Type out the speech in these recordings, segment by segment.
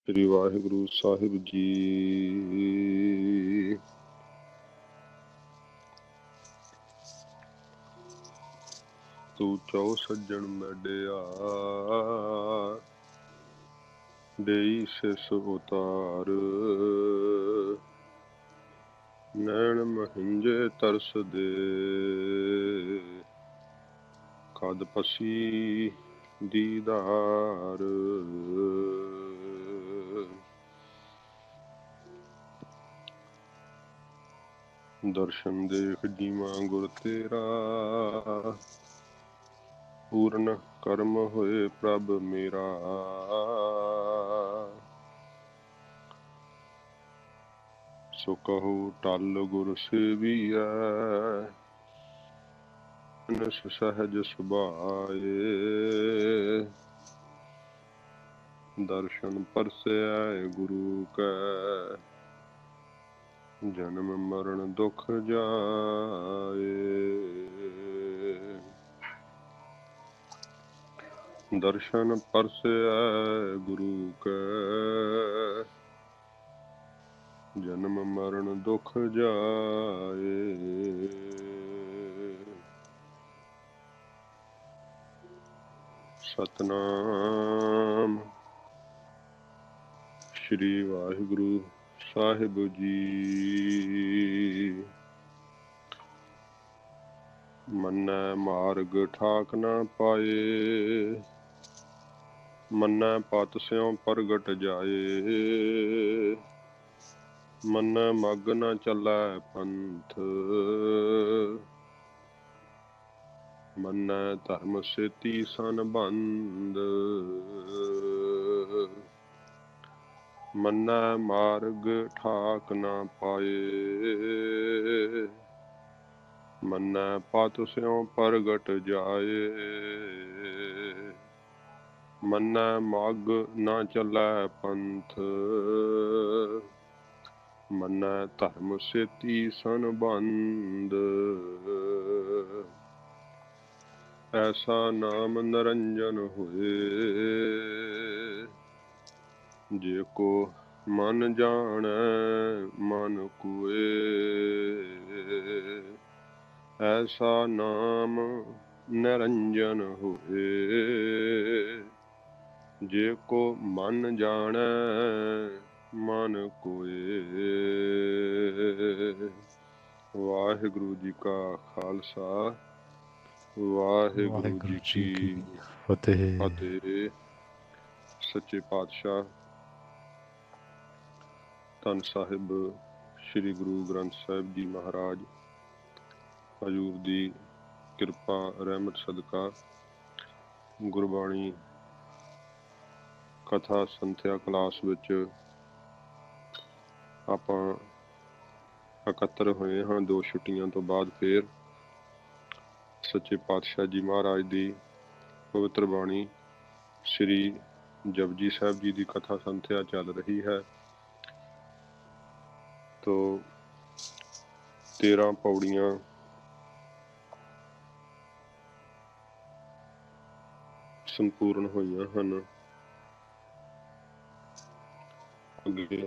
श्री वाहिगुरु साहिब जी। तू चौ सज्जन मैडिया देई सिस उतार, नैन महिंजे तरस दे कद पसी दीदार। दर्शन देख जीवा गुर तेरा, पूर्ण कर्म होए प्रभ मेरा। सो कहो टल गुर सेविया, सहज सुभाए। दर्शन परसै गुरु कै, जन्म मरण दुख जाए। दर्शन परसै गुरु कै, जन्म मरण दुख जाए। सतनाम श्री वाहिगुरु साहिब जी। मन्नै मार्ग ठाक न पाए, मन्नै पत स्यों प्रगट जाए। मन्नै मग न चलै पंथ, मन्नै धर्म सेती सन बंद। मन्नै मार्ग ठाक न पाए, मन्नै पत स्यों प्रगट जाए। मन्नै मग न चलै पंथ, मन्नै धर्म सेती सन बंद। ऐसा नाम निरंजन होए, जे को मन जाने मन कोए। ऐसा नाम निरंजन होए, जे को मन जाने मन कोए। वाहिगुरु जी का खालसा, वाहिगुरु जी की फतेह। सच्चे पातशाह धन साहिब श्री गुरु ग्रंथ साहिब जी महाराज हजूर दी किरपा रहमत सदका गुरबाणी कथा संथਿਆ क्लास विच आपां इकत्तर होए हाँ। 2 छुट्टियां तो बाद फिर सच्चे पातशाह जी महाराज दी पवित्र बाणी श्री जपजी साहब जी की कथा संथਿਆ चल रही है। तो 13 पौड़ियां संपूर्ण होइयां हन। अगे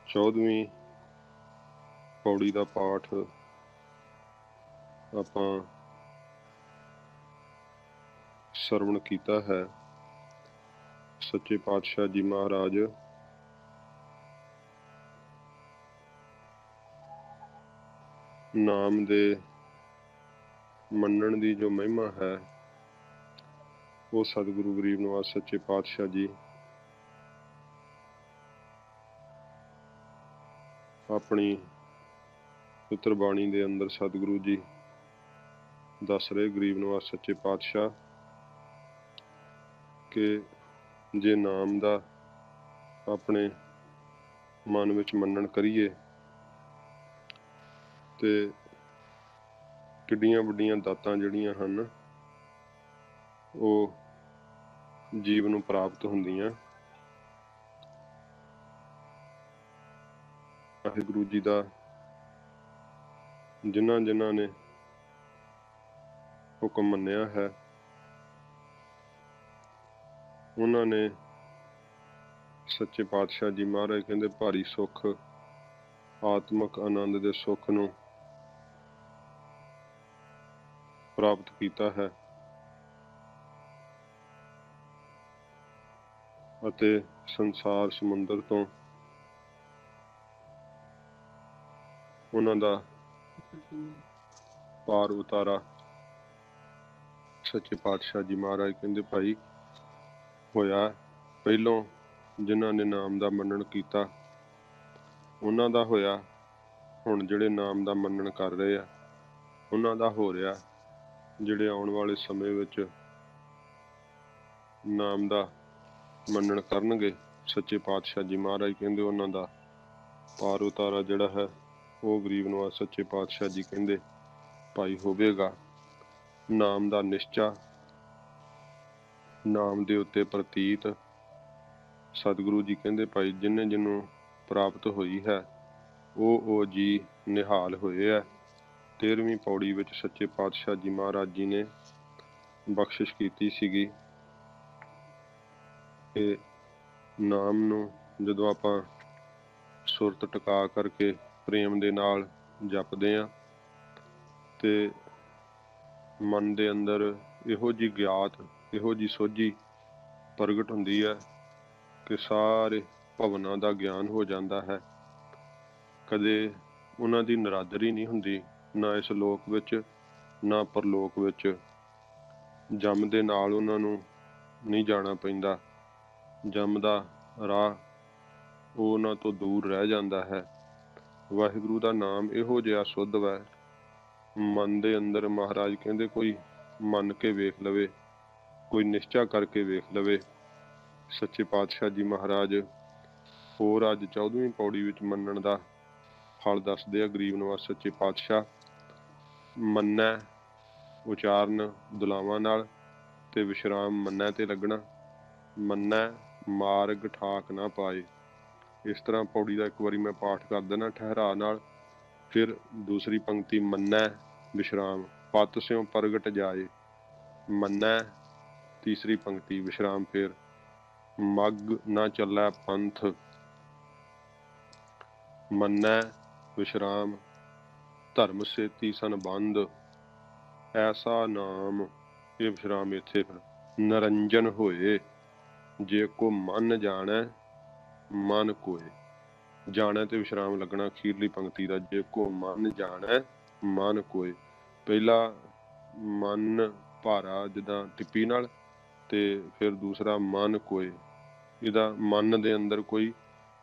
14वीं पौड़ी का पाठ आपां सरवण कीता है। सच्चे पातशाह जी महाराज नाम दे मनण दी जो महिमा है वो सतगुरु गरीब नवाज सच्चे पातशाह जी अपनी पुत्र बाणी दे अंदर सतगुरु जी दस रहे गरीब नवाज सच्चे पातशाह के जे नाम दा अपने मन विच मनन करिए ते किड्डियां वड्डियां दातां जिहड़ियां हन वो जीव नूं प्राप्त हुंदियां। वाहिगुरु जी दा जिन्हां जिन्हां ने हुक्म मन्निया है ਉਹਨਾਂ ਨੇ ਸੱਚੇ ਪਾਤਸ਼ਾਹ ਜੀ ਮਹਾਰਾਜ ਕਹਿੰਦੇ ਭਾਰੀ ਸੁੱਖ, ਆਤਮਿਕ ਆਨੰਦ ਦੇ ਸੁੱਖ ਨੂੰ ਪ੍ਰਾਪਤ ਕੀਤਾ ਹੈ ਅਤੇ ਸੰਸਾਰ ਸਮੁੰਦਰ ਤੋਂ ਉਹਨਾਂ ਦਾ ਪਾਰ ਉਤਾਰਾ ਸੱਚੇ ਪਾਤਸ਼ਾਹ ਜੀ ਮਹਾਰਾਜ ਕਹਿੰਦੇ ਭਾਈ ਹੋਇਆ। ਪਹਿਲੋਂ ਜਿਨ੍ਹਾਂ ਨੇ ਨਾਮ ਦਾ ਮੰਨਣ ਕੀਤਾ ਉਹਨਾਂ ਦਾ ਹੋਇਆ, ਹੁਣ ਜਿਹੜੇ ਨਾਮ ਦਾ ਮੰਨਣ ਕਰ ਰਹੇ ਆ ਉਹਨਾਂ ਦਾ ਹੋ ਰਿਹਾ। ਜਿਹੜੇ ਆਉਣ ਵਾਲੇ ਸਮੇਂ ਵਿੱਚ ਨਾਮ ਦਾ ਮੰਨਣ ਕਰਨਗੇ ਸੱਚੇ ਪਾਤਸ਼ਾਹ ਜੀ ਮਹਾਰਾਜ ਕਹਿੰਦੇ ਉਹਨਾਂ ਦਾ ਪਾਰ ਉਤਾਰਾ ਜਿਹੜਾ ਹੈ ਉਹ ਗਰੀਬ ਨਵਾਜ਼ ਸੱਚੇ ਪਾਤਸ਼ਾਹ ਜੀ ਕਹਿੰਦੇ ਭਾਈ ਹੋਵੇਗਾ। ਨਾਮ ਦਾ ਨਿਸ਼ਚਾ, ਨਾਮ ਦੇ ਉੱਤੇ ਪ੍ਰਤੀਤ ਸਤਿਗੁਰੂ ਜੀ ਕਹਿੰਦੇ ਭਾਈ ਜਿਹਨੂੰ ਪ੍ਰਾਪਤ ਹੋਈ ਹੈ ਉਹ ਜੀ ਨਿਹਾਲ ਹੋਏ ਹੈ। 13ਵੀਂ ਪੌੜੀ ਵਿੱਚ ਸੱਚੇ ਪਾਤਸ਼ਾਹ ਜੀ ਮਹਾਰਾਜ ਜੀ ਨੇ ਬਖਸ਼ਿਸ਼ ਕੀਤੀ ਸੀਗੀ ਕਿ ਨਾਮ ਨੂੰ ਜਦੋਂ ਆਪਾਂ ਸੁਰਤ ਟਿਕਾ ਕਰਕੇ ਪ੍ਰੇਮ ਦੇ ਨਾਲ ਜਪਦੇ ਹਾਂ ਤੇ ਮਨ ਦੇ ਅੰਦਰ ਇਹੋ ਜਿਹੀ ਗਿਆਤ, ਇਹੋ ਜਿਹੀ ਸੋਝੀ ਪ੍ਰਗਟ ਹੁੰਦੀ ਹੈ ਕਿ ਸਾਰੇ ਭਵਨਾਂ ਦਾ ਗਿਆਨ ਹੋ ਜਾਂਦਾ ਹੈ। ਕਦੇ ਉਹਨਾਂ ਦੀ ਨਰਾਦਰੀ ਨਹੀਂ ਹੁੰਦੀ, ਨਾ ਇਸ ਲੋਕ ਵਿੱਚ ਨਾ ਪਰਲੋਕ ਵਿੱਚ। ਜਮ ਦੇ ਨਾਲ ਉਹਨਾਂ ਨੂੰ ਨਹੀਂ ਜਾਣਾ ਪੈਂਦਾ, ਜਮ ਦਾ ਰਾਹ ਉਹ ਉਹਨਾਂ ਤੋਂ ਦੂਰ ਰਹਿ ਜਾਂਦਾ ਹੈ। ਵਾਹਿਗੁਰੂ ਦਾ ਨਾਮ ਇਹੋ ਜਿਹਾ ਸੁੱਧ ਹੈ, ਮਨ ਦੇ ਅੰਦਰ ਮਹਾਰਾਜ ਕਹਿੰਦੇ ਕੋਈ ਮੰਨ ਕੇ ਵੇਖ ਲਵੇ, ਕੋਈ ਨਿਸ਼ਚਾ ਕਰਕੇ ਵੇਖ ਲਵੇ। ਸੱਚੇ ਪਾਤਸ਼ਾਹ ਜੀ ਮਹਾਰਾਜ ਹੋਰ ਅੱਜ 14ਵੀਂ ਪੌੜੀ ਵਿੱਚ ਮੰਨਣ ਦਾ ਫਲ ਦੱਸਦੇ ਆ। ਗਰੀਬ ਨਵਾਜ਼ ਸੱਚੇ ਪਾਤਸ਼ਾਹ ਮੰਨੈ ਉਚਾਰਨ ਦੁਲਾਵਾਂ ਨਾਲ ਤੇ ਵਿਸ਼ਰਾਮ ਮੰਨੈ ਤੇ ਲੱਗਣਾ, ਮੰਨੈ ਮਾਰਗ ਠਾਕ ਨਾ ਪਾਏ। ਇਸ ਤਰ੍ਹਾਂ ਪੌੜੀ ਦਾ ਇੱਕ ਵਾਰੀ ਮੈਂ ਪਾਠ ਕਰ ਦੇਣਾ ਠਹਿਰਾ ਨਾਲ। ਫਿਰ ਦੂਸਰੀ ਪੰਕਤੀ ਮੰਨੈ ਵਿਸ਼ਰਾਮ ਪਤ ਸਿਉ ਪ੍ਰਗਟ ਜਾਏ, ਮੰਨੈ ਤੀਸਰੀ ਪੰਕਤੀ ਵਿਸ਼ਰਾਮ। ਫਿਰ ਮਗ ਨਾ ਚੱਲੈ ਪੰਥ, ਮੰਨੈ ਵਿਸ਼ਰਾਮ ਧਰਮ ਸੇਤੀ ਸੰਬੰਧ, ਐਸਾ ਨਾਮ ਇਹ ਵਿਸ਼ਰਾਮ ਇੱਥੇ ਫਿਰ ਨਰੰਜਨ ਹੋਏ। ਜੇ ਕੋ ਮਨ ਜਾਣੈ ਮਨ ਕੋਏ, ਜਾਣੈ ਤੇ ਵਿਸ਼ਰਾਮ ਲੱਗਣਾ ਅਖੀਰਲੀ ਪੰਕਤੀ ਦਾ। ਜੇ ਕੋ ਮਨ ਜਾਣੈ ਮਨ ਕੋਏ, ਪਹਿਲਾ ਮਨ ਭਾਰਾ ਜਿੱਦਾਂ ਟਿੱਪੀ ਨਾਲ ਤੇ ਫਿਰ ਦੂਸਰਾ ਮਨ ਕੋਏ। ਇਹਦਾ ਮਨ ਦੇ ਅੰਦਰ ਕੋਈ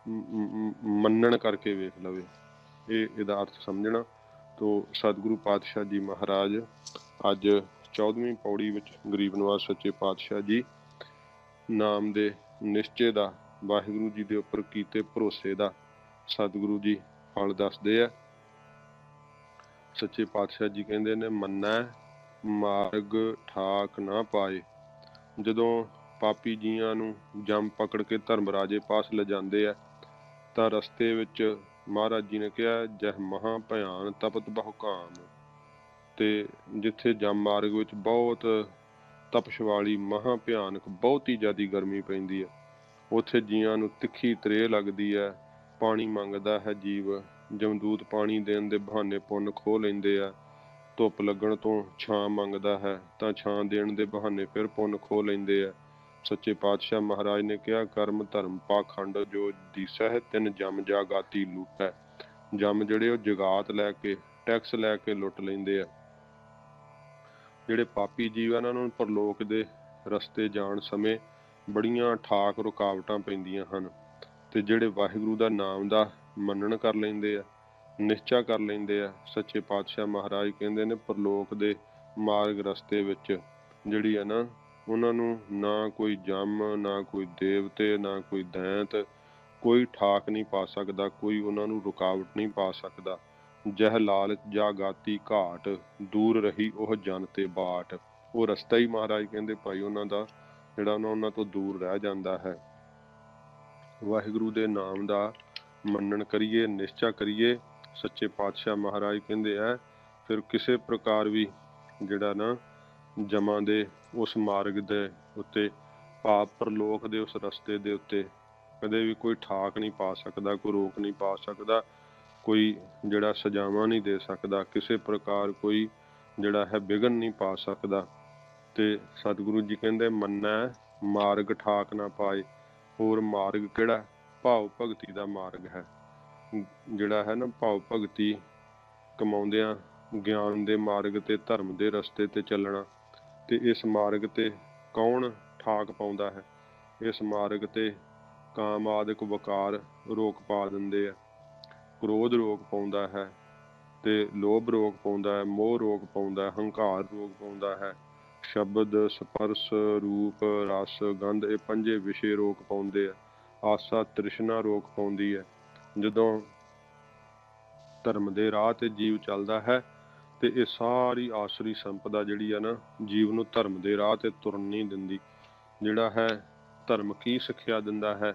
ਮੰਨਣ ਕਰਕੇ ਵੇਖ ਲਵੇ, ਇਹਦਾ ਅਰਥ ਸਮਝਣਾ। ਤੋ ਸਤਿਗੁਰੂ ਪਾਤਸ਼ਾਹ ਜੀ ਮਹਾਰਾਜ ਅੱਜ 14ਵੀਂ ਪੌੜੀ ਵਿੱਚ ਗਰੀਬ ਨਵਾਜ਼ ਸੱਚੇ ਪਾਤਸ਼ਾਹ ਜੀ ਨਾਮ ਦੇ ਨਿਸ਼ਚੇ ਦਾ, ਵਾਹਿਗੁਰੂ ਜੀ ਦੇ ਉੱਪਰ ਕੀਤੇ ਭਰੋਸੇ ਦਾ ਸਤਿਗੁਰੂ ਜੀ ਫਲ ਦੱਸਦੇ ਆ। ਸੱਚੇ ਪਾਤਸ਼ਾਹ ਜੀ ਕਹਿੰਦੇ ਨੇ ਮੰਨੈ ਮਾਰਗ ਠਾਕ ਨਾ ਪਾਏ। ਜਦੋਂ ਪਾਪੀ ਜੀਆਂ ਨੂੰ ਜੰਮ ਪਕੜ ਕੇ ਧਰਮ ਰਾਜੇ ਪਾਸ ਲਿਜਾਂਦੇ ਆ ਤਾਂ ਰਸਤੇ ਵਿੱਚ ਮਹਾਰਾਜ ਜੀ ਨੇ ਕਿਹਾ ਜਹ ਮਹਾ ਭਿਆਨ ਤਪਤ ਬਹੁ ਕਾਮ, ਤੇ ਜਿੱਥੇ ਜਮ ਮਾਰਗ ਵਿੱਚ ਬਹੁਤ ਤਪਸ਼ ਵਾਲੀ ਮਹਾ ਭਿਆਨਕ ਬਹੁਤੀ ਜ਼ਿਆਦਾ ਗਰਮੀ ਪੈਂਦੀ ਹੈ, ਉੱਥੇ ਜੀਆਂ ਨੂੰ ਤਿੱਖੀ ਤ੍ਰੇਹ ਲੱਗਦੀ ਹੈ, ਪਾਣੀ ਮੰਗਦਾ ਹੈ ਜੀਵ। ਜਮਦੂਤ ਪਾਣੀ ਦੇਣ ਦੇ ਬਹਾਨੇ ਪੁੰਨ ਖੋਹ ਲੈਂਦੇ ਆ, ਧੁੱਪ ਲੱਗਣ ਤੋਂ ਛਾਂ ਮੰਗਦਾ ਹੈ ਤਾਂ ਛਾਂ ਦੇਣ ਦੇ ਬਹਾਨੇ ਫਿਰ ਪੁੰਨ ਖੋਹ ਲੈਂਦੇ ਆ। ਸੱਚੇ ਪਾਤਸ਼ਾਹ ਮਹਾਰਾਜ ਨੇ ਕਿਹਾ ਕਰਮ ਧਰਮ ਪਾਖੰਡ ਜੋ ਦੀਸਹਿ ਤਿੰਨ ਜਮ ਜਾਗਾਤੀ ਲੂਟੈ। ਜਮ ਜਿਹੜੇ ਉਹ ਜਗਾਤ ਲੈ ਕੇ ਟੈਕਸ ਲੈ ਕੇ ਲੁੱਟ ਲੈਂਦੇ ਆ। ਜਿਹੜੇ ਪਾਪੀ ਜੀਵ ਇਹਨਾਂ ਨੂੰ ਪਰਲੋਕ ਦੇ ਰਸਤੇ ਜਾਣ ਸਮੇਂ ਬੜੀਆਂ ਠਾਕ ਰੁਕਾਵਟਾਂ ਪੈਂਦੀਆਂ ਹਨ, ਤੇ ਜਿਹੜੇ ਵਾਹਿਗੁਰੂ ਦਾ ਨਾਮ ਦਾ ਮੰਨਣ ਕਰ ਲੈਂਦੇ ਆ, ਨਿਸ਼ਚਾ ਕਰ ਲੈਂਦੇ ਆ, ਸੱਚੇ ਪਾਤਸ਼ਾਹ ਮਹਾਰਾਜ ਕਹਿੰਦੇ ਨੇ ਪਰਲੋਕ ਦੇ ਮਾਰਗ ਰਸਤੇ ਵਿੱਚ ਜਿਹੜੀ ਆ ਨਾ ਉਹਨਾਂ ਨੂੰ ਨਾ ਕੋਈ ਜਮ, ਨਾ ਕੋਈ ਦੇਵਤੇ, ਨਾ ਕੋਈ ਦੈਂਤ, ਕੋਈ ਠਾਕ ਨਹੀਂ ਪਾ ਸਕਦਾ, ਕੋਈ ਉਹਨਾਂ ਨੂੰ ਰੁਕਾਵਟ ਨਹੀਂ ਪਾ ਸਕਦਾ। ਜਹ ਲਾਲਚ ਜਾਗਾਤੀ ਘਾਟ, ਦੂਰ ਰਹੀ ਉਹ ਜਨ ਤੇ ਬਾਟ। ਉਹ ਰਸਤਾ ਹੀ ਮਹਾਰਾਜ ਕਹਿੰਦੇ ਭਾਈ ਉਹਨਾਂ ਦਾ ਜਿਹੜਾ ਉਹਨਾਂ ਤੋਂ ਦੂਰ ਰਹਿ ਜਾਂਦਾ ਹੈ। ਵਾਹਿਗੁਰੂ ਦੇ ਨਾਮ ਦਾ ਮੰਨਣ ਕਰੀਏ, ਨਿਸ਼ਚਾ ਕਰੀਏ। ਸੱਚੇ ਪਾਤਸ਼ਾਹ ਮਹਾਰਾਜ ਕਹਿੰਦੇ ਆ ਫਿਰ ਕਿਸੇ ਪ੍ਰਕਾਰ ਵੀ ਜਿਹੜਾ ਨਾ ਜਮਾਂ ਦੇ ਉਸ ਮਾਰਗ ਦੇ ਉੱਤੇ ਭਾਵ ਪ੍ਰਲੋਕ ਦੇ ਉਸ ਰਸਤੇ ਦੇ ਉੱਤੇ ਕਦੇ ਵੀ ਕੋਈ ਠਾਕ ਨਹੀਂ ਪਾ ਸਕਦਾ, ਕੋਈ ਰੋਕ ਨਹੀਂ ਪਾ ਸਕਦਾ, ਕੋਈ ਜਿਹੜਾ ਸਜ਼ਾਵਾਂ ਨਹੀਂ ਦੇ ਸਕਦਾ, ਕਿਸੇ ਪ੍ਰਕਾਰ ਕੋਈ ਜਿਹੜਾ ਹੈ ਵਿਘਨ ਨਹੀਂ ਪਾ ਸਕਦਾ। ਤੇ ਸਤਿਗੁਰੂ ਜੀ ਕਹਿੰਦੇ ਮੰਨੈ ਮਾਰਗ ਠਾਕ ਨਾ ਪਾਏ। ਹੋਰ ਮਾਰਗ ਕਿਹੜਾ? ਭਾਵ ਭਗਤੀ ਦਾ ਮਾਰਗ ਹੈ। ਜਿਹੜਾ ਹੈ ਨਾ ਭਾਵ ਭਗਤੀ ਕਮਾਉਂਦਿਆਂ ਗਿਆਨ ਦੇ ਮਾਰਗ ਤੇ ਧਰਮ ਦੇ ਰਸਤੇ ਤੇ ਚੱਲਣਾ। ਤੇ ਇਸ ਮਾਰਗ ਤੇ ਕੌਣ ਠਾਕ ਪਾਉਂਦਾ ਹੈ? ਇਸ ਮਾਰਗ ਤੇ ਕਾਮ ਆਦਿਕ ਵਕਾਰ ਰੋਕ ਪਾ ਦਿੰਦੇ ਆ, ਕ੍ਰੋਧ ਰੋਕ ਪਾਉਂਦਾ ਹੈ, ਤੇ ਲੋਭ ਰੋਕ ਪਾਉਂਦਾ ਹੈ, ਮੋਹ ਰੋਕ ਪਾਉਂਦਾ ਹੈ, ਹੰਕਾਰ ਰੋਕ ਪਾਉਂਦਾ ਹੈ, ਸ਼ਬਦ ਸਪਰਸ਼ ਰੂਪ ਰਸ ਗੰਧ ਇਹ ਪੰਜੇ ਵਿਸ਼ੇ ਰੋਕ ਪਾਉਂਦੇ ਆ, ਆਸਾ ਤ੍ਰਿਸ਼ਨਾ ਰੋਕ ਪਾਉਂਦੀ ਹੈ। ਜਦੋਂ ਧਰਮ ਦੇ ਰਾਹ ਤੇ ਜੀਵ ਚੱਲਦਾ ਹੈ ਤੇ ਇਹ ਸਾਰੀ ਆਸਰੀ ਸੰਪਦਾ ਜਿਹੜੀ ਆ ਨਾ ਜੀਵ ਨੂੰ ਧਰਮ ਦੇ ਰਾਹ ਤੇ ਤੁਰਨ ਨਹੀਂ ਦਿੰਦੀ। ਜਿਹੜਾ ਹੈ ਧਰਮ ਕੀ ਸਿੱਖਿਆ ਦਿੰਦਾ ਹੈ?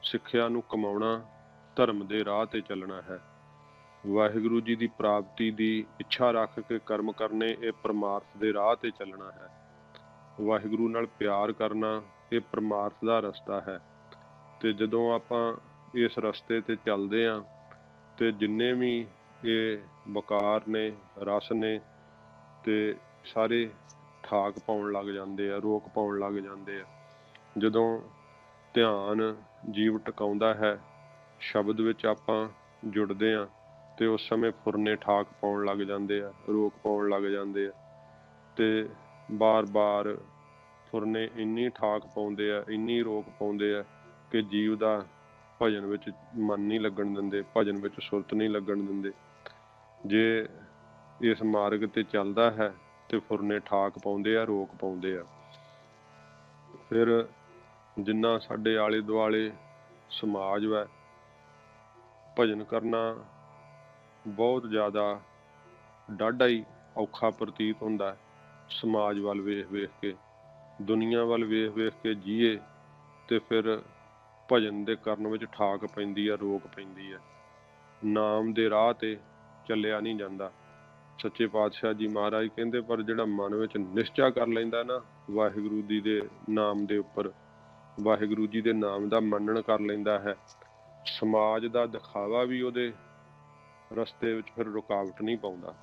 ਸਿੱਖਿਆ ਨੂੰ ਕਮਾਉਣਾ, ਧਰਮ ਦੇ ਰਾਹ ਤੇ ਚੱਲਣਾ ਹੈ। ਵਾਹਿਗੁਰੂ ਜੀ ਦੀ ਪ੍ਰਾਪਤੀ ਦੀ ਇੱਛਾ ਰੱਖ ਕੇ ਕਰਮ ਕਰਨੇ, ਇਹ ਪਰਮਾਰਥ ਦੇ ਰਾਹ ਤੇ ਚੱਲਣਾ ਹੈ। ਵਾਹਿਗੁਰੂ ਨਾਲ ਪਿਆਰ ਕਰਨਾ, ਇਹ ਪਰਮਾਰਥ ਦਾ ਰਸਤਾ ਹੈ। ਤੇ ਜਦੋਂ ਆਪਾਂ ਇਸ ਰਸਤੇ ਤੇ ਚੱਲਦੇ ਹਾਂ ਤੇ ਜਿੰਨੇ ਵੀ ਇਹ ਵਕਾਰ ਨੇ, ਰਸ ਨੇ, ਤੇ ਸਾਰੇ ਠਾਕ ਪਾਉਣ ਲੱਗ ਜਾਂਦੇ ਆ, ਰੋਕ ਪਾਉਣ ਲੱਗ ਜਾਂਦੇ ਆ। ਜਦੋਂ ਧਿਆਨ ਜੀਵ ਟਿਕਾਉਂਦਾ ਹੈ, ਸ਼ਬਦ ਵਿੱਚ ਆਪਾਂ ਜੁੜਦੇ ਹਾਂ ਤੇ ਉਸ ਸਮੇਂ ਫੁਰਨੇ ਠਾਕ ਪਾਉਣ ਲੱਗ ਜਾਂਦੇ ਆ, ਰੋਕ ਪਾਉਣ ਲੱਗ ਜਾਂਦੇ ਆ। ਤੇ ਬਾਰ-ਬਾਰ ਫੁਰਨੇ ਇੰਨੀ ਠਾਕ ਪਾਉਂਦੇ ਆ, ਇੰਨੀ ਰੋਕ ਪਾਉਂਦੇ ਆ ਕਿ ਜੀਵ ਦਾ ਭਜਨ ਵਿੱਚ ਮਨ ਨਹੀਂ ਲੱਗਣ ਦਿੰਦੇ, ਭਜਨ ਵਿੱਚ ਸੁਰਤ ਨਹੀਂ ਲੱਗਣ ਦਿੰਦੇ। ਜੇ ਇਸ ਮਾਰਗ ਤੇ ਚੱਲਦਾ ਹੈ ਤੇ ਫੁਰਨੇ ਠਾਕ ਪਾਉਂਦੇ ਆ, ਰੋਕ ਪਾਉਂਦੇ ਆ। ਫਿਰ ਜਿੰਨਾ ਸਾਡੇ ਆਲੇ ਦੁਆਲੇ ਸਮਾਜ ਹੈ, ਭਜਨ ਕਰਨਾ ਬਹੁਤ ਜ਼ਿਆਦਾ ਡਾਢਾ ਹੀ ਔਖਾ ਪ੍ਰਤੀਤ ਹੁੰਦਾ ਹੈ। ਸਮਾਜ ਵੱਲ ਵੇਖ ਵੇਖ ਕੇ, ਦੁਨੀਆ ਵੱਲ ਵੇਖ ਵੇਖ ਕੇ ਜੀਏ ਤੇ ਫਿਰ ਭਜਨ ਦੇ ਕਰਨ ਵਿੱਚ ਠਾਕ ਪੈਂਦੀ ਹੈ, ਰੋਕ ਪੈਂਦੀ ਹੈ। ਨਾਮ ਦੇ ਰਾਹ ਤੇ ਚੱਲਿਆ ਨਹੀਂ ਜਾਂਦਾ। ਸੱਚੇ ਪਾਤਸ਼ਾਹ ਜੀ ਮਹਾਰਾਜ ਕਹਿੰਦੇ ਪਰ ਜਿਹੜਾ ਮਨ ਵਿੱਚ ਨਿਸ਼ਚਾ ਕਰ ਲੈਂਦਾ ਨਾ ਵਾਹਿਗੁਰੂ ਜੀ ਦੇ ਨਾਮ ਦੇ ਉੱਪਰ, ਵਾਹਿਗੁਰੂ ਜੀ ਦੇ ਨਾਮ ਦਾ ਮੰਨਣ ਕਰ ਲੈਂਦਾ ਹੈ, ਸਮਾਜ ਦਾ ਦਿਖਾਵਾ ਵੀ ਉਹਦੇ ਰਸਤੇ ਵਿੱਚ ਫਿਰ ਰੁਕਾਵਟ ਨਹੀਂ ਪਾਉਂਦਾ।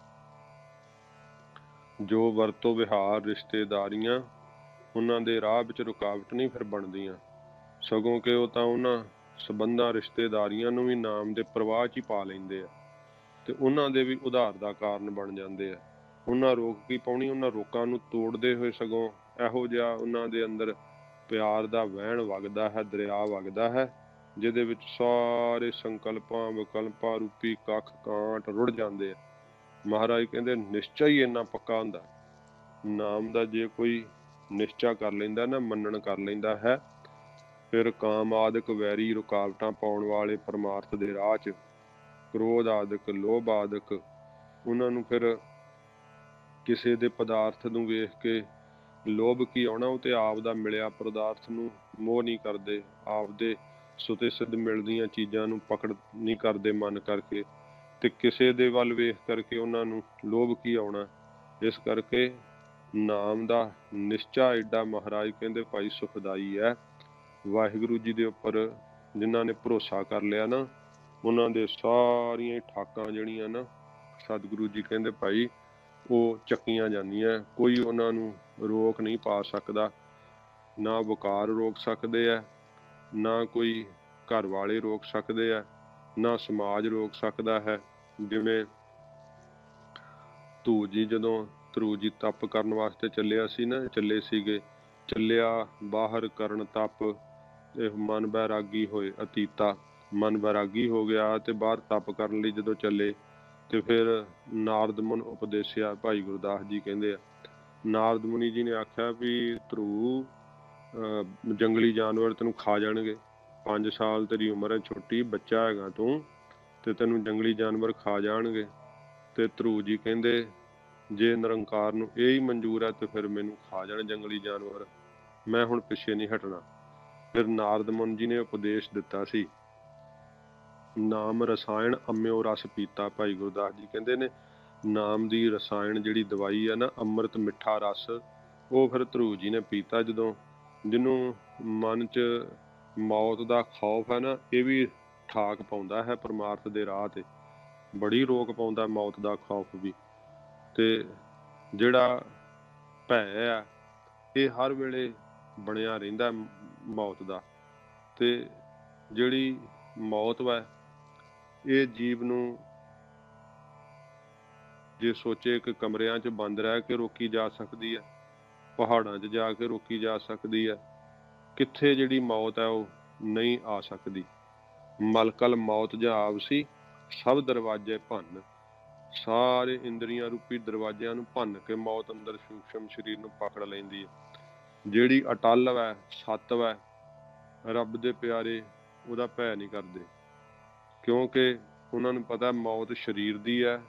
ਜੋ ਵਰਤੋਂ ਵਿਹਾਰ ਰਿਸ਼ਤੇਦਾਰੀਆਂ, ਉਹਨਾਂ ਦੇ ਰਾਹ ਵਿੱਚ ਰੁਕਾਵਟ ਨਹੀਂ ਫਿਰ ਬਣਦੀਆਂ, ਸਗੋਂ ਕਿ ਉਹ ਤਾਂ ਉਹਨਾਂ ਸੰਬੰਧਾਂ ਰਿਸ਼ਤੇਦਾਰੀਆਂ ਨੂੰ ਵੀ ਨਾਮ ਦੇ ਪ੍ਰਵਾਹ 'ਚ ਹੀ ਪਾ ਲੈਂਦੇ ਆ ਤੇ ਉਹਨਾਂ ਦੇ ਵੀ ਉਧਾਰ ਦਾ ਕਾਰਨ ਬਣ ਜਾਂਦੇ ਆ। ਉਹਨਾਂ ਰੋਕ ਕੀ ਪਾਉਣੀ? ਉਹਨਾਂ ਰੋਕਾਂ ਨੂੰ ਤੋੜਦੇ ਹੋਏ ਸਗੋਂ ਇਹੋ ਜਿਹਾ ਉਹਨਾਂ ਦੇ ਅੰਦਰ ਪਿਆਰ ਦਾ ਵਹਿਣ ਵਗਦਾ ਹੈ, ਦਰਿਆ ਵਗਦਾ ਹੈ, ਜਿਹਦੇ ਵਿੱਚ ਸਾਰੇ ਸੰਕਲਪਾਂ ਵਿਕਲਪਾਂ ਰੂਪੀ ਕੱਖ ਕਾਂਟ ਰੁੜ ਜਾਂਦੇ ਆ। ਮਹਾਰਾਜ ਕਹਿੰਦੇ ਨਿਸ਼ਚਾ ਹੀ ਇੰਨਾ ਪੱਕਾ ਹੁੰਦਾ। ਨਾਮ ਦਾ ਜੇ ਕੋਈ ਨਿਸ਼ਚਾ ਕਰ ਲੈਂਦਾ ਨਾ, ਮੰਨਣ ਕਰ ਲੈਂਦਾ ਹੈ, ਫਿਰ ਕਾਮ ਆਦਿਕ ਵੈਰੀ ਰੁਕਾਵਟਾਂ ਪਾਉਣ ਵਾਲੇ ਪਰਮਾਰਥ ਦੇ ਰਾਹ 'ਚ, ਕ੍ਰੋਧ ਆਦਿਕ, ਲੋਭ ਆਦਿਕ, ਉਹਨਾਂ ਨੂੰ ਫਿਰ ਕਿਸੇ ਦੇ ਪਦਾਰਥ ਨੂੰ ਵੇਖ ਕੇ ਲੋਭ ਕੀ ਆਉਣਾ? ਉਹ ਤੇ ਆਪ ਦਾ ਮਿਲਿਆ ਪਦਾਰਥ ਨੂੰ ਮੋਹ ਨਹੀਂ ਕਰਦੇ, ਆਪਦੇ ਸੁਤੇ ਸਿੱਧ ਮਿਲਦੀਆਂ ਚੀਜ਼ਾਂ ਨੂੰ ਪਕੜ ਨਹੀਂ ਕਰਦੇ ਮਨ ਕਰਕੇ, ਤੇ ਕਿਸੇ ਦੇ ਵੱਲ ਵੇਖ ਕਰਕੇ ਉਹਨਾਂ ਨੂੰ ਲੋਭ ਕੀ ਆਉਣਾ? ਇਸ ਕਰਕੇ ਨਾਮ ਦਾ ਨਿਸ਼ਚਾ ਐਡਾ ਮਹਾਰਾਜ ਕਹਿੰਦੇ ਭਾਈ ਸੁਖਦਾਈ ਹੈ। ਵਾਹਿਗੁਰੂ ਜੀ ਦੇ ਉੱਪਰ ਜਿਨ੍ਹਾਂ ਨੇ ਭਰੋਸਾ ਕਰ ਲਿਆ ਨਾ, ਉਹਨਾਂ ਦੇ ਸਾਰੀਆਂ ਠਾਕਾਂ ਜਿਹੜੀਆਂ ਨਾ ਸਤਿਗੁਰੂ ਜੀ ਕਹਿੰਦੇ ਭਾਈ ਉਹ ਚੱਕੀਆਂ ਜਾਂਦੀਆਂ, ਕੋਈ ਉਹਨਾਂ ਨੂੰ ਰੋਕ ਨਹੀਂ ਪਾ ਸਕਦਾ। ਨਾ ਵਕਾਰ ਰੋਕ ਸਕਦੇ ਆ, ਨਾ ਕੋਈ ਘਰ ਵਾਲੇ ਰੋਕ ਸਕਦੇ ਆ, ਨਾ ਸਮਾਜ ਰੋਕ ਸਕਦਾ ਹੈ। ਜਿਵੇਂ ਧੂ ਜੀ ਜਦੋਂ ਧਰੂ ਜੀ ਤਪ ਕਰਨ ਵਾਸਤੇ ਚੱਲੇ ਸੀਗੇ, ਚੱਲਿਆ ਬਾਹਰ ਕਰਨ ਤਪ, ਇਹ ਮਨ ਬੈਰਾਗੀ ਹੋਏ ਅਤੀਤਾ, ਮਨ ਬੈਰਾਗੀ ਹੋ ਗਿਆ ਤੇ ਬਾਹਰ ਤਪ ਕਰਨ ਲਈ ਜਦੋਂ ਚੱਲੇ ਤੇ ਫਿਰ ਨਾਰਦ ਮੁਨ ਉਪਦੇਸਿਆ। ਭਾਈ ਗੁਰਦਾਸ ਜੀ ਕਹਿੰਦੇ ਆ ਨਾਰਦ ਮੁਨੀ ਜੀ ਨੇ ਆਖਿਆ ਵੀ ਧਰੂ ਜੰਗਲੀ ਜਾਨਵਰ ਤੈਨੂੰ ਖਾ ਜਾਣਗੇ, 5 ਸਾਲ ਤੇਰੀ ਉਮਰ ਹੈ, ਛੋਟੀ ਬੱਚਾ ਹੈਗਾ ਤੂੰ, ਤੇ ਤੈਨੂੰ ਜੰਗਲੀ ਜਾਨਵਰ ਖਾ ਜਾਣਗੇ। ਤੇ ਧਰੂ ਜੀ ਕਹਿੰਦੇ ਜੇ ਨਿਰੰਕਾਰ ਨੂੰ ਇਹ ਹੀ ਮਨਜ਼ੂਰ ਹੈ ਤੇ ਫਿਰ ਮੈਨੂੰ ਖਾ ਜਾਣ ਜੰਗਲੀ ਜਾਨਵਰ, ਮੈਂ ਹੁਣ ਪਿੱਛੇ ਨਹੀਂ ਹਟਣਾ। ਫਿਰ ਨਾਰਦ ਮੁਨੀ ਜੀ ਨੇ ਉਪਦੇਸ਼ ਦਿੱਤਾ ਸੀ ਨਾਮ ਰਸਾਇਣ ਅੰਮ੍ਰਿਓ ਰਸ ਪੀਤਾ। ਭਾਈ ਗੁਰਦਾਸ ਜੀ ਕਹਿੰਦੇ ਨੇ ਨਾਮ ਦੀ ਰਸਾਇਣ ਜਿਹੜੀ ਦਵਾਈ ਹੈ ਨਾ, ਅੰਮ੍ਰਿਤ ਮਿੱਠਾ ਰਸ, ਉਹ ਫਿਰ ਧਰੂ ਜੀ ਨੇ ਪੀਤਾ ਜਦੋਂ, ਜਿਹਨੂੰ ਮਨ 'ਚ ਮੌਤ ਦਾ ਖੌਫ ਹੈ ਨਾ, ਇਹ ਵੀ ਠਾਕ ਪਾਉਂਦਾ ਹੈ ਪਰਮਾਰਥ ਦੇ ਰਾਹ ਤੇ, ਬੜੀ ਰੋਕ ਪਾਉਂਦਾ ਮੌਤ ਦਾ ਖੌਫ ਵੀ। ਤੇ ਜਿਹੜਾ ਭੈ ਆ ਇਹ ਹਰ ਵੇਲੇ ਬਣਿਆ ਰਹਿੰਦਾ ਮੌਤ ਦਾ। ਤੇ ਜਿਹੜੀ ਮੌਤ ਵਾ ਇਹ ਜੀਵ ਨੂੰ ਜੇ ਸੋਚੇ ਕਿ ਕਮਰਿਆਂ 'ਚ ਬੰਦ ਰਹਿ ਕੇ ਰੋਕੀ ਜਾ ਸਕਦੀ ਹੈ, ਪਹਾੜਾਂ 'ਚ ਜਾ ਕੇ ਰੋਕੀ ਜਾ ਸਕਦੀ ਹੈ, ਕਿੱਥੇ ਜਿਹੜੀ ਮੌਤ ਹੈ ਉਹ ਨਹੀਂ ਆ ਸਕਦੀ। ਮਲਕਲ ਮੌਤ ਜਾਂ ਆਪਸੀ ਸਭ ਦਰਵਾਜ਼ੇ ਭੰਨ, ਸਾਰੇ ਇੰਦਰੀਆਂ ਰੂਪੀ ਦਰਵਾਜ਼ਿਆਂ ਨੂੰ ਭੰਨ ਕੇ ਮੌਤ ਅੰਦਰ ਸੂਖਸ਼ਮ ਸਰੀਰ ਨੂੰ ਪਕੜ ਲੈਂਦੀ ਹੈ। ਜਿਹੜੀ ਅਟੱਲ ਵੈ, ਸੱਤ ਵੈ, ਰੱਬ ਦੇ ਪਿਆਰੇ ਉਹਦਾ ਭੈ ਨਹੀਂ ਕਰਦੇ, ਕਿਉਂਕਿ ਉਹਨਾਂ ਨੂੰ ਪਤਾ ਮੌਤ ਸਰੀਰ ਦੀ ਹੈ।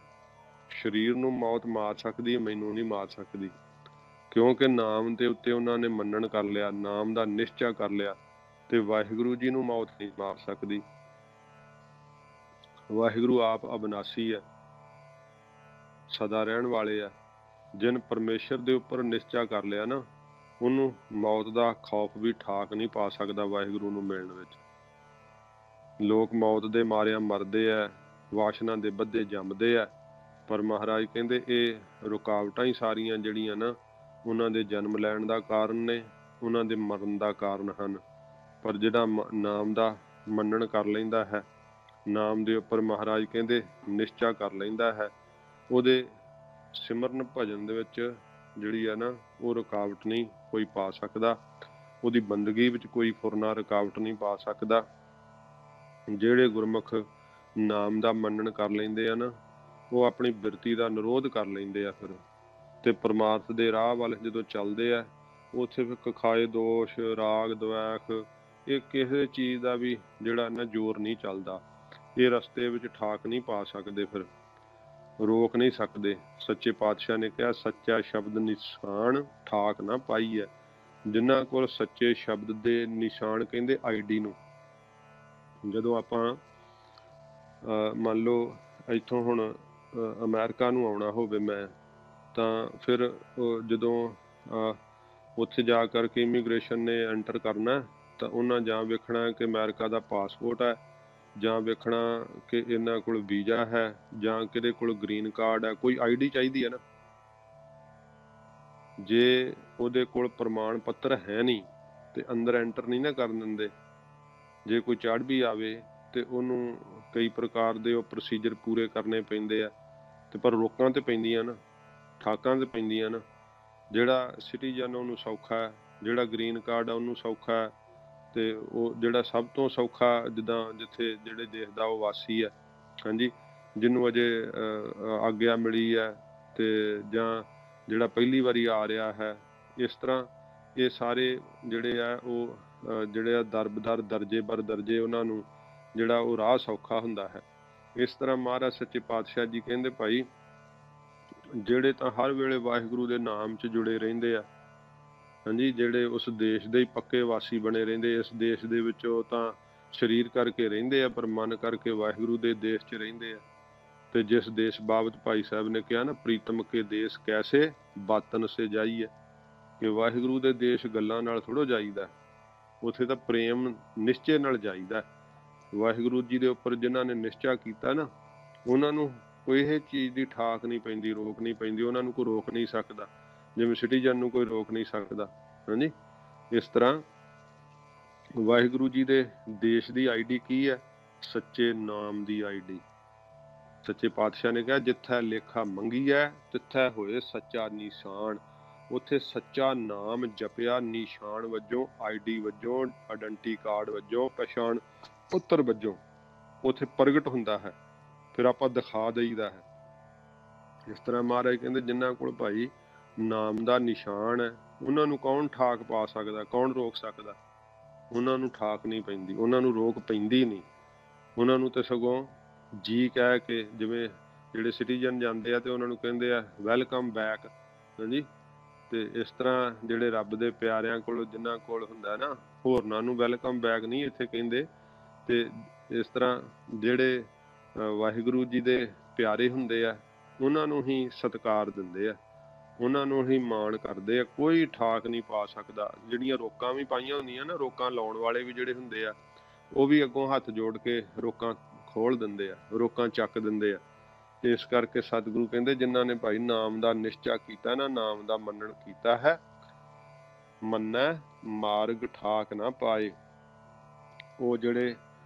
ਸਰੀਰ ਨੂੰ ਮੌਤ ਮਾਰ ਸਕਦੀ ਹੈ, ਮੈਨੂੰ ਨਹੀਂ ਮਾਰ ਸਕਦੀ, ਕਿਉਂਕਿ ਨਾਮ ਦੇ ਉੱਤੇ ਉਹਨਾਂ ਨੇ ਮੰਨਣ ਕਰ ਲਿਆ, ਨਾਮ ਦਾ ਨਿਸ਼ਚਾ ਕਰ ਲਿਆ। ਤੇ ਵਾਹਿਗੁਰੂ ਜੀ ਨੂੰ ਮੌਤ ਨਹੀਂ ਮਾਰ ਸਕਦੀ। ਵਾਹਿਗੁਰੂ ਆਪ ਅਬਨਾਸੀ ਹੈ, ਸਦਾ ਰਹਿਣ ਵਾਲੇ ਆ। ਜਿਨ ਪਰਮੇਸ਼ਰ ਦੇ ਉੱਪਰ ਨਿਸ਼ਚਾ ਕਰ ਲਿਆ ਨਾ, ਉਹਨੂੰ ਮੌਤ ਦਾ ਖੌਫ ਵੀ ਠਾਕ ਨਹੀਂ ਪਾ ਸਕਦਾ ਵਾਹਿਗੁਰੂ ਨੂੰ ਮਿਲਣ ਵਿੱਚ। ਲੋਕ ਮੌਤ ਦੇ ਮਾਰਿਆਂ ਮਰਦੇ ਆ, ਵਾਸ਼ਨਾ ਦੇ ਬੱਧੇ ਜੰਮਦੇ ਆ, ਪਰ ਮਹਾਰਾਜ ਕਹਿੰਦੇ ਇਹ ਰੁਕਾਵਟਾਂ ਹੀ ਸਾਰੀਆਂ ਜਿਹੜੀਆਂ ਨਾ ਉਹਨਾਂ ਦੇ ਜਨਮ ਲੈਣ ਦਾ ਕਾਰਨ ਨੇ, ਉਹਨਾਂ ਦੇ ਮਰਨ ਦਾ ਕਾਰਨ ਹਨ। ਪਰ ਜਿਹੜਾ ਨਾਮ ਦਾ ਮੰਨਣ ਕਰ ਲੈਂਦਾ ਹੈ, ਨਾਮ ਦੇ ਉੱਪਰ ਮਹਾਰਾਜ ਕਹਿੰਦੇ ਨਿਸ਼ਚਾ ਕਰ ਲੈਂਦਾ ਹੈ, ਉਹਦੇ ਸਿਮਰਨ ਭਜਨ ਦੇ ਵਿੱਚ ਜਿਹੜੀ ਹੈ ਨਾ ਉਹ ਰੁਕਾਵਟ ਨਹੀਂ ਕੋਈ ਪਾ ਸਕਦਾ, ਉਹਦੀ ਬੰਦਗੀ ਵਿੱਚ ਕੋਈ ਫੁਰਨਾ ਰੁਕਾਵਟ ਨਹੀਂ ਪਾ ਸਕਦਾ। ਜਿਹੜੇ ਗੁਰਮੁਖ ਨਾਮ ਦਾ ਮੰਨਣ ਕਰ ਲੈਂਦੇ ਆ ਨਾ, ਉਹ ਆਪਣੀ ਬਿਰਤੀ ਦਾ ਨਿਰੋਧ ਕਰ ਲੈਂਦੇ ਆ ਫਿਰ, ਤੇ ਪਰਮਾਰਥ ਦੇ ਰਾਹ ਵੱਲ ਜਦੋਂ ਚੱਲਦੇ ਆ, ਉੱਥੇ ਫਿਰ ਕਖਾਏ ਦੋਸ਼, ਰਾਗ ਦਵੈਖ, ਇਹ ਕਿਸੇ ਚੀਜ਼ ਦਾ ਵੀ ਜਿਹੜਾ ਨਾ ਜ਼ੋਰ ਨਹੀਂ ਚੱਲਦਾ। ਇਹ ਰਸਤੇ ਵਿੱਚ ਠਾਕ ਨਹੀਂ ਪਾ ਸਕਦੇ, ਫਿਰ ਰੋਕ ਨਹੀਂ ਸਕਦੇ। ਸੱਚੇ ਪਾਤਸ਼ਾਹ ਨੇ ਕਿਹਾ ਸੱਚਾ ਸ਼ਬਦ ਨਿਸ਼ਾਨ ਠਾਕ ਨਾ ਪਾਈ ਹੈ। ਜਿਨ੍ਹਾਂ ਕੋਲ ਸੱਚੇ ਸ਼ਬਦ ਦੇ ਨਿਸ਼ਾਨ ਕਹਿੰਦੇ ਆਈਡੀ ਨੂੰ, ਜਦੋਂ ਆਪਾਂ ਮੰਨ ਲਓ ਇੱਥੋਂ ਹੁਣ ਅਮਰੀਕਾ ਨੂੰ ਆਉਣਾ ਹੋਵੇ ਮੈਂ, ਤਾਂ ਫਿਰ ਜਦੋਂ ਉੱਥੇ ਜਾ ਕਰਕੇ ਇਮੀਗ੍ਰੇਸ਼ਨ ਨੇ ਐਂਟਰ ਕਰਨਾ, ਤਾਂ ਉਹਨਾਂ ਜਾਂ ਵੇਖਣਾ ਕਿ ਅਮਰੀਕਾ ਦਾ ਪਾਸਪੋਰਟ ਹੈ, ਜਾਂ ਵੇਖਣਾ ਕਿ ਇਹਨਾਂ ਕੋਲ ਵੀਜ਼ਾ ਹੈ, ਜਾਂ ਕਿਹਦੇ ਕੋਲ ਗ੍ਰੀਨ ਕਾਰਡ ਹੈ, ਕੋਈ ਆਈਡੀ ਚਾਹੀਦੀ ਹੈ ਨਾ। ਜੇ ਉਹਦੇ ਕੋਲ ਪ੍ਰਮਾਣ ਪੱਤਰ ਹੈ ਨਹੀਂ ਤੇ ਅੰਦਰ ਐਂਟਰ ਨਹੀਂ ਨਾ ਕਰਨ ਦਿੰਦੇ। ਜੇ ਕੋਈ ਚੜ੍ਹ ਵੀ ਆਵੇ ਤੇ ਉਹਨੂੰ ਕਈ ਪ੍ਰਕਾਰ ਦੇ ਉਹ ਪ੍ਰੋਸੀਜਰ ਪੂਰੇ ਕਰਨੇ ਪੈਂਦੇ ਆ, ਤੇ ਪਰ ਰੋਕਾਂ ਤੇ ਪੈਂਦੀਆਂ ਨਾ, ਠਾਕਾਂ ਤੇ ਪੈਂਦੀਆਂ ਨਾ। ਜਿਹੜਾ ਸਿਟੀਜ਼ਨ ਉਹਨੂੰ ਸੌਖਾ ਹੈ, ਜਿਹੜਾ ਗ੍ਰੀਨ ਕਾਰਡ ਆ ਉਹਨੂੰ ਸੌਖਾ ਹੈ, ਤੇ ਉਹ ਜਿਹੜਾ ਸਭ ਤੋਂ ਸੌਖਾ ਜਿੱਦਾਂ ਜਿੱਥੇ ਜਿਹੜੇ ਦੇਸ਼ ਦਾ ਉਹ ਵਾਸੀ ਹੈ, ਹਾਂਜੀ, ਜਿਹਨੂੰ ਅਜੇ ਆਗਿਆ ਮਿਲੀ ਹੈ, ਤੇ ਜਾਂ ਜਿਹੜਾ ਪਹਿਲੀ ਵਾਰੀ ਆ ਰਿਹਾ ਹੈ, ਇਸ ਤਰ੍ਹਾਂ ਇਹ ਸਾਰੇ ਜਿਹੜੇ ਆ ਉਹ ਜਿਹੜੇ ਆ ਦਰਬਦਰ ਦਰਜੇ ਬਰ ਦਰਜੇ ਉਹਨਾਂ ਨੂੰ ਜਿਹੜਾ ਉਹ ਰਾਹ ਸੌਖਾ ਹੁੰਦਾ ਹੈ। ਇਸ ਤਰ੍ਹਾਂ ਮਹਾਰਾਜ ਸੱਚੇ ਪਾਤਸ਼ਾਹ ਜੀ ਕਹਿੰਦੇ ਭਾਈ ਜਿਹੜੇ ਤਾਂ ਹਰ ਵੇਲੇ ਵਾਹਿਗੁਰੂ ਦੇ ਨਾਮ 'ਚ ਜੁੜੇ ਰਹਿੰਦੇ ਆ, ਹਾਂਜੀ, ਜਿਹੜੇ ਉਸ ਦੇਸ਼ ਦੇ ਹੀ ਪੱਕੇ ਵਾਸੀ ਬਣੇ ਰਹਿੰਦੇ, ਇਸ ਦੇਸ਼ ਦੇ ਵਿੱਚ ਉਹ ਤਾਂ ਸਰੀਰ ਕਰਕੇ ਰਹਿੰਦੇ ਆ ਪਰ ਮਨ ਕਰਕੇ ਵਾਹਿਗੁਰੂ ਦੇ ਦੇਸ਼ 'ਚ ਰਹਿੰਦੇ ਆ। ਤੇ ਜਿਸ ਦੇਸ਼ ਬਾਬਤ ਭਾਈ ਸਾਹਿਬ ਨੇ ਕਿਹਾ ਨਾ, ਪ੍ਰੀਤਮ ਕੇ ਦੇਸ਼ ਕੈਸੇ ਬਾਤਨ ਸੇ ਜਾਈਏ, ਕਿ ਵਾਹਿਗੁਰੂ ਦੇ ਦੇਸ਼ ਗੱਲਾਂ ਨਾਲ ਥੋੜ੍ਹਾ ਜਾਈਦਾ, ਉੱਥੇ ਤਾਂ ਪ੍ਰੇਮ ਨਿਸ਼ਚੇ ਨਾਲ ਜਾਈਦਾ। ਵਾਹਿਗੁਰੂ ਜੀ ਦੇ ਉੱਪਰ ਜਿਨ੍ਹਾਂ ਨੇ ਨਿਸ਼ਚਾ ਕੀਤਾ ਨਾ, ਉਹਨਾਂ ਨੂੰ ਕੋਈ ਇਹ ਚੀਜ਼ ਦੀ ਠਾਕ ਨਹੀਂ ਪੈਂਦੀ, ਰੋਕ ਨਹੀਂ ਪੈਂਦੀ, ਉਹਨਾਂ ਨੂੰ ਕੋਈ ਰੋਕ ਨਹੀਂ ਸਕਦਾ, ਜਿਵੇਂ ਸਿਟੀਜ਼ਨ ਨੂੰ ਕੋਈ ਰੋਕ ਨਹੀਂ ਸਕਦਾ, ਹਾਂਜੀ। ਇਸ ਤਰ੍ਹਾਂ ਵਾਹਿਗੁਰੂ ਜੀ ਦੇ ਦੇਸ਼ ਦੀ ਆਈਡੀ ਕੀ ਹੈ? ਸੱਚੇ ਨਾਮ ਦੀ ਆਈਡੀ। ਸੱਚੇ ਪਾਤਸ਼ਾਹ ਨੇ ਕਿਹਾ ਜਿੱਥੇ ਲੇਖਾ ਮੰਗੀ ਹੈ ਤਿੱਥੇ ਹੋਏ ਸੱਚਾ ਨਿਸ਼ਾਨ। ਉੱਥੇ ਸੱਚਾ ਨਾਮ ਜਪਿਆ ਨਿਸ਼ਾਨ ਵਜੋਂ, ਆਈਡੀ ਵਜੋਂ, ਆਇਡੈਂਟੀ ਕਾਰਡ ਵਜੋਂ, ਪਛਾਣ ਪੱਤਰ ਵਜੋਂ ਉੱਥੇ ਪ੍ਰਗਟ ਹੁੰਦਾ ਹੈ, ਫਿਰ ਆਪਾਂ ਦਿਖਾ ਦਈਦਾ ਹੈ। ਇਸ ਤਰ੍ਹਾਂ ਮਹਾਰਾਜ ਕਹਿੰਦੇ ਜਿਨ੍ਹਾਂ ਕੋਲ ਭਾਈ ਨਾਮ ਦਾ ਨਿਸ਼ਾਨ ਹੈ, ਉਹਨਾਂ ਨੂੰ ਕੌਣ ਠਾਕ ਪਾ ਸਕਦਾ, ਕੌਣ ਰੋਕ ਸਕਦਾ? ਉਹਨਾਂ ਨੂੰ ਠਾਕ ਨਹੀਂ ਪੈਂਦੀ, ਉਹਨਾਂ ਨੂੰ ਰੋਕ ਪੈਂਦੀ ਨਹੀਂ। ਉਹਨਾਂ ਨੂੰ ਤਾਂ ਸਗੋਂ ਜੀ ਕਹਿ ਕੇ, ਜਿਵੇਂ ਜਿਹੜੇ ਸਿਟੀਜ਼ਨ ਜਾਂਦੇ ਆ ਤੇ ਉਹਨਾਂ ਨੂੰ ਕਹਿੰਦੇ ਆ ਵੈਲਕਮ ਬੈਕ, ਹਾਂਜੀ। ਤੇ ਇਸ ਤਰ੍ਹਾਂ ਜਿਹੜੇ ਰੱਬ ਦੇ ਪਿਆਰਿਆਂ ਕੋਲ ਜਿਨ੍ਹਾਂ ਕੋਲ ਹੁੰਦਾ ਨਾ, ਹੋਰਨਾਂ ਨੂੰ ਵੈਲਕਮ ਬੈਕ ਨਹੀਂ ਇੱਥੇ ਕਹਿੰਦੇ। ਤੇ ਇਸ ਤਰ੍ਹਾਂ ਜਿਹੜੇ ਵਾਹਿਗੁਰੂ ਜੀ ਦੇ ਪਿਆਰੇ ਹੁੰਦੇ ਆ, ਉਹਨਾਂ ਨੂੰ ਹੀ ਸਤਿਕਾਰ ਦਿੰਦੇ ਆ। ਉਹਨਾਂ ਨੂੰ ਹੀ ਮਾਣ ਕਰਦੇ ਆ, ਕੋਈ ਠਾਕ ਨਹੀਂ ਪਾ ਸਕਦਾ। ਜਿਹੜੀਆਂ ਰੋਕਾਂ ਵੀ ਪਾਈਆਂ ਹੁੰਦੀਆਂ ਨਾ, ਰੋਕਾਂ ਲਾਉਣ ਵਾਲੇ ਵੀ ਜਿਹੜੇ ਹੁੰਦੇ ਆ, ਉਹ ਵੀ ਅੱਗੋਂ ਹੱਥ ਜੋੜ ਕੇ ਰੋਕਾਂ ਖੋਲ ਦਿੰਦੇ ਆ, ਰੋਕਾਂ ਚੱਕ ਦਿੰਦੇ ਆ। ਇਸ ਕਰਕੇ ਸਤਿਗੁਰੂ ਕਹਿੰਦੇ ਜਿਨ੍ਹਾਂ ਨੇ ਭਾਈ ਨਾਮ ਦਾ ਨਿਸ਼ਚਾ ਕੀਤਾ ਨਾ, ਨਾਮ ਦਾ ਮੰਨਣ ਕੀਤਾ ਹੈ, ਮੰਨੈ ਮਾਰਗ ਠਾਕ ਨਾ ਪਾਏ। ਉਹ ਜਿਹੜੇ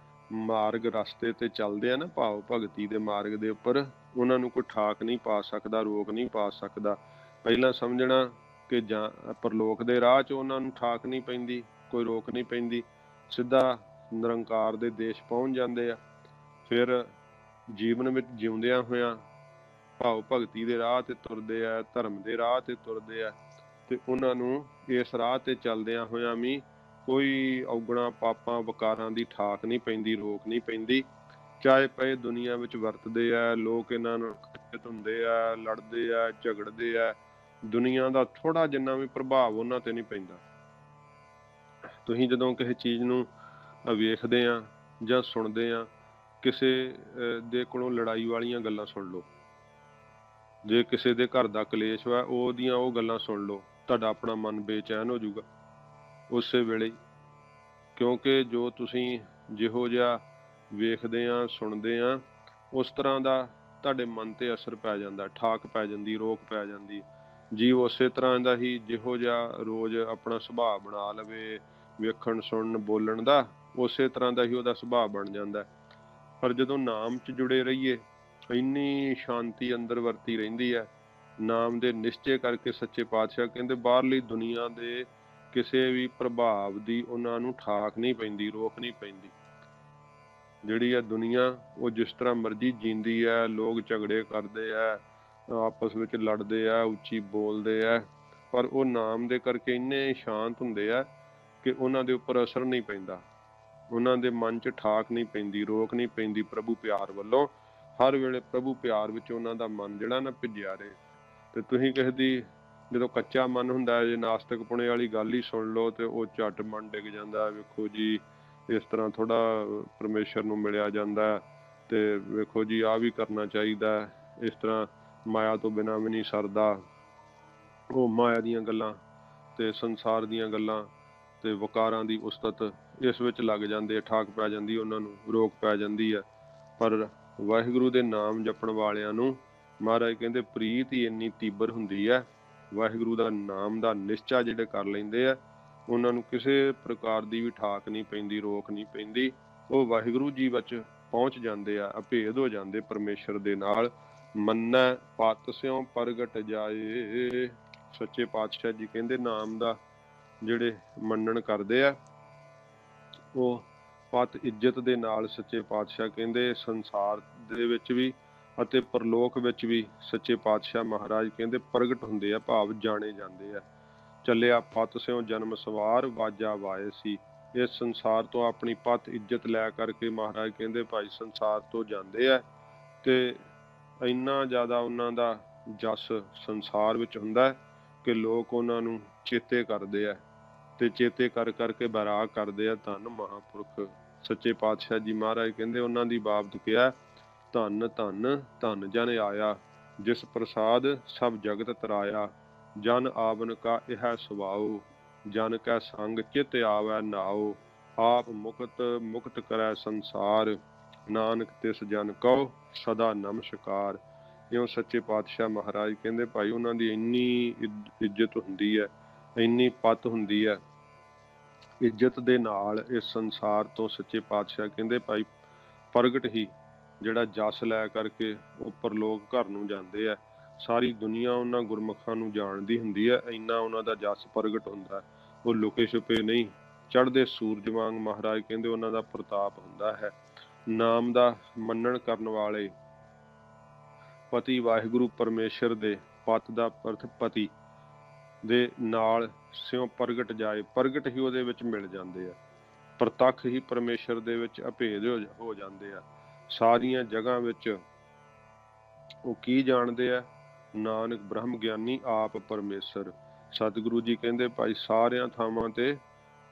ਮਾਰਗ ਰਸਤੇ ਤੇ ਚੱਲਦੇ ਆ ਨਾ, ਭਾਵ ਭਗਤੀ ਦੇ ਮਾਰਗ ਦੇ ਉੱਪਰ, ਉਹਨਾਂ ਨੂੰ ਕੋਈ ਠਾਕ ਨਹੀਂ ਪਾ ਸਕਦਾ, ਰੋਕ ਨਹੀਂ ਪਾ ਸਕਦਾ। ਪਹਿਲਾਂ ਸਮਝਣਾ ਕਿ ਜਾਂ ਪਰਲੋਕ ਦੇ ਰਾਹ 'ਚ ਉਹਨਾਂ ਨੂੰ ਠਾਕ ਨਹੀਂ ਪੈਂਦੀ, ਕੋਈ ਰੋਕ ਨਹੀਂ ਪੈਂਦੀ, ਸਿੱਧਾ ਨਿਰੰਕਾਰ ਦੇ ਦੇਸ਼ ਪਹੁੰਚ ਜਾਂਦੇ ਆ। ਫਿਰ ਜੀਵਨ ਵਿੱਚ ਜਿਉਂਦਿਆਂ ਹੋਇਆਂ ਭਾਵ ਭਗਤੀ ਦੇ ਰਾਹ ਤੇ ਤੁਰਦੇ ਆ, ਧਰਮ ਦੇ ਰਾਹ ਤੇ ਤੁਰਦੇ ਆ, ਤੇ ਉਹਨਾਂ ਨੂੰ ਇਸ ਰਾਹ ਤੇ ਚੱਲਦਿਆਂ ਹੋਇਆਂ ਵੀ ਕੋਈ ਔਗਣਾ ਪਾਪਾਂ ਵਿਕਾਰਾਂ ਦੀ ਠਾਕ ਨਹੀਂ ਪੈਂਦੀ, ਰੋਕ ਨਹੀਂ ਪੈਂਦੀ। ਚਾਹੇ ਪਏ ਦੁਨੀਆ ਵਿੱਚ ਵਰਤਦੇ ਆ, ਲੋਕ ਇਹਨਾਂ ਨੂੰ ਖਿੱਚਤ ਹੁੰਦੇ ਆ, ਲੜਦੇ ਆ, ਝਗੜਦੇ ਆ, ਦੁਨੀਆ ਦਾ ਥੋੜਾ ਜਿੰਨਾ ਵੀ ਪ੍ਰਭਾਵ ਉਹਨਾਂ ਤੇ ਨਹੀਂ ਪੈਂਦਾ। ਤੁਸੀਂ ਜਦੋਂ ਕਿਸੇ ਚੀਜ਼ ਨੂੰ ਵੇਖਦੇ ਆ ਜਾਂ ਸੁਣਦੇ ਆ, ਕਿਸੇ ਦੇ ਕੋਲੋਂ ਲੜਾਈ ਵਾਲੀਆਂ ਗੱਲਾਂ ਸੁਣ ਲਓ, ਜੇ ਕਿਸੇ ਦੇ ਘਰ ਦਾ ਕਲੇਸ਼ ਵਾ, ਉਹਦੀਆਂ ਉਹ ਗੱਲਾਂ ਸੁਣ ਲਓ, ਤੁਹਾਡਾ ਆਪਣਾ ਮਨ ਬੇਚੈਨ ਹੋ ਜਾਊਗਾ ਉਸੇ ਵੇਲੇ। ਕਿਉਂਕਿ ਜੋ ਤੁਸੀਂ ਜਿਹੋ ਜਿਹਾ ਵੇਖਦੇ ਆ, ਸੁਣਦੇ ਆ, ਉਸ ਤਰ੍ਹਾਂ ਦਾ ਤੁਹਾਡੇ ਮਨ ਤੇ ਅਸਰ ਪੈ ਜਾਂਦਾ, ਠਾਕ ਪੈ ਜਾਂਦੀ, ਰੋਕ ਪੈ ਜਾਂਦੀ। ਜੀਵ ਉਸੇ ਤਰ੍ਹਾਂ ਦਾ ਹੀ ਜਿਹੋ ਜਿਹਾ ਰੋਜ਼ ਆਪਣਾ ਸੁਭਾਅ ਬਣਾ ਲਵੇ, ਵੇਖਣ ਸੁਣਨ ਬੋਲਣ ਦਾ, ਉਸੇ ਤਰ੍ਹਾਂ ਦਾ ਹੀ ਉਹਦਾ ਸੁਭਾਅ ਬਣ ਜਾਂਦਾ। ਪਰ ਜਦੋਂ ਨਾਮ 'ਚ ਜੁੜੇ ਰਹੀਏ, ਇੰਨੀ ਸ਼ਾਂਤੀ ਅੰਦਰ ਵਰਤੀ ਰਹਿੰਦੀ ਹੈ। ਨਾਮ ਦੇ ਨਿਸ਼ਚੇ ਕਰਕੇ ਸੱਚੇ ਪਾਤਸ਼ਾਹ ਕਹਿੰਦੇ ਬਾਹਰਲੀ ਦੁਨੀਆ ਦੇ ਕਿਸੇ ਵੀ ਪ੍ਰਭਾਵ ਦੀ ਉਹਨਾਂ ਨੂੰ ਠਾਕ ਨਹੀਂ ਪੈਂਦੀ, ਰੋਕ ਨਹੀਂ ਪੈਂਦੀ। ਜਿਹੜੀ ਆ ਦੁਨੀਆ, ਉਹ ਜਿਸ ਤਰ੍ਹਾਂ ਮਰਜ਼ੀ ਜੀਂਦੀ ਹੈ, ਲੋਕ ਝਗੜੇ ਕਰਦੇ ਆ, ਆਪਸ ਵਿੱਚ ਲੜਦੇ ਆ, ਉੱਚੀ ਬੋਲਦੇ ਆ, ਪਰ ਉਹ ਨਾਮ ਦੇ ਕਰਕੇ ਇੰਨੇ ਸ਼ਾਂਤ ਹੁੰਦੇ ਆ ਕਿ ਉਹਨਾਂ ਦੇ ਉੱਪਰ ਅਸਰ ਨਹੀਂ ਪੈਂਦਾ, ਉਹਨਾਂ ਦੇ ਮਨ 'ਚ ਠਾਕ ਨਹੀਂ ਪੈਂਦੀ, ਰੋਕ ਨਹੀਂ ਪੈਂਦੀ। ਪ੍ਰਭੂ ਪਿਆਰ ਵੱਲੋਂ ਹਰ ਵੇਲੇ ਪ੍ਰਭੂ ਪਿਆਰ ਵਿੱਚ ਉਹਨਾਂ ਦਾ ਮਨ ਜਿਹੜਾ ਨਾ ਭਿੱਜਿਆ ਰਹੇ। ਤੇ ਤੁਸੀਂ ਕਿਸੇ ਦੀ ਜਦੋਂ ਕੱਚਾ ਮਨ ਹੁੰਦਾ, ਜੇ ਨਾਸਤਿਕ ਪੁਣੇ ਵਾਲੀ ਗੱਲ ਹੀ ਸੁਣ ਲਓ ਤੇ ਉਹ ਝੱਟ ਮਨ ਡਿੱਗ ਜਾਂਦਾ। ਵੇਖੋ ਜੀ, ਇਸ ਤਰ੍ਹਾਂ ਥੋੜਾ ਪਰਮੇਸ਼ਰ ਨੂੰ ਮਿਲਿਆ ਜਾਂਦਾ, ਤੇ ਵੇਖੋ ਜੀ ਆਹ ਵੀ ਕਰਨਾ ਚਾਹੀਦਾ, ਇਸ ਤਰ੍ਹਾਂ ਮਾਇਆ ਤੋਂ ਬਿਨਾਂ ਵੀ ਨਹੀਂ ਸਰਦਾ। ਉਹ ਮਾਇਆ ਦੀਆਂ ਗੱਲਾਂ ਤੇ ਸੰਸਾਰ ਦੀਆਂ ਗੱਲਾਂ ਤੇ ਵਕਾਰਾਂ ਦੀ ਉਸਤਤ ਇਸ ਵਿੱਚ ਲੱਗ ਜਾਂਦੇ, ਠਾਕ ਪੈ ਜਾਂਦੀ, ਉਹਨਾਂ ਨੂੰ ਰੋਕ ਪੈ ਜਾਂਦੀ ਹੈ। ਪਰ ਵਾਹਿਗੁਰੂ ਦੇ ਨਾਮ ਜਪਣ ਵਾਲਿਆਂ ਨੂੰ ਮਹਾਰਾਜ ਕਹਿੰਦੇ ਪ੍ਰੀਤ ਹੀ ਇੰਨੀ ਤੀਬਰ ਹੁੰਦੀ ਹੈ। ਵਾਹਿਗੁਰੂ ਦਾ ਨਾਮ ਦਾ ਨਿਸ਼ਚਾ ਜਿਹੜੇ ਕਰ ਲੈਂਦੇ ਆ, ਉਹਨਾਂ ਨੂੰ ਕਿਸੇ ਪ੍ਰਕਾਰ ਦੀ ਵੀ ਠਾਕ ਨਹੀਂ ਪੈਂਦੀ, ਰੋਕ ਨਹੀਂ ਪੈਂਦੀ। ਉਹ ਵਾਹਿਗੁਰੂ ਜੀ ਵਿੱਚ ਪਹੁੰਚ ਜਾਂਦੇ ਆ, ਅਭੇਦ ਹੋ ਜਾਂਦੇ ਪਰਮੇਸ਼ਰ ਦੇ ਨਾਲ। ਮੰਨੈ ਪਤ ਸਿਉ ਪ੍ਰਗਟ ਜਾਏ। ਸੱਚੇ ਪਾਤਸ਼ਾਹ ਜੀ ਕਹਿੰਦੇ ਨਾਮ ਦਾ ਜਿਹੜੇ ਮੰਨਣ ਕਰਦੇ ਆ, ਉਹ ਪਤ ਇੱਜ਼ਤ ਦੇ ਨਾਲ ਸੱਚੇ ਪਾਤਸ਼ਾਹ ਕਹਿੰਦੇ ਸੰਸਾਰ ਦੇ ਵਿੱਚ ਵੀ ਅਤੇ ਪਰਲੋਕ ਵਿੱਚ ਵੀ ਸੱਚੇ ਪਾਤਸ਼ਾਹ ਮਹਾਰਾਜ ਕਹਿੰਦੇ ਪ੍ਰਗਟ ਹੁੰਦੇ ਆ, ਭਾਵ ਜਾਣੇ ਜਾਂਦੇ ਆ। ਚੱਲਿਆ ਪਤ ਸਿਉ ਜਨਮ ਸਵਾਰ, ਵਾਜਾ ਵਾਏ ਸੀ। ਇਸ ਸੰਸਾਰ ਤੋਂ ਆਪਣੀ ਪਤ ਇੱਜ਼ਤ ਲੈ ਕਰਕੇ ਮਹਾਰਾਜ ਕਹਿੰਦੇ ਭਾਈ ਸੰਸਾਰ ਤੋਂ ਜਾਂਦੇ ਆ, ਤੇ ਇੰਨਾ ਜ਼ਿਆਦਾ ਉਹਨਾਂ ਦਾ ਜਸ ਸੰਸਾਰ ਵਿੱਚ ਹੁੰਦਾ ਕਿ ਲੋਕ ਉਹਨਾਂ ਨੂੰ ਚੇਤੇ ਕਰਦੇ ਆ, ਤੇ ਚੇਤੇ ਕਰ ਕਰਕੇ ਬੈਰਾਗ ਕਰਦੇ ਆ। ਧੰਨ ਮਹਾਂਪੁਰਖ ਸੱਚੇ ਪਾਤਸ਼ਾਹ ਜੀ ਮਹਾਰਾਜ ਕਹਿੰਦੇ ਉਹਨਾਂ ਦੀ ਬਾਬਤ ਕਿਹਾ, ਧੰਨ ਧੰਨ ਧੰਨ ਜਨ ਆਇਆ, ਜਿਸ ਪ੍ਰਸਾਦ ਸਭ ਜਗਤ ਤਰਾਇਆ। ਜਨ ਆਵਨ ਕਾ ਇਹ ਸੁਭਾਉ, ਜਨ ਕੈ ਸੰਗ ਚਿਤ ਆਵੈ ਨਾਉ। ਆਪ ਮੁਕਤ ਮੁਕਤ ਕਰੈ ਸੰਸਾਰ, ਨਾਨਕ ਤਿਸ ਜਨ ਕਉ ਸਦਾ ਨਮਸਕਾਰ। ਇਉਂ ਸੱਚੇ ਪਾਤਸ਼ਾਹ ਮਹਾਰਾਜ ਕਹਿੰਦੇ ਭਾਈ ਉਹਨਾਂ ਦੀ ਇੰਨੀ ਇੱਜ਼ਤ ਹੁੰਦੀ ਹੈ, ਇੰਨੀ ਪਤ ਹੁੰਦੀ ਹੈ, ਇੱਜ਼ਤ ਦੇ ਨਾਲ ਇਸ ਸੰਸਾਰ ਤੋਂ ਸੱਚੇ ਪਾਤਸ਼ਾਹ ਕਹਿੰਦੇ ਭਾਈ ਪ੍ਰਗਟ ਹੀ ਜਿਹੜਾ ਜਸ ਲੈ ਕਰਕੇ ਉਹ ਪਰਲੋਕ ਘਰ ਨੂੰ ਜਾਂਦੇ ਆ। ਸਾਰੀ ਦੁਨੀਆ ਉਹਨਾਂ ਗੁਰਮੁਖਾਂ ਨੂੰ ਜਾਣਦੀ ਹੁੰਦੀ ਹੈ, ਇੰਨਾ ਉਹਨਾਂ ਦਾ ਜਸ ਪ੍ਰਗਟ ਹੁੰਦਾ। ਉਹ ਲੁਕੇ ਛੁਪੇ ਨਹੀਂ, ਚੜ੍ਹਦੇ ਸੂਰਜ ਵਾਂਗ ਮਹਾਰਾਜ ਕਹਿੰਦੇ ਉਹਨਾਂ ਦਾ ਪ੍ਰਤਾਪ ਹੁੰਦਾ ਹੈ। ਨਾਮ ਦਾ ਮੰਨਣ ਕਰਨ ਵਾਲੇ ਪਤੀ ਵਾਹਿਗੁਰੂ ਪਰਮੇਸ਼ਰ ਦੇ, ਪਤ ਦਾ ਅਰਥ ਪਤੀ ਦੇ ਨਾਲ ਸਿਉ ਪ੍ਰਗਟ ਜਾਏ, ਪ੍ਰਗਟ ਹੀ ਉਹਦੇ ਵਿੱਚ ਮਿਲ ਜਾਂਦੇ ਆ, ਪ੍ਰਤੱਖ ਹੀ ਪਰਮੇਸ਼ਰ ਦੇ ਵਿੱਚ ਅਭੇਦ ਹੋ ਜਾਂਦੇ ਆ। ਸਾਰੀਆਂ ਜਗ੍ਹਾ ਵਿੱਚ ਉਹ ਕੀ ਜਾਣਦੇ ਆ, ਨਾਨਕ ਬ੍ਰਹਮ ਗਿਆਨੀ ਆਪ ਪਰਮੇਸ਼ਰ। ਸਤਿਗੁਰੂ ਜੀ ਕਹਿੰਦੇ ਭਾਈ ਸਾਰਿਆਂ ਥਾਵਾਂ ਤੇ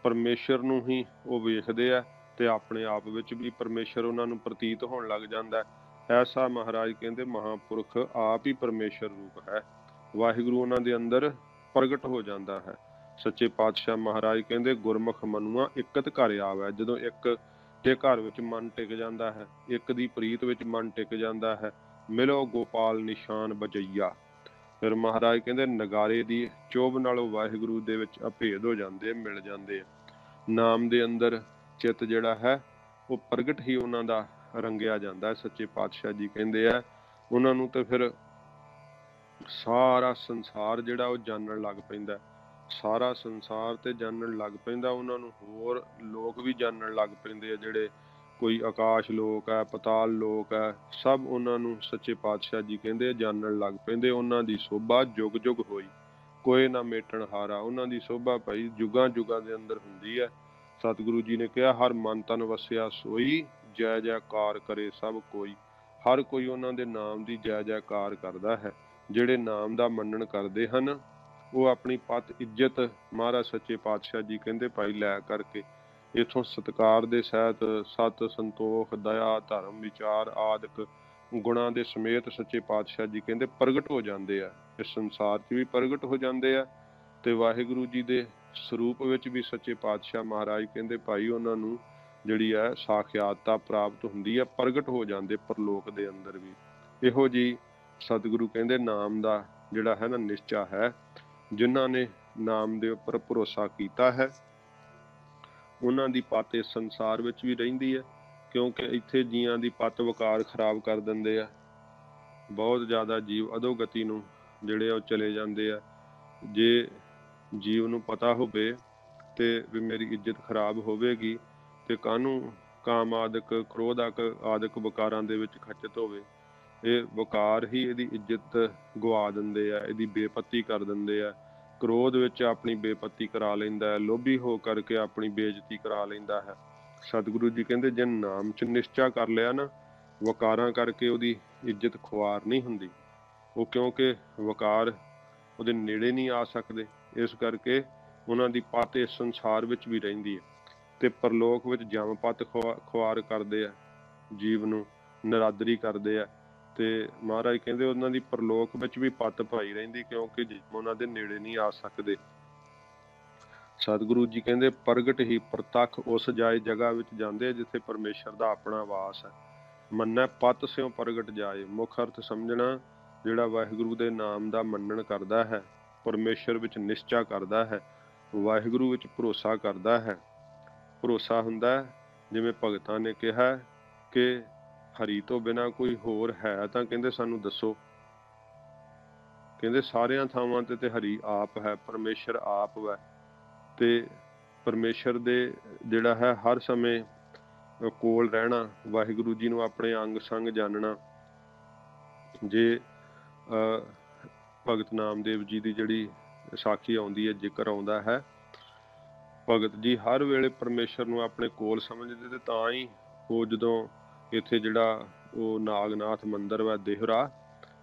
ਪਰਮੇਸ਼ਰ ਨੂੰ ਹੀ ਉਹ ਵੇਖਦੇ ਆ, ਤੇ ਆਪਣੇ ਆਪ ਵਿੱਚ ਵੀ ਪਰਮੇਸ਼ਰ ਉਹਨਾਂ ਨੂੰ ਪ੍ਰਤੀਤ ਹੋਣ ਲੱਗ ਜਾਂਦਾ। ਐਸਾ ਮਹਾਰਾਜ ਕਹਿੰਦੇ ਮਹਾਂਪੁਰਖ ਆਪ ਹੀ ਪਰਮੇਸ਼ਰ ਰੂਪ ਹੈ। ਵਾਹਿਗੁਰੂ ਉਹਨਾਂ ਦੇ ਅੰਦਰ ਪ੍ਰਗਟ ਹੋ ਜਾਂਦਾ ਹੈ। ਸੱਚੇ ਪਾਤਸ਼ਾਹ ਮਹਾਰਾਜ ਕਹਿੰਦੇ ਗੁਰਮੁਖ ਮਨੁਆ ਇਕਤ ਘਰ ਆਵੈ। ਜਦੋਂ ਇੱਕ ਦੇ ਘਰ ਵਿੱਚ ਮਨ ਟਿਕ ਜਾਂਦਾ ਹੈ, ਇੱਕ ਦੀ ਪ੍ਰੀਤ ਵਿੱਚ ਮਨ ਟਿਕ ਜਾਂਦਾ ਹੈ, ਮਿਲੋ ਗੋਪਾਲ ਨਿਸ਼ਾਨ ਬਚਈਆ। ਫਿਰ ਮਹਾਰਾਜ ਕਹਿੰਦੇ ਨਗਾਰੇ ਦੀ ਚੋਭ ਨਾਲੋਂ ਵਾਹਿਗੁਰੂ ਦੇ ਵਿੱਚ ਅਭੇਦ ਹੋ ਜਾਂਦੇ, ਮਿਲ ਜਾਂਦੇ ਆ। ਨਾਮ ਦੇ ਅੰਦਰ ਚਿੱਤ ਜਿਹੜਾ ਹੈ ਉਹ ਪ੍ਰਗਟ ਹੀ ਉਹਨਾਂ ਦਾ ਰੰਗਿਆ ਜਾਂਦਾ ਹੈ। ਸੱਚੇ ਪਾਤਸ਼ਾਹ ਜੀ ਕਹਿੰਦੇ ਆ ਉਹਨਾਂ ਨੂੰ ਤਾਂ ਫਿਰ ਸਾਰਾ ਸੰਸਾਰ ਜਿਹੜਾ ਉਹ ਜਾਣਨ ਲੱਗ ਪੈਂਦਾ, ਸਾਰਾ ਸੰਸਾਰ ਤੇ ਜਾਣਨ ਲੱਗ ਪੈਂਦਾ। ਉਹਨਾਂ ਨੂੰ ਹੋਰ ਲੋਕ ਵੀ ਜਾਣਨ ਲੱਗ ਪੈਂਦੇ ਆ, ਜਿਹੜੇ ਕੋਈ ਆਕਾਸ਼ ਲੋਕ ਹੈ, ਪਤਾਲ ਲੋਕ ਹੈ, ਸਭ ਉਹਨਾਂ ਨੂੰ ਸੱਚੇ ਪਾਤਸ਼ਾਹ ਜੀ ਕਹਿੰਦੇ ਜਾਣਨ ਲੱਗ ਪੈਂਦੇ। ਉਹਨਾਂ ਦੀ ਸੋਭਾ ਜੁਗ ਜੁਗ ਹੋਈ, ਕੋਈ ਨਾ ਮੇਟਣ ਹਾਰਾ। ਉਹਨਾਂ ਦੀ ਸੋਭਾ ਭਾਈ ਜੁਗਾਂ ਜੁਗਾਂ ਦੇ ਅੰਦਰ ਹੁੰਦੀ ਹੈ। ਸਤਿਗੁਰੂ ਜੀ ਨੇ ਕਿਹਾ ਹਰ ਮਨ ਤਨ ਵਸਿਆ ਸੋਈ, ਜੈ ਜੈਕਾਰ ਕਰੇ ਸਭ ਕੋਈ। ਹਰ ਕੋਈ ਉਹਨਾਂ ਦੇ ਨਾਮ ਦੀ ਜੈ ਜੈਕਾਰ ਕਰਦਾ ਹੈ। ਜਿਹੜੇ ਨਾਮ ਦਾ ਮੰਨਣ ਕਰਦੇ ਹਨ ਉਹ ਆਪਣੀ ਪਤ ਇੱਜ਼ਤ ਮਹਾਰਾਜ ਸੱਚੇ ਪਾਤਸ਼ਾਹ ਜੀ ਕਹਿੰਦੇ ਭਾਈ ਲੈ ਕਰਕੇ ਇਥੋਂ ਸਤਿਕਾਰ ਦੇ ਸਹਿਤ ਸਤ ਸੰਤੋਖ ਦਇਆ ਧਰਮ ਵਿਚਾਰ ਆਦਿਕ ਗੁਣਾਂ ਦੇ ਸਮੇਤ ਸੱਚੇ ਪਾਤਸ਼ਾਹ ਜੀ ਕਹਿੰਦੇ ਪ੍ਰਗਟ ਹੋ ਜਾਂਦੇ ਆ। ਇਸ ਸੰਸਾਰ 'ਚ ਵੀ ਪ੍ਰਗਟ ਹੋ ਜਾਂਦੇ ਆ ਤੇ ਵਾਹਿਗੁਰੂ ਜੀ ਦੇ ਸਰੂਪ ਵਿੱਚ ਵੀ ਸੱਚੇ ਪਾਤਸ਼ਾਹ ਮਹਾਰਾਜ ਕਹਿੰਦੇ ਭਾਈ ਉਹਨਾਂ ਨੂੰ ਜਿਹੜੀ ਹੈ ਸਾਖਿਆਤਤਾ ਪ੍ਰਾਪਤ ਹੁੰਦੀ ਹੈ, ਪ੍ਰਗਟ ਹੋ ਜਾਂਦੇ ਪਰਲੋਕ ਦੇ ਅੰਦਰ ਵੀ। ਇਹੋ ਜੀ ਸਤਿਗੁਰੂ ਕਹਿੰਦੇ ਨਾਮ ਦਾ ਜਿਹੜਾ ਹੈ ਨਾ ਨਿਸ਼ਚਾ ਹੈ। ਜਿਨ੍ਹਾਂ ਨੇ ਨਾਮ ਦੇ ਉੱਪਰ ਭਰੋਸਾ ਕੀਤਾ ਹੈ ਉਹਨਾਂ ਦੀ ਪਤ ਇਸ ਸੰਸਾਰ ਵਿੱਚ ਵੀ ਰਹਿੰਦੀ ਹੈ, ਕਿਉਂਕਿ ਇੱਥੇ ਜੀਆਂ ਦੀ ਪਤ ਵਕਾਰ ਖਰਾਬ ਕਰ ਦਿੰਦੇ ਆ। ਬਹੁਤ ਜ਼ਿਆਦਾ ਜੀਵ ਅਧੋਗਤੀ ਨੂੰ ਜਿਹੜੇ ਉਹ ਚਲੇ ਜਾਂਦੇ ਆ। ਜੇ ਜੀਵ ਨੂੰ ਪਤਾ ਹੋਵੇ ਤੇ ਵੀ ਮੇਰੀ ਇੱਜ਼ਤ ਖਰਾਬ ਹੋਵੇਗੀ ਤੇ ਕਾਹਨੂੰ ਕਾਮ ਆਦਿਕ ਕ੍ਰੋਧ ਆਦਿਕ ਵਕਾਰਾਂ ਦੇ ਵਿੱਚ ਖਚਿਤ ਹੋਵੇ। ਇਹ ਵਕਾਰ ਹੀ ਇਹਦੀ ਇੱਜ਼ਤ ਗਵਾ ਦਿੰਦੇ ਆ, ਇਹਦੀ ਬੇਪੱਤੀ ਕਰ ਦਿੰਦੇ ਆ। ਕ੍ਰੋਧ ਵਿੱਚ ਆਪਣੀ ਬੇਪੱਤੀ ਕਰਾ ਲੈਂਦਾ ਹੈ, ਲੋਭੀ ਹੋ ਕਰਕੇ ਆਪਣੀ ਬੇਇੱਜ਼ਤੀ ਕਰਾ ਲੈਂਦਾ ਹੈ। ਸਤਿਗੁਰੂ ਜੀ ਕਹਿੰਦੇ ਜੇ ਨਾਮ 'ਚ ਨਿਸ਼ਚਾ ਕਰ ਲਿਆ ਨਾ, ਵਕਾਰਾਂ ਕਰਕੇ ਉਹਦੀ ਇੱਜ਼ਤ ਖੁਆਰ ਨਹੀਂ ਹੁੰਦੀ। ਉਹ ਕਿਉਂਕਿ ਵਕਾਰ ਉਹਦੇ ਨੇੜੇ ਨਹੀਂ ਆ ਸਕਦੇ, ਇਸ ਕਰਕੇ ਉਹਨਾਂ ਦੀ ਪਤ ਇਸ ਸੰਸਾਰ ਵਿੱਚ ਵੀ ਰਹਿੰਦੀ ਹੈ ਤੇ ਪਰਲੋਕ ਵਿੱਚ ਜਮ ਪਤ ਖੁਆਰ ਕਰਦੇ ਆ, ਜੀਵ ਨੂੰ ਨਰਾਦਰੀ ਕਰਦੇ ਆ। ਤੇ ਮਹਾਰਾਜ ਕਹਿੰਦੇ ਉਹਨਾਂ ਦੀ ਪਰਲੋਕ ਵਿੱਚ ਵੀ ਪਤ ਭਾਈ ਰਹਿੰਦੀ, ਕਿਉਂਕਿ ਉਹਨਾਂ ਦੇ ਨੇੜੇ ਨਹੀਂ ਆ ਸਕਦੇ। ਸਤਿਗੁਰੂ ਜੀ ਕਹਿੰਦੇ ਪ੍ਰਗਟ ਹੀ ਪ੍ਰਤੱਖ ਉਸ ਜਾਏ ਜਗ੍ਹਾ ਵਿੱਚ ਜਾਂਦੇ ਜਿੱਥੇ ਪਰਮੇਸ਼ਰ ਦਾ ਆਪਣਾ ਵਾਸ ਹੈ। ਮੰਨੈ ਪਤ ਸਿਉ ਪ੍ਰਗਟ ਜਾਏ। ਮੁੱਖ ਅਰਥ ਸਮਝਣਾ ਜਿਹੜਾ ਵਾਹਿਗੁਰੂ ਦੇ ਨਾਮ ਦਾ ਮੰਨਣ ਕਰਦਾ ਹੈ, ਪਰਮੇਸ਼ਰ ਵਿੱਚ ਨਿਸ਼ਚਾ ਕਰਦਾ ਹੈ, ਵਾਹਿਗੁਰੂ ਵਿੱਚ ਭਰੋਸਾ ਕਰਦਾ ਹੈ। ਭਰੋਸਾ ਹੁੰਦਾ ਜਿਵੇਂ ਭਗਤਾਂ ਨੇ ਕਿਹਾ ਕਿ ਹਰੀ ਤੋਂ ਬਿਨਾਂ ਕੋਈ ਹੋਰ ਹੈ ਤਾਂ ਕਹਿੰਦੇ ਸਾਨੂੰ ਦੱਸੋ। ਕਹਿੰਦੇ ਸਾਰਿਆਂ ਥਾਵਾਂ ਤੇ ਹਰੀ ਆਪ ਹੈ, ਪਰਮੇਸ਼ਰ ਆਪ ਹੈ ਤੇ ਪਰਮੇਸ਼ਰ ਦੇ ਜਿਹੜਾ ਹੈ ਹਰ ਸਮੇਂ ਕੋਲ ਰਹਿਣਾ, ਵਾਹਿਗੁਰੂ ਜੀ ਨੂੰ ਆਪਣੇ ਅੰਗ ਸੰਗ ਜਾਣਨਾ। ਜੇ ਭਗਤ ਨਾਮਦੇਵ ਜੀ ਦੀ ਜਿਹੜੀ ਸਾਖੀ ਆਉਂਦੀ ਹੈ, ਜ਼ਿਕਰ ਆਉਂਦਾ ਹੈ, ਭਗਤ ਜੀ ਹਰ ਵੇਲੇ ਪਰਮੇਸ਼ਰ ਨੂੰ ਆਪਣੇ ਕੋਲ ਸਮਝਦੇ ਤੇ ਤਾਂ ਹੀ ਉਹ ਜਦੋਂ ਇੱਥੇ ਜਿਹੜਾ ਉਹ ਨਾਗਨਾਥ ਮੰਦਿਰ ਵਾ ਦੇਹਰਾ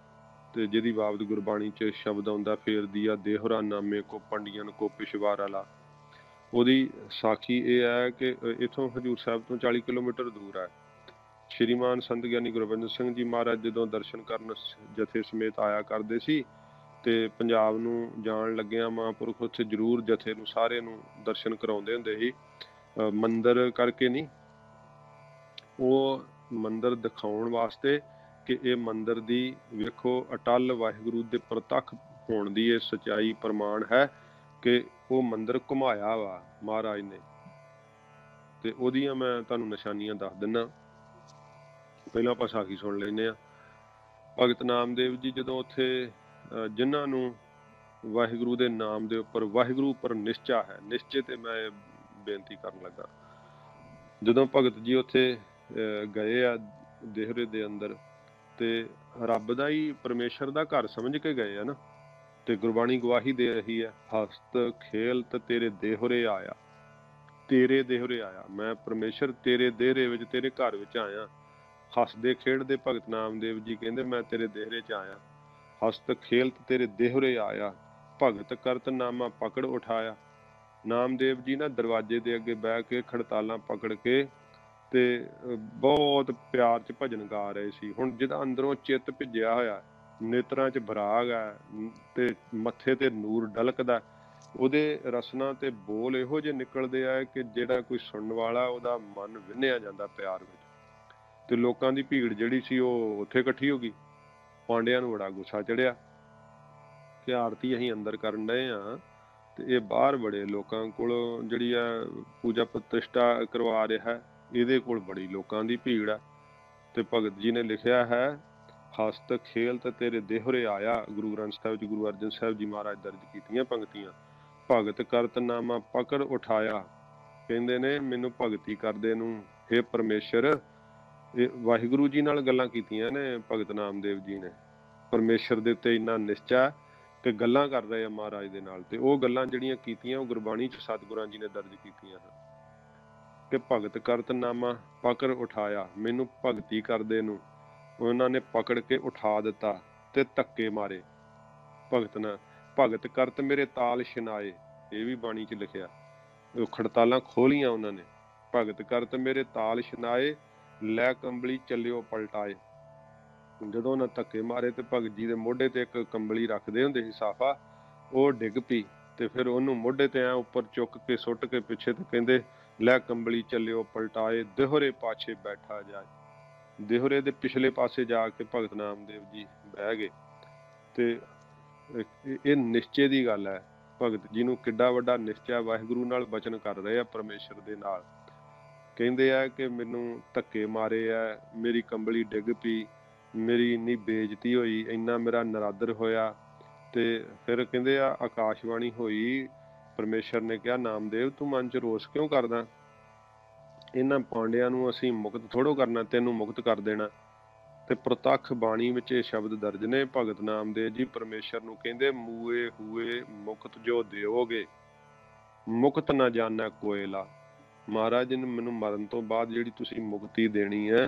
ਤੇ ਜਿਹਦੀ ਬਾਬਤ ਗੁਰਬਾਣੀ 'ਚ ਸ਼ਬਦ ਆਉਂਦਾ ਫੇਰ ਦੀਆ ਦੇਹਰਾ ਨਾਮੇ ਕੋ ਪੰਡੀਅਨ ਕੋ ਪਿਸ਼ਵਾਰ ਵਾਲਾ। ਉਹਦੀ ਸਾਖੀ ਇਹ ਹੈ ਕਿ ਇੱਥੋਂ ਹਜ਼ੂਰ ਸਾਹਿਬ ਤੋਂ 40 ਕਿਲੋਮੀਟਰ ਦੂਰ ਹੈ। ਸ਼੍ਰੀਮਾਨ ਸੰਤ ਗਿਆਨੀ ਗੁਰਬਿੰਦਰ ਸਿੰਘ ਜੀ ਮਹਾਰਾਜ ਜਦੋਂ ਦਰਸ਼ਨ ਕਰਨ ਜਥੇ ਸਮੇਤ ਆਇਆ ਕਰਦੇ ਸੀ ਤੇ ਪੰਜਾਬ ਨੂੰ ਜਾਣ ਲੱਗਿਆ ਮਹਾਂਪੁਰਖ ਉੱਥੇ ਜ਼ਰੂਰ ਜਥੇ ਨੂੰ ਸਾਰੇ ਨੂੰ ਦਰਸ਼ਨ ਕਰਾਉਂਦੇ ਹੁੰਦੇ ਸੀ। ਮੰਦਿਰ ਕਰਕੇ ਨਹੀਂ, ਉਹ ਮੰਦਿਰ ਦਿਖਾਉਣ ਵਾਸਤੇ ਕਿ ਇਹ ਮੰਦਿਰ ਦੀ ਵੇਖੋ ਅਟੱਲ ਵਾਹਿਗੁਰੂ ਦੇ ਪ੍ਰਤੱਖ ਹੋਣ ਦੀ ਇਹ ਸੱਚਾਈ ਪ੍ਰਮਾਣ ਹੈ ਕਿ ਉਹ ਮੰਦਿਰ ਘੁਮਾਇਆ ਵਾ ਮਹਾਰਾਜ ਨੇ। ਤੇ ਉਹਦੀਆਂ ਮੈਂ ਤੁਹਾਨੂੰ ਨਿਸ਼ਾਨੀਆਂ ਦੱਸ ਦਿੰਦਾ। ਪਹਿਲਾਂ ਆਪਾਂ ਸਾਖੀ ਸੁਣ ਲੈਂਦੇ ਹਾਂ। ਭਗਤ ਨਾਮਦੇਵ ਜੀ ਜਦੋਂ ਉੱਥੇ ਜਿਨ੍ਹਾਂ ਨੂੰ ਵਾਹਿਗੁਰੂ ਦੇ ਨਾਮ ਦੇ ਉੱਪਰ ਵਾਹਿਗੁਰੂ ਉੱਪਰ ਨਿਸ਼ਚਾ ਹੈ, ਨਿਸ਼ਚੇ ਤੇ ਮੈਂ ਬੇਨਤੀ ਕਰਨ ਲੱਗਾ। ਜਦੋਂ ਭਗਤ ਜੀ ਉੱਥੇ ਗਏ ਆ ਦੇਹਰੇ ਦੇ ਅੰਦਰ ਤੇ ਰੱਬ ਦਾ ਹੀ ਪਰਮੇਸ਼ਰ ਦਾ ਘਰ ਸਮਝ ਕੇ ਗਏ ਆ ਨਾ, ਤੇ ਗੁਰਬਾਣੀ ਗਵਾਹੀ ਦੇ ਰਹੀ ਹੈ ਹਸਤ ਖੇਲਤ ਤੇਰੇ ਦੇਹਰੇ ਆਇਆ, ਤੇਰੇ ਦੇਹਰੇ ਆਇਆ। ਮੈਂ ਪਰਮੇਸ਼ਰ ਤੇਰੇ ਦੇਹਰੇ ਵਿੱਚ ਤੇਰੇ ਘਰ ਵਿੱਚ ਆਇਆ। ਹੱਸਦੇ ਖੇਡਦੇ ਭਗਤ ਨਾਮਦੇਵ ਜੀ ਕਹਿੰਦੇ ਮੈਂ ਤੇਰੇ ਦੇਹਰੇ 'ਚ ਆਇਆ। ਹਸਤ ਖੇਲਤ ਤੇਰੇ ਦੇਹਰੇ ਆਇਆ, ਭਗਤ ਕਰਤ ਨਾਮਾ ਪਕੜ ਉਠਾਇਆ। ਨਾਮਦੇਵ ਜੀ ਨਾ ਦਰਵਾਜ਼ੇ ਦੇ ਅੱਗੇ ਬਹਿ ਕੇ ਖੜਤਾਲਾਂ ਪਕੜ ਕੇ ਤੇ ਬਹੁਤ ਪਿਆਰ 'ਚ ਭਜਨ ਗਾ ਰਹੇ ਸੀ। ਹੁਣ ਜਿਹਦਾ ਅੰਦਰੋਂ ਚਿੱਤ ਭਿੱਜਿਆ ਹੋਇਆ, ਨੇਤਰਾਂ 'ਚ ਬਰਾਗ ਹੈ ਤੇ ਮੱਥੇ ਤੇ ਨੂਰ ਡਲਕਦਾ। ਉਹਦੇ ਰਸਨਾ ਤੇ ਬੋਲ ਇਹੋ ਜਿਹੇ ਨਿਕਲਦੇ ਆ ਕਿ ਜਿਹੜਾ ਕੋਈ ਸੁਣਨ ਵਾਲਾ ਉਹਦਾ ਮਨ ਵਿੰਨਿਆ ਜਾਂਦਾ ਪਿਆਰ ਵਿੱਚ। ਤੇ ਲੋਕਾਂ ਦੀ ਭੀੜ ਜਿਹੜੀ ਸੀ ਉਹ ਉੱਥੇ ਇਕੱਠੀ ਹੋ ਗਈ। ਪਾਂਡਿਆਂ ਨੂੰ ਬੜਾ ਗੁੱਸਾ ਚੜਿਆ ਕਿ ਆਰਤੀ ਅਸੀਂ ਅੰਦਰ ਕਰਨ ਡਏ ਆ ਤੇ ਇਹ ਬਾਹਰ ਬੜੇ ਲੋਕਾਂ ਕੋਲ ਜਿਹੜੀ ਆ ਪੂਜਾ ਪ੍ਰਤਿਸ਼ਠਾ ਕਰਵਾ ਰਿਹਾ, ਇਹਦੇ ਕੋਲ ਬੜੀ ਲੋਕਾਂ ਦੀ ਭੀੜ ਆ। ਤੇ ਭਗਤ ਜੀ ਨੇ ਲਿਖਿਆ ਹੈ, ਹਸਤ ਖੇਲ ਤੇ ਤੇਰੇ ਦੇਹਰੇ ਆਇਆ। ਗੁਰੂ ਗ੍ਰੰਥ ਸਾਹਿਬ ਜੀ ਗੁਰੂ ਅਰਜਨ ਸਾਹਿਬ ਜੀ ਮਹਾਰਾਜ ਦਰਜ ਕੀਤੀਆਂ ਪੰਕਤੀਆਂ। ਭਗਤ ਕਰਤਨਾਮਾ ਪਕੜ ਉਠਾਇਆ। ਕਹਿੰਦੇ ਨੇ ਮੈਨੂੰ ਭਗਤੀ ਕਰਦੇ ਨੂੰ ਹੇ ਪਰਮੇਸ਼ਰ, ਇਹ ਵਾਹਿਗੁਰੂ ਜੀ ਨਾਲ ਗੱਲਾਂ ਕੀਤੀਆਂ ਨੇ ਭਗਤ ਨਾਮਦੇਵ ਜੀ ਨੇ। ਪਰਮੇਸ਼ਰ ਦੇ ਉੱਤੇ ਇੰਨਾ ਨਿਸ਼ਚਾ ਕਿ ਗੱਲਾਂ ਕਰ ਰਹੇ ਆ ਮਹਾਰਾਜ ਦੇ ਨਾਲ। ਤੇ ਉਹ ਗੱਲਾਂ ਜਿਹੜੀਆਂ ਕੀਤੀਆਂ ਉਹ ਗੁਰਬਾਣੀ 'ਚ ਸਤਿਗੁਰਾਂ ਜੀ ਨੇ ਦਰਜ ਕੀਤੀਆਂ ਹਨ ਕਿ ਭਗਤ ਕਰਤਨਾਮਾ ਪਕੜ ਉਠਾਇਆ। ਮੈਨੂੰ ਭਗਤੀ ਕਰਦੇ ਨੂੰ ਉਹਨਾਂ ਨੇ ਪਕੜ ਕੇ ਉਠਾ ਦਿੱਤਾ ਤੇ ਧੱਕੇ ਮਾਰੇ। ਭਗਤ ਕਰਤ ਮੇਰੇ ਤਾਲ ਛਿਨਾਏ, ਇਹ ਵੀ ਬਾਣੀ 'ਚ ਲਿਖਿਆ। ਉਹ ਖੜਤਾਲਾਂ ਖੋਲੀਆਂ ਉਹਨਾਂ ਨੇ। ਭਗਤ ਕਰਤ ਮੇਰੇ ਤਾਲ ਛਿਨਾਏ, ਲੈ ਕੰਬਲੀ ਚੱਲਿਓ ਪਲਟਾਏ। ਜਦੋਂ ਉਹਨਾਂ ਧੱਕੇ ਮਾਰੇ ਤੇ ਭਗਤ ਜੀ ਦੇ ਮੋਢੇ ਤੇ ਇੱਕ ਕੰਬਲੀ ਰੱਖਦੇ ਹੁੰਦੇ ਸੀ ਸਾਫਾ, ਉਹ ਡਿੱਗ ਪਈ। ਤੇ ਫਿਰ ਉਹਨੂੰ ਮੋਢੇ ਤੇ ਐ ਉੱਪਰ ਚੁੱਕ ਕੇ ਸੁੱਟ ਕੇ ਪਿੱਛੇ ਤੇ ਕਹਿੰਦੇ ਲੈ ਕੰਬਲੀ ਚੱਲਿਓ ਪਲਟਾਏ, ਦੇਹੁਰੇ ਪਾਛੇ ਬੈਠਾ ਜਾਏ। ਦੇਹੁਰੇ ਦੇ ਪਿਛਲੇ ਪਾਸੇ ਜਾ ਕੇ ਭਗਤ ਨਾਮਦੇਵ ਜੀ ਬਹਿ ਗਏ। ਤੇ ਇਹ ਨਿਸ਼ਚੇ ਦੀ ਗੱਲ ਹੈ। ਭਗਤ ਜੀ ਨੂੰ ਕਿੱਡਾ ਵੱਡਾ ਨਿਸ਼ਚਾ, ਵਾਹਿਗੁਰੂ ਨਾਲ ਬਚਨ ਕਰ ਰਹੇ ਆ ਪਰਮੇਸ਼ਰ ਦੇ ਨਾਲ। ਕਹਿੰਦੇ ਆ ਕਿ ਮੈਨੂੰ ਧੱਕੇ ਮਾਰੇ ਆ, ਮੇਰੀ ਕੰਬਲੀ ਡਿੱਗ ਪਈ, ਮੇਰੀ ਇੰਨੀ ਬੇਇੱਜ਼ਤੀ ਹੋਈ, ਇੰਨਾ ਮੇਰਾ ਨਰਾਦਰ ਹੋਇਆ। ਤੇ ਫਿਰ ਕਹਿੰਦੇ ਆ ਆਕਾਸ਼ਬਾਣੀ ਹੋਈ, ਪਰਮੇਸ਼ਰ ਨੇ ਕਿਹਾ ਨਾਮਦੇਵ ਤੂੰ ਮਨ 'ਚ ਰੋਸ ਕਿਉਂ ਕਰਦਾ? ਇਹਨਾਂ ਪਾਂਡਿਆਂ ਨੂੰ ਅਸੀਂ ਮੁਕਤ ਥੋੜੋ ਕਰਨਾ, ਤੈਨੂੰ ਮੁਕਤ ਕਰ ਦੇਣਾ। ਤੇ ਪ੍ਰਤੱਖ ਬਾਣੀ ਵਿੱਚ ਇਹ ਸ਼ਬਦ ਦਰਜ ਨੇ। ਭਗਤ ਨਾਮਦੇਵ ਜੀ ਪਰਮੇਸ਼ਰ ਨੂੰ ਕਹਿੰਦੇ ਮੂਏ ਹੂਏ ਮੁਕਤ ਜੋ ਦਿਓਗੇ, ਮੁਕਤ ਨਾ ਜਾਣਾ ਕੋਇਲਾ। ਮਹਾਰਾਜ ਨੇ ਮੈਨੂੰ ਮਰਨ ਤੋਂ ਬਾਅਦ ਜਿਹੜੀ ਤੁਸੀਂ ਮੁਕਤੀ ਦੇਣੀ ਹੈ,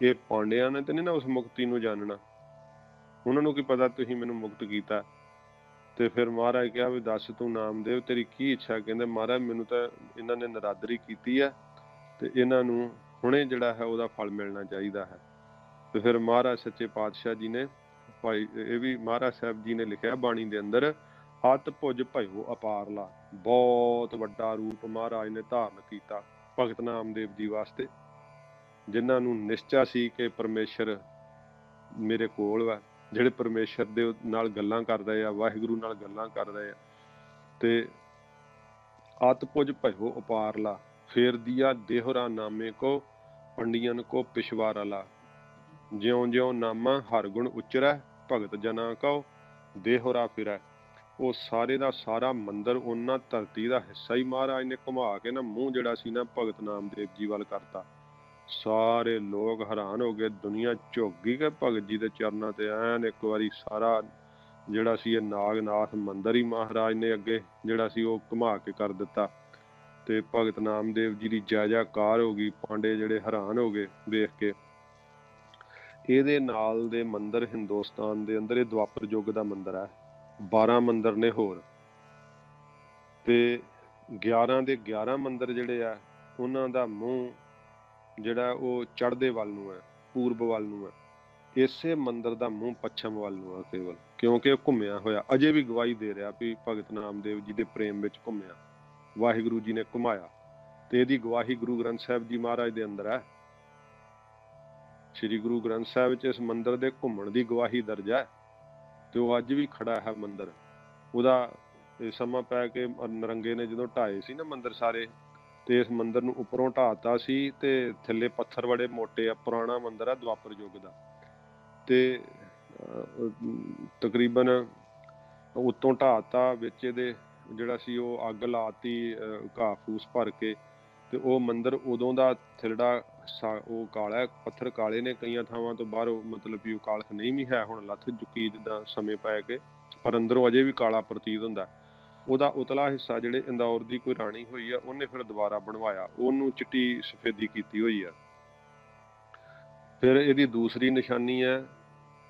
ਇਹ ਪਾਂਡਿਆਂ ਨੇ ਤੇ ਨਹੀਂ ਨਾ ਉਸ ਮੁਕਤੀ ਨੂੰ ਜਾਣਨਾ। ਉਹਨਾਂ ਨੂੰ ਕੀ ਪਤਾ ਤੁਸੀਂ ਮੈਨੂੰ ਮੁਕਤ ਕੀਤਾ। ਤੇ ਫਿਰ ਮਹਾਰਾਜ ਕਿਹਾ ਵੀ ਦੱਸ ਤੂੰ ਨਾਮਦੇਵ ਤੇਰੀ ਕੀ ਇੱਛਾ? ਕਹਿੰਦੇ ਮਹਾਰਾਜ ਮੈਨੂੰ ਤਾਂ ਇਹਨਾਂ ਨੇ ਨਰਾਦਰੀ ਕੀਤੀ ਹੈ ਤੇ ਇਹਨਾਂ ਨੂੰ ਹੁਣੇ ਜਿਹੜਾ ਹੈ ਉਹਦਾ ਫਲ ਮਿਲਣਾ ਚਾਹੀਦਾ ਹੈ। ਤੇ ਫਿਰ ਮਹਾਰਾਜ ਸੱਚੇ ਪਾਤਸ਼ਾਹ ਜੀ ਨੇ ਭਾਈ, ਇਹ ਵੀ ਮਹਾਰਾਜ ਸਾਹਿਬ ਜੀ ਨੇ ਲਿਖਿਆ ਬਾਣੀ ਦੇ ਅੰਦਰ, ਹੱਥ ਭੁਜ ਭਇਓ ਅਪਾਰਲਾ। ਬਹੁਤ ਵੱਡਾ ਰੂਪ ਮਹਾਰਾਜ ਨੇ ਧਾਰਨ ਕੀਤਾ ਭਗਤ ਨਾਮਦੇਵ ਜੀ ਵਾਸਤੇ, ਜਿਨ੍ਹਾਂ ਨੂੰ ਨਿਸ਼ਚਾ ਸੀ ਕਿ ਪਰਮੇਸ਼ਰ ਮੇਰੇ ਕੋਲ ਵਾ, ਜਿਹੜੇ ਪਰਮੇਸ਼ਰ ਦੇ ਨਾਲ ਗੱਲਾਂ ਕਰ ਰਹੇ ਆ, ਵਾਹਿਗੁਰੂ ਨਾਲ ਗੱਲਾਂ ਕਰ ਰਹੇ ਆ। ਤੇ ਹੱਥ ਭੁਜ ਭਇਓ ਅਪਾਰਲਾ, ਫੇਰ ਦੀਆ ਦੇਹੁਰਾ ਨਾਮੇ ਕੋ, ਪੰਡੀਅਨ ਕੋ ਪਿਛਵਾਰਲਾ। ਜਿਉਂ ਜਿਉਂ ਨਾਮਾ ਹਰ ਗੁਣ ਉਚਰੈ, ਭਗਤ ਜਨਾ ਕਉ ਦੇਹੁਰਾ ਫਿਰੈ। ਉਹ ਸਾਰੇ ਦਾ ਸਾਰਾ ਮੰਦਰ ਉਹਨਾਂ ਧਰਤੀ ਦਾ ਹਿੱਸਾ ਹੀ ਮਹਾਰਾਜ ਨੇ ਘੁਮਾ ਕੇ ਨਾ ਮੂੰਹ ਜਿਹੜਾ ਸੀ ਨਾ ਭਗਤ ਨਾਮਦੇਵ ਜੀ ਵੱਲ ਕਰਤਾ। ਸਾਰੇ ਲੋਕ ਹੈਰਾਨ ਹੋ ਗਏ, ਦੁਨੀਆ ਝੁਕ ਗਈ ਕਿ ਭਗਤ ਜੀ ਦੇ ਚਰਨਾਂ ਤੇ ਐਨ ਇੱਕ ਵਾਰੀ ਸਾਰਾ ਜਿਹੜਾ ਸੀ ਇਹ ਨਾਗਨਾਥ ਮੰਦਰ ਹੀ ਮਹਾਰਾਜ ਨੇ ਅੱਗੇ ਜਿਹੜਾ ਸੀ ਉਹ ਘੁਮਾ ਕੇ ਕਰ ਦਿੱਤਾ। ਤੇ ਭਗਤ ਨਾਮਦੇਵ ਜੀ ਦੀ ਜੈ ਜੈਕਾਰ ਹੋ ਗਈ। ਪਾਂਡੇ ਜਿਹੜੇ ਹੈਰਾਨ ਹੋ ਗਏ ਵੇਖ ਕੇ। ਇਹਦੇ ਨਾਲ ਦੇ ਮੰਦਰ ਹਿੰਦੁਸਤਾਨ ਦੇ ਅੰਦਰ, ਇਹ ਦੁਆਪਰ ਯੁੱਗ ਦਾ ਮੰਦਰ ਹੈ। 12 ਮੰਦਰ ਨੇ ਹੋਰ, ਤੇ 11 ਦੇ 11 ਮੰਦਰ ਜਿਹੜੇ ਆ ਉਹਨਾਂ ਦਾ ਮੂੰਹ ਜਿਹੜਾ ਉਹ ਚੜ੍ਹਦੇ ਵੱਲ ਨੂੰ ਹੈ, ਪੂਰਬ ਵੱਲ ਨੂੰ ਹੈ। ਇਸੇ ਮੰਦਰ ਦਾ ਮੂੰਹ ਪੱਛਮ ਵੱਲ ਨੂੰ ਆ ਕੇਵਲ, ਕਿਉਂਕਿ ਉਹ ਘੁੰਮਿਆ ਹੋਇਆ ਅਜੇ ਵੀ ਗਵਾਹੀ ਦੇ ਰਿਹਾ ਵੀ ਭਗਤ ਨਾਮਦੇਵ ਜੀ ਦੇ ਪ੍ਰੇਮ ਵਿੱਚ ਘੁੰਮਿਆ, ਵਾਹਿਗੁਰੂ ਜੀ ਨੇ ਘੁਮਾਇਆ। ਤੇ ਇਹਦੀ ਗਵਾਹੀ ਗੁਰੂ ਗ੍ਰੰਥ ਸਾਹਿਬ ਜੀ ਮਹਾਰਾਜ ਦੇ ਅੰਦਰ ਹੈ। ਸ੍ਰੀ ਗੁਰੂ ਗ੍ਰੰਥ ਸਾਹਿਬ ਵਿੱਚ ਇਸ ਮੰਦਰ ਦੇ ਘੁੰਮਣ ਦੀ ਗਵਾਹੀ ਦਰਜ ਹੈ। ਤੇ ਉਹ ਅੱਜ ਵੀ ਖੜਾ ਹੈ ਮੰਦਰ। ਉਹਦਾ ਸਮਾਂ ਪੈ ਕੇ ਨਰੰਗੇ ਨੇ ਜਦੋਂ ਢਾਏ ਸੀ ਨਾ ਮੰਦਰ ਸਾਰੇ, ਤੇ ਇਸ ਮੰਦਰ ਨੂੰ ਉੱਪਰੋਂ ਢਾਤਾ ਸੀ ਤੇ ਥੱਲੇ ਪੱਥਰ ਬੜੇ ਮੋਟੇ ਆ। ਪੁਰਾਣਾ ਮੰਦਰ ਆ ਦੁਆਪਰ ਯੁੱਗ ਦਾ। ਤੇ ਤਕਰੀਬਨ ਉੱਤੋਂ ਢਾਤਾ, ਵਿੱਚ ਇਹਦੇ ਜਿਹੜਾ ਸੀ ਉਹ ਅੱਗ ਲਾਤੀ ਘਾਹ ਫੂਸ ਭਰ ਕੇ। ਤੇ ਉਹ ਮੰਦਰ ਉਦੋਂ ਦਾ ਥਿਲੜਾ ਉਹ ਕਾਲਾ, ਪੱਥਰ ਕਾਲੇ ਨੇ ਕਈਆਂ ਥਾਵਾਂ ਤੋਂ ਬਾਹਰੋਂ, ਮਤਲਬ ਵੀ ਉਹ ਕਾਲਖ ਨਹੀਂ ਵੀ ਹੈ, ਹੁਣ ਲੱਥ ਚੁੱਕੀ ਜਿੱਦਾਂ ਸਮੇਂ ਪੈ ਕੇ, ਪਰ ਅੰਦਰੋਂ ਅਜੇ ਵੀ ਕਾਲਾ ਪ੍ਰਤੀਤ ਹੁੰਦਾ। ਉਹਦਾ ਉਤਲਾ ਹਿੱਸਾ ਜਿਹੜੇ ਇੰਦੌਰ ਦੀ ਕੋਈ ਰਾਣੀ ਹੋਈ ਆ ਉਹਨੇ ਫਿਰ ਦੁਬਾਰਾ ਬਣਵਾਇਆ, ਉਹਨੂੰ ਚਿੱਟੀ ਸਫੇਦੀ ਕੀਤੀ ਹੋਈ ਆ। ਫਿਰ ਇਹਦੀ ਦੂਸਰੀ ਨਿਸ਼ਾਨੀ ਹੈ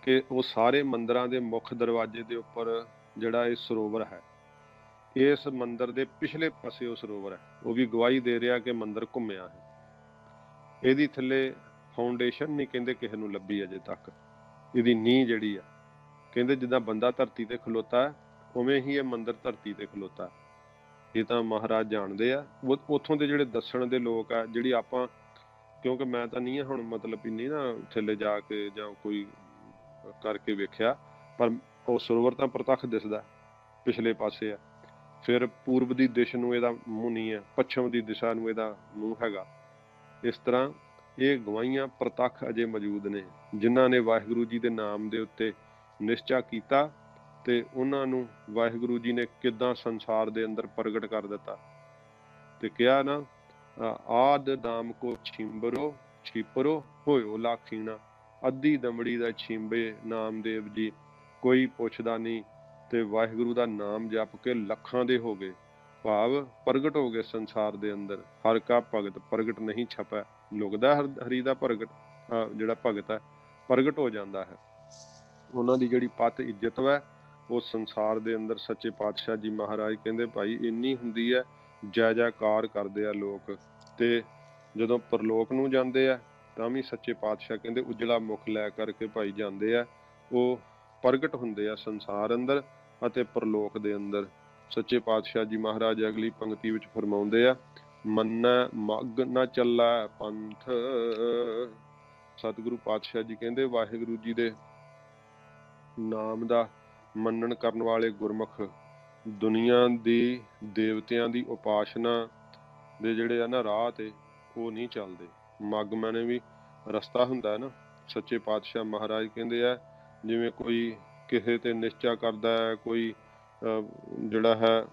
ਕਿ ਉਹ ਸਾਰੇ ਮੰਦਰਾਂ ਦੇ ਮੁੱਖ ਦਰਵਾਜ਼ੇ ਦੇ ਉੱਪਰ ਜਿਹੜਾ ਇਹ ਸਰੋਵਰ ਹੈ, ਇਸ ਮੰਦਰ ਦੇ ਪਿਛਲੇ ਪਾਸੇ ਉਹ ਸਰੋਵਰ ਹੈ। ਉਹ ਵੀ ਗਵਾਹੀ ਦੇ ਰਿਹਾ ਕਿ ਮੰਦਰ ਘੁੰਮਿਆ ਹੈ। ਇਹਦੀ ਥੱਲੇ ਫਾਊਂਡੇਸ਼ਨ ਨਹੀਂ ਕਹਿੰਦੇ ਕਿਸੇ ਨੂੰ ਲੱਭੀ ਅਜੇ ਤੱਕ, ਇਹਦੀ ਨੀਂਹ ਜਿਹੜੀ ਆ। ਕਹਿੰਦੇ ਜਿੱਦਾਂ ਬੰਦਾ ਧਰਤੀ ਤੇ ਖਲੋਤਾ ਉਵੇਂ ਹੀ ਇਹ ਮੰਦਿਰ ਧਰਤੀ ਤੇ ਖਲੋਤਾ। ਇਹ ਤਾਂ ਮਹਾਰਾਜ ਜਾਣਦੇ ਆ। ਉੱਥੋਂ ਦੇ ਜਿਹੜੇ ਦੱਸਣ ਦੇ ਲੋਕ ਆ, ਜਿਹੜੀ ਆਪਾਂ, ਕਿਉਂਕਿ ਮੈਂ ਤਾਂ ਨਹੀਂ ਹੁਣ ਮਤਲਬ ਵੀ ਨਹੀਂ ਨਾ ਥੱਲੇ ਜਾ ਕੇ ਜਾਂ ਕੋਈ ਕਰਕੇ ਵੇਖਿਆ, ਪਰ ਉਹ ਸਰੋਵਰ ਤਾਂ ਪ੍ਰਤੱਖ ਦਿਸਦਾ ਪਿਛਲੇ ਪਾਸੇ ਆ। ਫਿਰ ਪੂਰਬ ਦੀ ਦਿਸ਼ ਨੂੰ ਇਹਦਾ ਮੂੰਹ ਨਹੀਂ ਹੈ, ਪੱਛਮ ਦੀ ਦਿਸ਼ਾ ਨੂੰ ਇਹਦਾ ਮੂੰਹ ਹੈਗਾ। ਇਸ ਤਰ੍ਹਾਂ ਇਹ ਗਵਾਹੀਆਂ ਪ੍ਰਤੱਖ ਅਜੇ ਮੌਜੂਦ ਨੇ, ਜਿਨ੍ਹਾਂ ਨੇ ਵਾਹਿਗੁਰੂ ਜੀ ਦੇ ਨਾਮ ਦੇ ਉੱਤੇ ਨਿਸ਼ਚਾ ਕੀਤਾ ਤੇ ਉਹਨਾਂ ਨੂੰ ਵਾਹਿਗੁਰੂ ਜੀ ਨੇ ਕਿੱਦਾਂ ਸੰਸਾਰ ਦੇ ਅੰਦਰ ਪ੍ਰਗਟ ਕਰ ਦਿੱਤਾ। ਤੇ ਕਿਹਾ ਨਾ, ਆਦ ਨਾਮ ਕੋ ਛੀਪਰੋ ਹੋਇਓ ਲਾਖੀਣਾ। ਅੱਧੀ ਦਮੜੀ ਦਾ ਛੀਂਬੇ ਨਾਮਦੇਵ ਜੀ, ਕੋਈ ਪੁੱਛਦਾ ਨਹੀਂ, ਤੇ ਵਾਹਿਗੁਰੂ ਦਾ ਨਾਮ ਜਪ ਕੇ ਲੱਖਾਂ ਦੇ ਹੋ ਗਏ। ਭਾਵ ਪ੍ਰਗਟ ਹੋ ਗਏ ਸੰਸਾਰ ਦੇ ਅੰਦਰ। ਹਰ ਕਾ ਭਗਤ ਪ੍ਰਗਟ ਨਹੀਂ ਛਪੈ, ਲੁਕਦਾ ਹਰੀ ਦਾ ਪ੍ਰਗਟ ਜਿਹੜਾ ਭਗਤ ਹੈ ਪ੍ਰਗਟ ਹੋ ਜਾਂਦਾ ਹੈ। ਉਹਨਾਂ ਦੀ ਜਿਹੜੀ ਪਤ ਇੱਜ਼ਤ ਹੈ ਉਹ ਸੰਸਾਰ ਦੇ ਅੰਦਰ ਸੱਚੇ ਪਾਤਸ਼ਾਹ ਜੀ ਮਹਾਰਾਜ ਕਹਿੰਦੇ ਭਾਈ ਇੰਨੀ ਹੁੰਦੀ ਹੈ, ਜੈ ਜੈਕਾਰ ਕਰਦੇ ਆ ਲੋਕ। ਤੇ ਜਦੋਂ ਪਰਲੋਕ ਨੂੰ ਜਾਂਦੇ ਆ ਤਾਂ ਵੀ ਸੱਚੇ ਪਾਤਸ਼ਾਹ ਕਹਿੰਦੇ ਉਜਲਾ ਮੁਖ ਲੈ ਕਰਕੇ ਭਾਈ ਜਾਂਦੇ ਆ। ਉਹ ਪ੍ਰਗਟ ਹੁੰਦੇ ਆ ਸੰਸਾਰ ਅੰਦਰ ਅਤੇ ਪਰਲੋਕ ਦੇ ਅੰਦਰ। ਸੱਚੇ ਪਾਤਸ਼ਾਹ ਜੀ ਮਹਾਰਾਜ ਅਗਲੀ ਪੰਕਤੀ ਵਿੱਚ ਫਰਮਾਉਂਦੇ ਆ, ਮੰਨੈ ਮਗ ਨਾ ਚੱਲੈ ਪੰਥ। ਸਤਿਗੁਰੂ ਪਾਤਸ਼ਾਹ ਜੀ ਕਹਿੰਦੇ ਵਾਹਿਗੁਰੂ ਜੀ ਦੇ ਨਾਮ ਦਾ ਮੰਨਣ ਕਰਨ ਵਾਲੇ ਗੁਰਮੁਖ ਦੁਨੀਆ ਦੀ ਦੇਵਤਿਆਂ ਦੀ ਉਪਾਸਨਾ ਦੇ ਜਿਹੜੇ ਆ ਨਾ ਰਾਹ ਤੇ ਉਹ ਨਹੀਂ ਚੱਲਦੇ। ਮੱਗ ਮੈਨੇ ਵੀ ਰਸਤਾ ਹੁੰਦਾ ਨਾ। ਸੱਚੇ ਪਾਤਸ਼ਾਹ ਮਹਾਰਾਜ ਕਹਿੰਦੇ ਆ ਜਿਵੇਂ ਕੋਈ ਕਿਸੇ ਤੇ ਨਿਸ਼ਚਾ ਕਰਦਾ ਹੈ, ਕੋਈ ਜਿਹੜਾ ਹੈ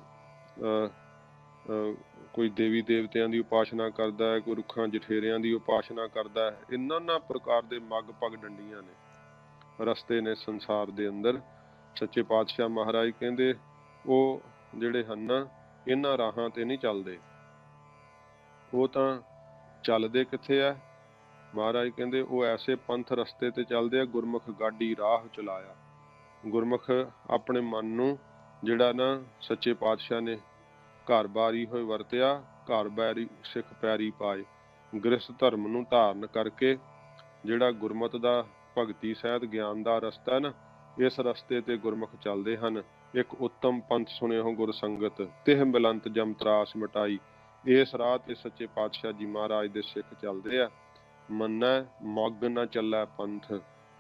ਕੋਈ ਦੇਵੀ ਦੇਵਤਿਆਂ ਦੀ ਉਪਾਸਨਾ ਕਰਦਾ ਹੈ, ਕੋਈ ਰੁੱਖਾਂ ਜਠੇਰਿਆਂ ਦੀ ਉਪਾਸਨਾ ਕਰਦਾ ਹੈ। ਇਹਨਾਂ ਪ੍ਰਕਾਰ ਦੇ ਮੱਗ ਪੱਗ ਡੰਡੀਆਂ ਨੇ, ਰਸਤੇ ਨੇ ਸੰਸਾਰ ਦੇ ਅੰਦਰ। ਸੱਚੇ ਪਾਤਸ਼ਾਹ ਮਹਾਰਾਜ ਕਹਿੰਦੇ ਉਹ ਜਿਹੜੇ ਹਨ ਨਾ ਇਹਨਾਂ ਰਾਹਾਂ ਤੇ ਨਹੀਂ ਚੱਲਦੇ। ਉਹ ਤਾਂ ਚੱਲਦੇ ਕਿੱਥੇ ਆ? ਮਹਾਰਾਜ ਕਹਿੰਦੇ ਉਹ ਐਸੇ ਪੰਥ ਰਸਤੇ ਤੇ ਚੱਲਦੇ ਆ, ਗੁਰਮੁਖ ਗਾਡੀ ਰਾਹ ਚਲਾਇਆ। ਗੁਰਮੁਖ ਆਪਣੇ ਮਨ ਨੂੰ ਜਿਹੜਾ ਨਾ ਸੱਚੇ ਪਾਤਸ਼ਾਹ ਨੇ ਘਰ ਬਾਰੀ ਹੋਏ ਵਰਤਿਆ, ਘਰ ਬਾਰੀ ਸਿੱਖ ਪੈਰੀ ਪਾਏ। ਗ੍ਰਸਥ ਧਰਮ ਨੂੰ ਧਾਰਨ ਕਰਕੇ ਜਿਹੜਾ ਗੁਰਮਤ ਦਾ ਭਗਤੀ ਸਹਿਤ ਗਿਆਨ ਦਾ ਰਸਤਾ ਨਾ, ਇਸ ਰਸਤੇ ਤੇ ਗੁਰਮੁਖ ਚੱਲਦੇ ਹਨ। ਇੱਕ ਉੱਤਮ ਪੰਥ ਸੁਣਿਓ ਗੁਰ ਸੰਗਤ, ਤਿਹ ਮਿਲੰਤ ਜਮ ਤਰਾਸ ਮਿਟਾਈ। ਇਸ ਰਾਹ ਤੇ ਸੱਚੇ ਪਾਤਸ਼ਾਹ ਜੀ ਮਹਾਰਾਜ ਦੇ ਸਿੱਖ ਚੱਲਦੇ ਆ। ਮੰਨੈ ਮੱਗ ਨਾ ਚੱਲੈ ਪੰਥ।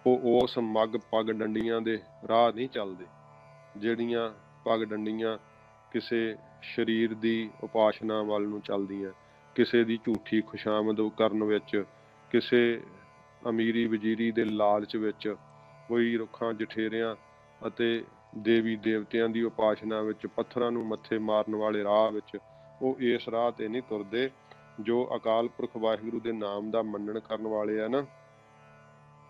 ਉਹ ਉਸ ਮੱਗ ਪੱਗ ਡੰਡੀਆਂ ਦੇ ਰਾਹ ਨਹੀਂ ਚੱਲਦੇ, ਜਿਹੜੀਆਂ ਪੱਗ ਡੰਡੀਆਂ ਕਿਸੇ ਸਰੀਰ ਦੀ ਉਪਾਸਨਾ ਵੱਲ ਨੂੰ ਚੱਲਦੀਆਂ, ਕਿਸੇ ਦੀ ਝੂਠੀ ਖੁਸ਼ਾਮਦ ਕਰਨ ਵਿੱਚ, ਕਿਸੇ ਅਮੀਰੀ ਵਜ਼ੀਰੀ ਦੇ ਲਾਲਚ ਵਿੱਚ, ਕੋਈ ਰੁੱਖਾਂ ਜਠੇਰਿਆਂ ਅਤੇ ਦੇਵੀ ਦੇਵਤਿਆਂ ਦੀ ਉਪਾਸਨਾ ਵਿੱਚ, ਪੱਥਰਾਂ ਨੂੰ ਮੱਥੇ ਮਾਰਨ ਵਾਲੇ ਰਾਹ ਵਿੱਚ ਉਹ ਇਸ ਰਾਹ ਤੇ ਨਹੀਂ ਤੁਰਦੇ। ਜੋ ਅਕਾਲ ਪੁਰਖ ਵਾਹਿਗੁਰੂ ਦੇ ਨਾਮ ਦਾ ਮੰਨਣ ਕਰਨ ਵਾਲੇ ਆ ਨਾ,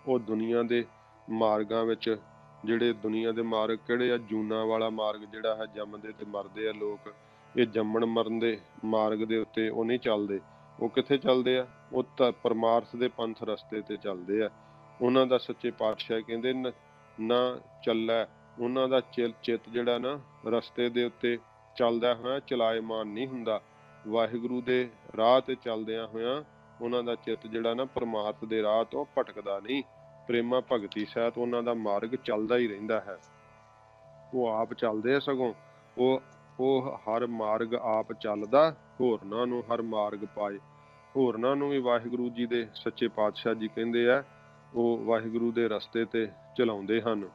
ਉਹ ਦੁਨੀਆ ਦੇ ਮਾਰਗਾਂ ਵਿੱਚ, ਜਿਹੜੇ ਦੁਨੀਆ ਦੇ ਮਾਰਗ ਕਿਹੜੇ ਆ? ਜੂਨਾ ਵਾਲਾ ਮਾਰਗ ਜਿਹੜਾ ਹੈ, ਜੰਮਦੇ ਤੇ ਮਰਦੇ ਆ ਲੋਕ। ਇਹ ਜੰਮਣ ਮਰਨ ਦੇ ਮਾਰਗ ਦੇ ਉੱਤੇ ਉਹ ਨਹੀਂ ਚੱਲਦੇ। ਉਹ ਕਿੱਥੇ ਚੱਲਦੇ ਆ? ਉਹ ਤਾਂ ਪਰਮਾਰਥ ਦੇ ਪੰਥ ਰਸਤੇ ਤੇ ਚੱਲਦੇ ਆ। ਉਹਨਾਂ ਦਾ ਸੱਚੇ ਪਾਤਸ਼ਾਹ ਕਹਿੰਦੇ ਨਾ ਚੱਲੈ, ਉਹਨਾਂ ਦਾ ਚਿੱਤ ਜਿਹੜਾ ਨਾ ਰਸਤੇ ਦੇ ਉੱਤੇ ਚੱਲਦਾ ਹੋਇਆ ਚਲਾਇਮਾਨ ਨਹੀਂ ਹੁੰਦਾ। ਵਾਹਿਗੁਰੂ ਦੇ ਰਾਹ ਤੇ ਚੱਲਦਿਆਂ ਹੋਇਆਂ ਉਹਨਾਂ ਦਾ ਚਿੱਤ ਜਿਹੜਾ ਨਾ ਪਰਮਾਰਥ ਦੇ ਰਾਹ ਤੋਂ ਭਟਕਦਾ ਨਹੀਂ। ਪ੍ਰੇਮਾ ਭਗਤੀ ਸਹਿਤ ਉਹਨਾਂ ਦਾ ਮਾਰਗ ਚੱਲਦਾ ਹੀ ਰਹਿੰਦਾ ਹੈ। ਉਹ ਆਪ ਚੱਲਦੇ ਆ, ਸਗੋਂ ਉਹ ਹਰ ਮਾਰਗ ਆਪ ਚੱਲਦਾ, ਹੋਰਨਾਂ ਨੂੰ ਹਰ ਮਾਰਗ ਪਾਏ। ਹੋਰਨਾਂ ਨੂੰ ਵੀ ਵਾਹਿਗੁਰੂ ਜੀ ਦੇ ਸੱਚੇ ਪਾਤਸ਼ਾਹ ਜੀ ਕਹਿੰਦੇ ਆ ਉਹ ਵਾਹਿਗੁਰੂ ਦੇ ਰਸਤੇ ਤੇ ਚਲਾਉਂਦੇ ਹਨ।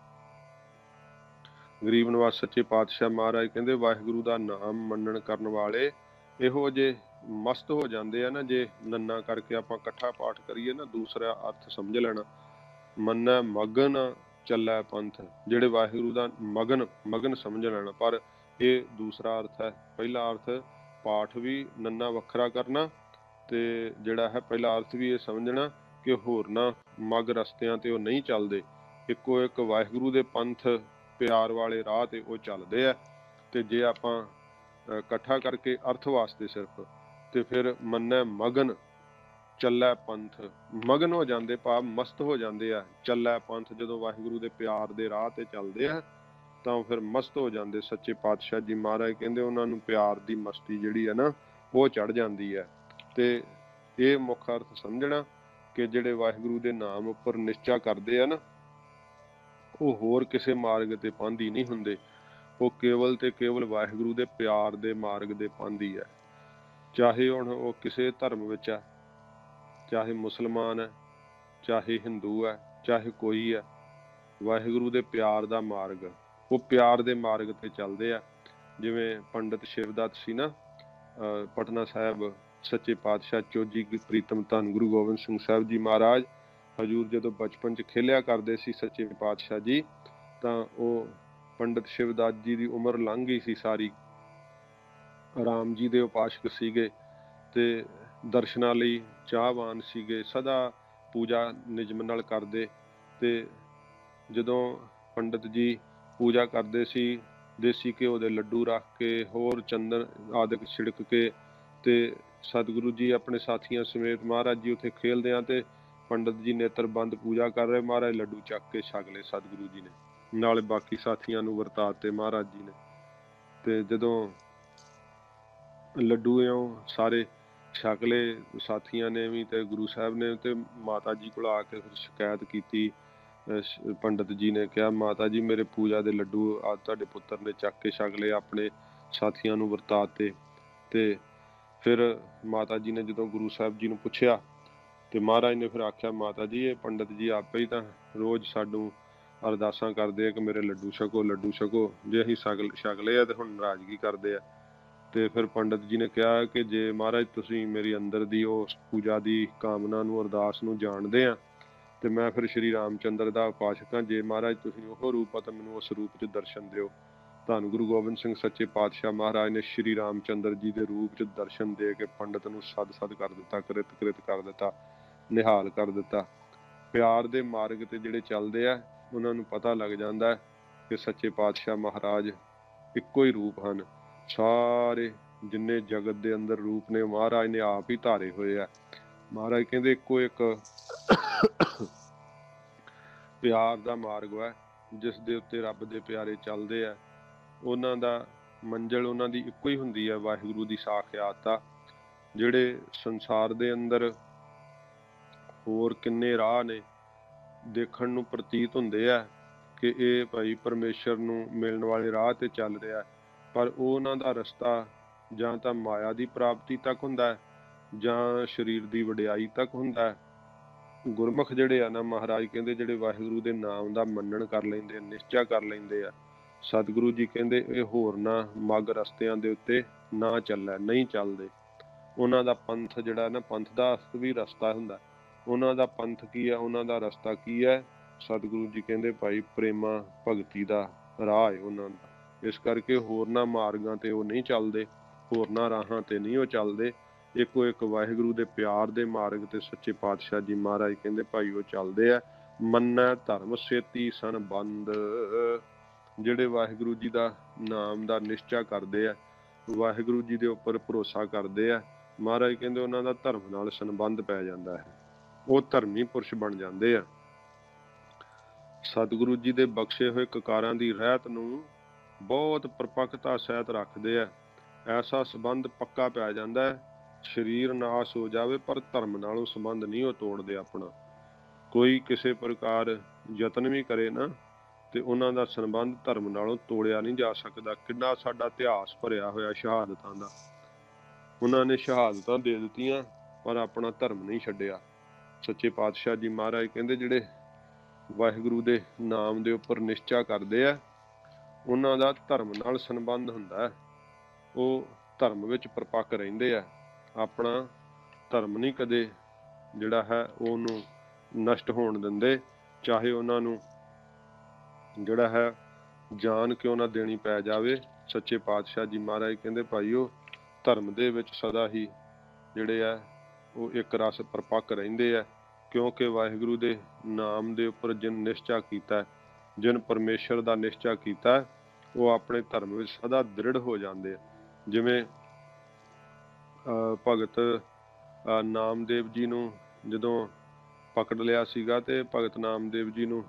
ਗਰੀਬ ਨਿਵਾਜ ਸੱਚੇ ਪਾਤਸ਼ਾਹ ਮਹਾਰਾਜ ਕਹਿੰਦੇ ਵਾਹਿਗੁਰੂ ਦਾ ਨਾਮ ਮੰਨਣ ਕਰਨ ਵਾਲੇ ਇਹੋ ਜਿਹੇ ਮਸਤ ਹੋ ਜਾਂਦੇ ਆ ਨਾ। ਜੇ ਨੰਨਾ ਕਰਕੇ ਆਪਾਂ ਇਕੱਠਾ ਪਾਠ ਕਰੀਏ ਨਾ, ਦੂਸਰਾ ਅਰਥ ਸਮਝ ਲੈਣਾ। ਮੰਨੈ ਮਗਨ ਚੱਲੈ ਪੰਥ, ਜਿਹੜੇ ਵਾਹਿਗੁਰੂ ਦਾ ਮਗਨ ਸਮਝ ਲੈਣਾ। ਪਰ ਇਹ ਦੂਸਰਾ ਅਰਥ ਹੈ। ਪਹਿਲਾ ਅਰਥ ਪਾਠ ਵੀ ਨੰਨਾ ਵੱਖਰਾ ਕਰਨਾ, ਤੇ ਜਿਹੜਾ ਹੈ ਪਹਿਲਾ ਅਰਥ ਵੀ ਇਹ ਸਮਝਣਾ ਕਿ ਹੋਰਨਾਂ ਮਗ ਰਸਤਿਆਂ ਤੇ ਉਹ ਨਹੀਂ ਚੱਲਦੇ। ਇੱਕੋ ਇੱਕ ਵਾਹਿਗੁਰੂ ਦੇ ਪੰਥ ਪਿਆਰ ਵਾਲੇ ਰਾਹ ਤੇ ਉਹ ਚੱਲਦੇ ਆ। ਤੇ ਜੇ ਆਪਾਂ ਇਕੱਠਾ ਕਰਕੇ ਅਰਥ ਵਾਸਤੇ ਸਿਰਫ, ਤੇ ਫਿਰ ਮੰਨੈ ਮਗਨ ਚੱਲੈ ਪੰਥ, ਮਗਨ ਹੋ ਜਾਂਦੇ, ਭਾਵ ਮਸਤ ਹੋ ਜਾਂਦੇ ਆ। ਚੱਲੈ ਪੰਥ, ਜਦੋਂ ਵਾਹਿਗੁਰੂ ਦੇ ਪਿਆਰ ਦੇ ਰਾਹ ਤੇ ਚੱਲਦੇ ਆ ਤਾਂ ਫਿਰ ਮਸਤ ਹੋ ਜਾਂਦੇ। ਸੱਚੇ ਪਾਤਸ਼ਾਹ ਜੀ ਮਹਾਰਾਜ ਕਹਿੰਦੇ ਉਹਨਾਂ ਨੂੰ ਪਿਆਰ ਦੀ ਮਸਤੀ ਜਿਹੜੀ ਹੈ ਨਾ ਉਹ ਚੜ ਜਾਂਦੀ ਹੈ। ਤੇ ਇਹ ਮੁੱਖ ਅਰਥ ਸਮਝਣਾ ਕਿ ਜਿਹੜੇ ਵਾਹਿਗੁਰੂ ਦੇ ਨਾਮ ਉੱਪਰ ਨਿਸ਼ਚਾ ਕਰਦੇ ਆ ਨਾ, ਉਹ ਹੋਰ ਕਿਸੇ ਮਾਰਗ ਤੇ ਪਾਂਧੀ ਨਹੀਂ ਹੁੰਦੇ। ਉਹ ਕੇਵਲ ਤੇ ਕੇਵਲ ਵਾਹਿਗੁਰੂ ਦੇ ਪਿਆਰ ਦੇ ਮਾਰਗ ਦੇ ਪਾਂਧੀ ਹੈ। ਚਾਹੇ ਹੁਣ ਉਹ ਕਿਸੇ ਧਰਮ ਵਿੱਚ ਹੈ, ਚਾਹੇ ਮੁਸਲਮਾਨ ਹੈ, ਚਾਹੇ ਹਿੰਦੂ ਹੈ, ਚਾਹੇ ਕੋਈ ਹੈ, ਵਾਹਿਗੁਰੂ ਦੇ ਪਿਆਰ ਦਾ ਮਾਰਗ, ਉਹ ਪਿਆਰ ਦੇ ਮਾਰਗ ਤੇ ਚੱਲਦੇ ਆ। ਜਿਵੇਂ ਪੰਡਿਤ ਸ਼ਿਵਦੱਤ ਸੀ ਨਾ, ਪਟਨਾ ਸਾਹਿਬ ਸੱਚੇ ਪਾਤਸ਼ਾਹ ਚੋਜੀ ਪ੍ਰੀਤਮ ਧੰਨ ਗੁਰੂ ਗੋਬਿੰਦ ਸਿੰਘ ਸਾਹਿਬ ਜੀ ਮਹਾਰਾਜ ਹਜ਼ੂਰ ਜਦੋਂ ਬਚਪਨ 'ਚ ਖੇਲਿਆ ਕਰਦੇ ਸੀ ਸੱਚੇ ਪਾਤਸ਼ਾਹ ਜੀ, ਤਾਂ ਉਹ ਪੰਡਿਤ ਸ਼ਿਵਦਾਸ ਜੀ ਦੀ ਉਮਰ ਲੰਘ ਗਈ ਸੀ ਸਾਰੀ, ਰਾਮ ਜੀ ਦੇ ਉਪਾਸ਼ਕ ਸੀਗੇ ਤੇ ਦਰਸ਼ਨਾਂ ਲਈ ਚਾਹਵਾਨ ਸੀਗੇ, ਸਦਾ ਪੂਜਾ ਨਿਯਮ ਨਾਲ ਕਰਦੇ। ਤੇ ਜਦੋਂ ਪੰਡਿਤ ਜੀ ਪੂਜਾ ਕਰਦੇ ਸੀ, ਦੇਸੀ ਘਿਓ ਦੇ ਲੱਡੂ ਰੱਖ ਕੇ, ਹੋਰ ਚੰਦਨ ਆਦਿਕ ਛਿੜਕ ਕੇ, ਤੇ ਸਤਿਗੁਰੂ ਜੀ ਆਪਣੇ ਸਾਥੀਆਂ ਸਮੇਤ ਮਹਾਰਾਜ ਜੀ ਉੱਥੇ ਖੇਲਦੇ ਆ ਤੇ ਪੰਡਿਤ ਜੀ ਨੇਤਰ ਬੰਦ ਪੂਜਾ ਕਰ ਰਹੇ, ਮਹਾਰਾਜ ਲੱਡੂ ਚੱਕ ਕੇ ਛਕ ਲਏ ਸਤਿਗੁਰੂ ਜੀ ਨੇ, ਨਾਲੇ ਬਾਕੀ ਸਾਥੀਆਂ ਨੂੰ ਵਰਤਾਤੇ ਮਹਾਰਾਜ ਜੀ ਨੇ। ਤੇ ਜਦੋਂ ਲੱਡੂ ਇਉਂ ਸਾਰੇ ਛਕ ਲਏ ਸਾਥੀਆਂ ਨੇ ਵੀ ਤੇ ਗੁਰੂ ਸਾਹਿਬ ਨੇ, ਤੇ ਮਾਤਾ ਜੀ ਕੋਲ ਆ ਕੇ ਫਿਰ ਸ਼ਿਕਾਇਤ ਕੀਤੀ। ਪੰਡਿਤ ਜੀ ਨੇ ਕਿਹਾ, ਮਾਤਾ ਜੀ ਮੇਰੇ ਪੂਜਾ ਦੇ ਲੱਡੂ ਆ ਤੁਹਾਡੇ ਪੁੱਤਰ ਨੇ ਚੱਕ ਕੇ ਛਕ ਲਏ, ਆਪਣੇ ਸਾਥੀਆਂ ਨੂੰ ਵਰਤਾਤੇ। ਤੇ ਫਿਰ ਮਾਤਾ ਜੀ ਨੇ ਜਦੋਂ ਗੁਰੂ ਸਾਹਿਬ ਜੀ ਨੂੰ ਪੁੱਛਿਆ ਤੇ ਮਹਾਰਾਜ ਨੇ ਫਿਰ ਆਖਿਆ, ਮਾਤਾ ਜੀ ਇਹ ਪੰਡਿਤ ਜੀ ਆਪੇ ਹੀ ਤਾਂ ਰੋਜ਼ ਸਾਨੂੰ ਅਰਦਾਸਾਂ ਕਰਦੇ ਆ ਕਿ ਮੇਰੇ ਲੱਡੂ ਛਕੋ ਲੱਡੂ ਛਕੋ, ਜੇ ਅਸੀਂ ਛਕ ਲਏ ਆ ਤੇ ਹੁਣ ਨਾਰਾਜ਼ਗੀ ਕਰਦੇ ਆ। ਤੇ ਫਿਰ ਪੰਡਿਤ ਜੀ ਨੇ ਕਿਹਾ ਕਿ ਜੇ ਮਹਾਰਾਜ ਤੁਸੀਂ ਮੇਰੀ ਅੰਦਰ ਦੀ ਉਸ ਪੂਜਾ ਦੀ ਕਾਮਨਾ ਨੂੰ, ਅਰਦਾਸ ਨੂੰ ਜਾਣਦੇ ਆ, ਤੇ ਮੈਂ ਫਿਰ ਸ਼੍ਰੀ ਰਾਮਚੰਦਰ ਦਾ ਉਪਾਸ਼ਕ ਹਾਂ। ਜੇ ਮਹਾਰਾਜ ਤੁਸੀਂ ਉਹ ਰੂਪ ਆ ਤਾਂ ਮੈਨੂੰ ਉਸ ਰੂਪ 'ਚ ਦਰਸ਼ਨ ਦਿਓ। ਧੰਨ ਗੁਰੂ ਗੋਬਿੰਦ ਸਿੰਘ ਸੱਚੇ ਪਾਤਸ਼ਾਹ ਮਹਾਰਾਜ ਨੇ ਸ਼੍ਰੀ ਰਾਮਚੰਦਰ ਜੀ ਦੇ ਰੂਪ 'ਚ ਦਰਸ਼ਨ ਦੇ ਕੇ ਪੰਡਿਤ ਨੂੰ ਸਦ ਕਰ ਦਿੱਤਾ, ਕ੍ਰਿਤ ਕਰ ਦਿੱਤਾ, ਨਿਹਾਲ ਕਰ ਦਿੱਤਾ। ਪਿਆਰ ਦੇ ਮਾਰਗ ਤੇ ਜਿਹੜੇ ਚੱਲਦੇ ਆ ਉਹਨਾਂ ਨੂੰ ਪਤਾ ਲੱਗ ਜਾਂਦਾ ਹੈ ਕਿ ਸੱਚੇ ਪਾਤਸ਼ਾਹ ਮਹਾਰਾਜ ਇੱਕੋ ਹੀ ਰੂਪ ਹਨ। ਸਾਰੇ ਜਿੰਨੇ ਜਗਤ ਦੇ ਅੰਦਰ ਰੂਪ ਨੇ ਮਹਾਰਾਜ ਨੇ ਆਪ ਹੀ ਧਾਰੇ ਹੋਏ ਆ। ਮਹਾਰਾਜ ਕਹਿੰਦੇ ਇੱਕੋ ਇੱਕ ਪਿਆਰ ਦਾ ਮਾਰਗ ਹੈ, ਜਿਸ ਦੇ ਉੱਤੇ ਰੱਬ ਦੇ ਪਿਆਰੇ ਚੱਲਦੇ ਆ, ਉਹਨਾਂ ਦਾ ਮੰਜ਼ਿਲ ਉਹਨਾਂ ਦੀ ਇੱਕੋ ਹੀ ਹੁੰਦੀ ਹੈ, ਵਾਹਿਗੁਰੂ ਦੀ ਸਾਖਿਆਤ ਆ। ਜਿਹੜੇ ਸੰਸਾਰ ਦੇ ਅੰਦਰ ਹੋਰ ਕਿੰਨੇ ਰਾਹ ਨੇ, ਦੇਖਣ ਨੂੰ ਪ੍ਰਤੀਤ ਹੁੰਦੇ ਆ ਕਿ ਇਹ ਭਾਈ ਪਰਮੇਸ਼ਰ ਨੂੰ ਮਿਲਣ ਵਾਲੇ ਰਾਹ ਤੇ ਚੱਲ ਰਿਹਾ, ਪਰ ਉਹਨਾਂ ਦਾ ਰਸਤਾ ਜਾਂ ਤਾਂ ਮਾਇਆ ਦੀ ਪ੍ਰਾਪਤੀ ਤੱਕ ਹੁੰਦਾ ਹੈ, ਜਾਂ ਸਰੀਰ ਦੀ ਵਡਿਆਈ ਤੱਕ ਹੁੰਦਾ ਹੈ। ਗੁਰਮੁਖ ਜਿਹੜੇ ਆ ਨਾ, ਮਹਾਰਾਜ ਕਹਿੰਦੇ ਜਿਹੜੇ ਵਾਹਿਗੁਰੂ ਦੇ ਨਾਮ ਦਾ ਮੰਨਣ ਕਰ ਲੈਂਦੇ, ਨਿਸ਼ਚਾ ਕਰ ਲੈਂਦੇ ਆ, ਸਤਿਗੁਰੂ ਜੀ ਕਹਿੰਦੇ ਇਹ ਹੋਰ ਨਾ ਮੱਗ ਰਸਤਿਆਂ ਦੇ ਉੱਤੇ ਨਾ ਚੱਲੈ, ਨਹੀਂ ਚੱਲਦੇ। ਉਹਨਾਂ ਦਾ ਪੰਥ ਜਿਹੜਾ ਨਾ, ਪੰਥ ਦਾ ਅਰਥ ਵੀ ਰਸਤਾ ਹੁੰਦਾ। ਉਹਨਾਂ ਦਾ ਪੰਥ ਕੀ ਹੈ, ਉਹਨਾਂ ਦਾ ਰਸਤਾ ਕੀ ਹੈ? ਸਤਿਗੁਰੂ ਜੀ ਕਹਿੰਦੇ ਭਾਈ ਪ੍ਰੇਮਾ ਭਗਤੀ ਦਾ ਰਾਹ ਹੈ ਉਹਨਾਂ ਦਾ। ਇਸ ਕਰਕੇ ਹੋਰਨਾਂ ਮਾਰਗਾਂ ਤੇ ਉਹ ਨਹੀਂ ਚੱਲਦੇ, ਹੋਰਨਾਂ ਰਾਹਾਂ ਤੇ ਨਹੀਂ ਉਹ ਚੱਲਦੇ। ਇੱਕੋ ਇੱਕ ਵਾਹਿਗੁਰੂ ਦੇ ਪਿਆਰ ਦੇ ਮਾਰਗ ਤੇ ਸੱਚੇ ਪਾਤਸ਼ਾਹ ਜੀ ਮਹਾਰਾਜ ਕਹਿੰਦੇ ਭਾਈ ਉਹ ਚੱਲਦੇ ਆ। ਮੰਨੈ ਧਰਮ ਸੇਤੀ ਸੰਬੰਧ, ਜਿਹੜੇ ਵਾਹਿਗੁਰੂ ਜੀ ਦਾ ਨਾਮ ਦਾ ਨਿਸ਼ਚਾ ਕਰਦੇ ਆ, ਵਾਹਿਗੁਰੂ ਜੀ ਦੇ ਉੱਪਰ ਭਰੋਸਾ ਕਰਦੇ ਆ, ਮਹਾਰਾਜ ਕਹਿੰਦੇ ਉਹਨਾਂ ਦਾ ਧਰਮ ਨਾਲ ਸੰਬੰਧ ਪੈ ਜਾਂਦਾ ਹੈ, ਉਹ ਧਰਮੀ ਪੁਰਸ਼ ਬਣ ਜਾਂਦੇ ਆ। ਸਤਿਗੁਰੂ ਜੀ ਦੇ ਬਖਸ਼ੇ ਹੋਏ ਕਕਾਰਾਂ ਦੀ ਰਹਿਤ ਨੂੰ ਬਹੁਤ ਪਰਪੱਕਤਾ ਸਹਿਤ ਰੱਖਦੇ ਆ। ਐਸਾ ਸੰਬੰਧ ਪੱਕਾ ਪੈ ਜਾਂਦਾ ਹੈ, ਸਰੀਰ ਨਾਸ ਹੋ ਜਾਵੇ ਪਰ ਧਰਮ ਨਾਲੋਂ ਸੰਬੰਧ ਨਹੀਂ ਉਹ ਤੋੜਦੇ ਆਪਣਾ। ਕੋਈ ਕਿਸੇ ਪ੍ਰਕਾਰ ਯਤਨ ਵੀ ਕਰੇ ਨਾ ਤੇ ਉਹਨਾਂ ਦਾ ਸੰਬੰਧ ਧਰਮ ਨਾਲੋਂ ਤੋੜਿਆ ਨਹੀਂ ਜਾ ਸਕਦਾ। ਕਿੰਨਾ ਸਾਡਾ ਇਤਿਹਾਸ ਭਰਿਆ ਹੋਇਆ ਸ਼ਹਾਦਤਾਂ ਦਾ, ਉਹਨਾਂ ਨੇ ਸ਼ਹਾਦਤਾਂ ਦੇ ਦਿੱਤੀਆਂ ਪਰ ਆਪਣਾ ਧਰਮ ਨਹੀਂ ਛੱਡਿਆ। ਸੱਚੇ ਪਾਤਸ਼ਾਹ ਜੀ ਮਹਾਰਾਜ ਕਹਿੰਦੇ ਜਿਹੜੇ ਵਾਹਿਗੁਰੂ ਦੇ ਨਾਮ ਦੇ ਉੱਪਰ ਨਿਸ਼ਚਾ ਕਰਦੇ ਆ, ਉਹਨਾਂ ਦਾ ਧਰਮ ਨਾਲ ਸੰਬੰਧ ਹੁੰਦਾ ਹੈ, ਉਹ ਧਰਮ ਵਿੱਚ ਪਰਪੱਕ ਰਹਿੰਦੇ ਆ, ਆਪਣਾ ਧਰਮ ਨਹੀਂ ਕਦੇ ਜਿਹੜਾ ਹੈ ਉਹਨੂੰ ਨਸ਼ਟ ਹੋਣ ਦਿੰਦੇ, ਚਾਹੇ ਉਹਨਾਂ ਨੂੰ ਜਿਹੜਾ ਹੈ ਜਾਨ ਕਿਉਂ ਨਾ ਦੇਣੀ ਪੈ ਜਾਵੇ। ਸੱਚੇ ਪਾਤਸ਼ਾਹ ਜੀ ਮਹਾਰਾਜ ਕਹਿੰਦੇ ਭਾਈਓ ਧਰਮ ਦੇ ਵਿੱਚ ਸਦਾ ਹੀ ਜਿਹੜੇ ਆ ਉਹ ਇੱਕ ਰਸ ਪਰਪੱਕ ਰਹਿੰਦੇ ਆ, ਕਿਉਂਕਿ ਵਾਹਿਗੁਰੂ ਦੇ ਨਾਮ ਦੇ ਉੱਪਰ ਜਿਨ ਨਿਸ਼ਚਾ ਕੀਤਾ, ਜਿਨ ਪਰਮੇਸ਼ਰ ਦਾ ਨਿਸ਼ਚਾ ਕੀਤਾ, ਉਹ ਆਪਣੇ ਧਰਮ ਵਿੱਚ ਸਦਾ ਦ੍ਰਿੜ ਹੋ ਜਾਂਦੇ ਆ। ਜਿਵੇਂ ਭਗਤ ਨਾਮਦੇਵ ਜੀ ਨੂੰ ਜਦੋਂ ਪਕੜ ਲਿਆ ਸੀਗਾ ਤੇ ਭਗਤ ਨਾਮਦੇਵ ਜੀ ਨੂੰ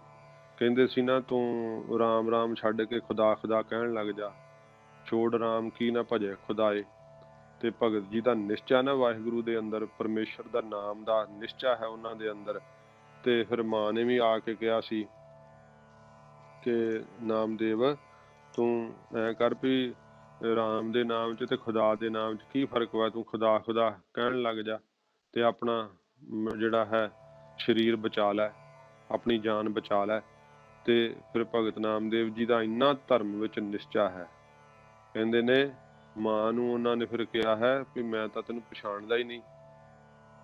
ਕਹਿੰਦੇ ਸੀ ਨਾ, ਤੂੰ ਰਾਮ ਰਾਮ ਛੱਡ ਕੇ ਖੁਦਾ ਖੁਦਾ ਕਹਿਣ ਲੱਗ ਜਾ, ਛੋੜ ਰਾਮ ਕੀ ਨਾ ਭਜੇ ਖੁਦਾਏ। ਤੇ ਭਗਤ ਜੀ ਦਾ ਨਿਸ਼ਚਾ ਨਾ ਵਾਹਿਗੁਰੂ ਦੇ ਅੰਦਰ, ਪਰਮੇਸ਼ਰ ਦਾ ਨਾਮ ਦਾ ਨਿਸ਼ਚਾ ਹੈ ਉਹਨਾਂ ਦੇ ਅੰਦਰ। ਤੇ ਫਿਰ ਮਾਂ ਨੇ ਵੀ ਆ ਕੇ ਕਿਹਾ ਸੀ कि नामदेव तू ऐ कर भी राम दे नाम च ते खुदा दे नाम च की फर्क वा, तू खुदा खुदा कहन लग जा ते अपना जिहड़ा है शरीर बचा लै, अपनी जान बचा लै। ते फिर भगत नामदेव जी का इन्ना धर्म विच निश्चा है, कहंदे ने मां नूं उन्हां ने फिर कहा है भी मैं तां तैनूं पछाणदा ही नहीं,